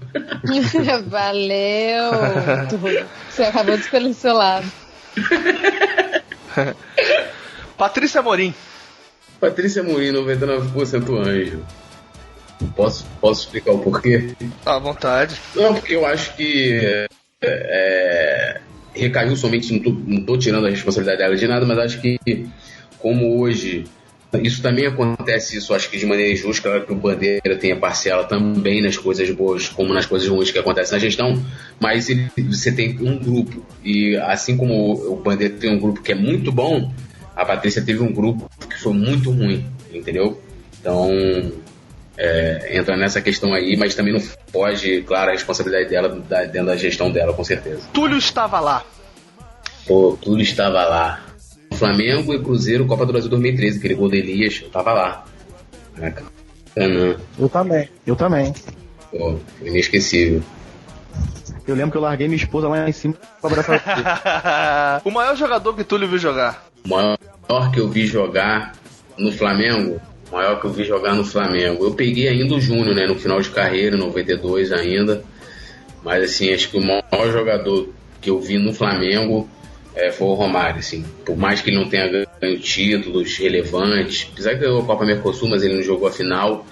S12: Valeu. Você acabou de escolher o seu lado.
S3: Patrícia Amorim,
S7: 99% anjo. Posso explicar o porquê?
S3: À vontade.
S7: Não, porque eu acho que recaiu somente, não tô tirando a responsabilidade dela de nada, mas acho que como hoje isso também acontece, isso acho que de maneira injusta, claro que o Bandeira tem a parcela também nas coisas boas como nas coisas ruins que acontecem na gestão, mas você tem um grupo, e assim como o Bandeira tem um grupo que é muito bom, a Patrícia teve um grupo que foi muito ruim, entendeu? Então entra nessa questão aí, mas também não pode, claro, a responsabilidade dela dentro da gestão dela, com certeza.
S3: Túlio estava lá.
S7: Pô, Túlio estava lá. Flamengo e Cruzeiro, Copa do Brasil 2013, aquele gol de Elias, eu tava lá.
S6: Eu também.
S7: Pô, inesquecível.
S6: Eu lembro que eu larguei minha esposa lá em cima pra abraçar
S3: o maior jogador que Túlio viu jogar.
S7: O maior que eu vi jogar no Flamengo. Eu peguei ainda o Júnior, né, no final de carreira, em 92 ainda. Mas assim, acho que o maior jogador que eu vi no Flamengo foi o Romário, assim. Por mais que ele não tenha ganho títulos relevantes, apesar que ganhou a Copa Mercosul, mas ele não jogou a final.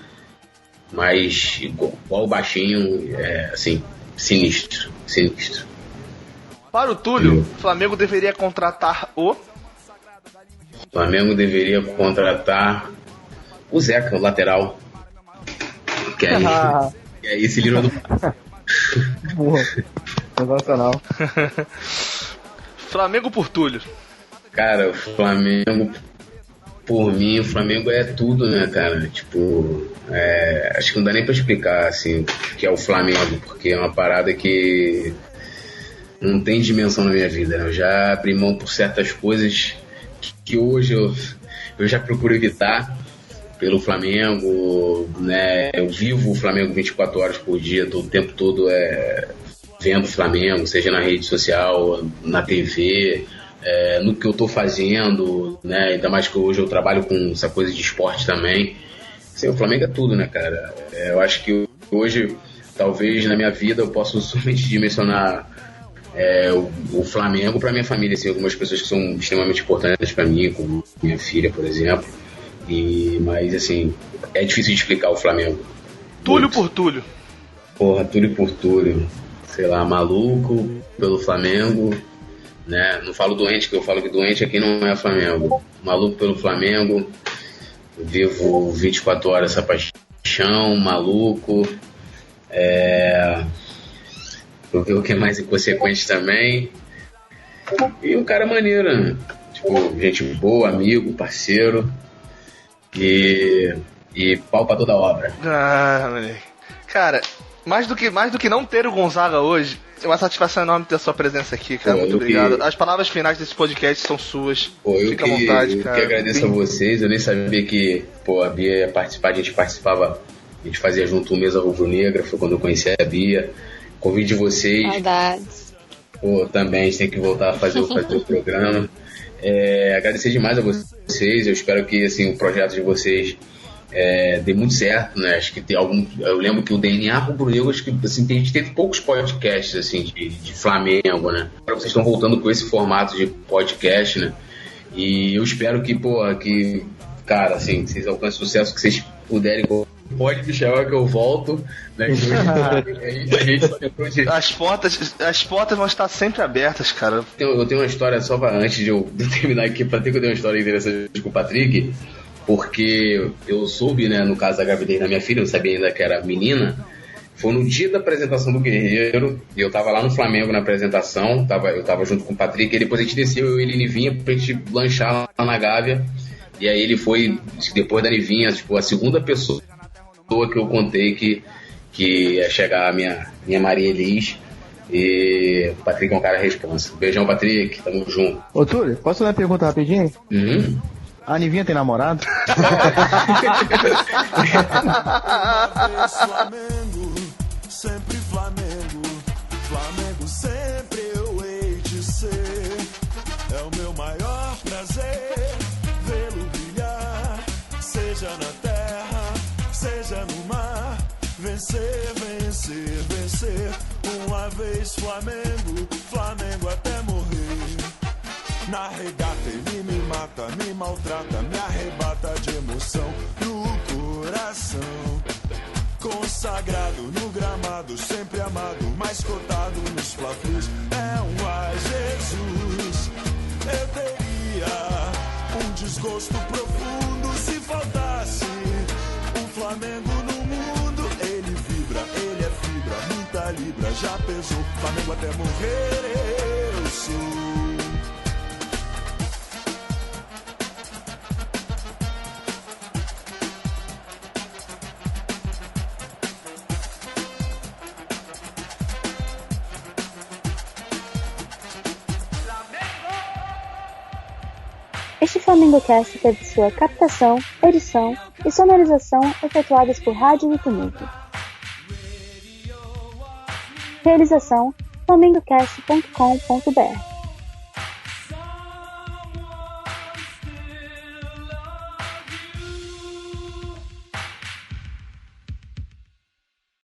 S7: Mas igual o baixinho, assim, sinistro.
S3: Para o Túlio, o Flamengo deveria contratar o
S7: Zeca, o lateral. Que é esse livro do...
S6: Sensacional.
S3: Flamengo por Túlio.
S7: Cara, o Flamengo, por mim, o Flamengo é tudo, né, cara? Tipo, acho que não dá nem pra explicar, assim, o que é o Flamengo, porque é uma parada que não tem dimensão na minha vida, né? Eu já abri mão por certas coisas que hoje eu já procuro evitar pelo Flamengo, né? Eu vivo o Flamengo 24 horas por dia, todo o tempo todo vendo o Flamengo, seja na rede social, na TV, no que eu tô fazendo, né? Ainda mais que hoje eu trabalho com essa coisa de esporte também. Assim, o Flamengo é tudo, né, cara? Eu acho que hoje, talvez na minha vida, eu possa somente dimensionar o Flamengo para minha família, assim, algumas pessoas que são extremamente importantes para mim, como minha filha, por exemplo. Mas assim, é difícil de explicar o Flamengo.
S3: Túlio por Túlio.
S7: Porra, Túlio por Túlio. Sei lá, maluco pelo Flamengo, né? Não falo doente, que eu falo que doente é quem não é Flamengo. Maluco pelo Flamengo. Vivo 24 horas essa paixão, maluco. Eu ver o que é mais inconsequente também. E um cara maneiro, né? Tipo, gente boa, amigo, parceiro. E pau pra toda obra.
S3: Moleque. Cara, mais do que não ter o Gonzaga hoje, é uma satisfação enorme ter a sua presença aqui, cara. Muito obrigado. As palavras finais desse podcast são suas. Fica à vontade, cara.
S7: Eu que agradeço a vocês. Eu nem sabia que a Bia ia participar. A gente fazia junto o Mesa Rubro-Negra. Foi quando eu conheci a Bia. Convide de vocês.
S12: Saudades.
S7: Também a gente tem que voltar a fazer o programa. Agradecer demais a vocês. Eu espero que assim, o projeto de vocês dê muito certo, né? Acho que tem algum. Eu lembro que o DNA Rubro-Negro, acho que assim, a gente teve poucos podcasts assim, de Flamengo, né? Agora vocês estão voltando com esse formato de podcast, né? E eu espero que, cara, assim, vocês alcancem o sucesso que vocês puderem pode me chamar que eu volto. Né?
S3: As portas vão estar sempre abertas, cara.
S7: Eu tenho uma história, só antes de eu terminar aqui, pra ter que eu tenho uma história interessante com o Patrick, porque eu soube, né, no caso da gravidez da minha filha, eu sabia ainda que era menina. Foi no dia da apresentação do Guerreiro, e eu tava lá no Flamengo na apresentação, eu tava junto com o Patrick, e depois a gente desceu, e ele Nivinha, pra gente lanchar lá na Gávea, e aí ele foi, depois da Nivinha, tipo, a segunda pessoa que eu contei que ia chegar a minha Maria Elis, e o Patrick é um cara responsa. Beijão, Patrick, tamo junto.
S6: Ô, Túlio, posso fazer uma pergunta rapidinho? A Nivinha tem namorado?
S14: Sempre Flamengo, Flamengo sempre eu hei de ser. É o meu maior prazer vê-lo brilhar, seja na terra, seja no mar. Vencer, vencer, vencer. Uma vez Flamengo, Flamengo até morrer. Na regata ele me mata, me maltrata, me arrebata de emoção no coração. Consagrado no gramado, sempre amado, mais cotado nos fla-flus. É um ai Jesus. Eu teria um desgosto profundo se faltasse um Flamengo no mundo. Ele vibra, ele é fibra, muita libra, já pesou. Flamengo até morrer eu sou.
S15: Este FlamengoCast teve sua captação, edição e sonorização efetuadas por Rádio Tumulto. Realização: flamengocast.com.br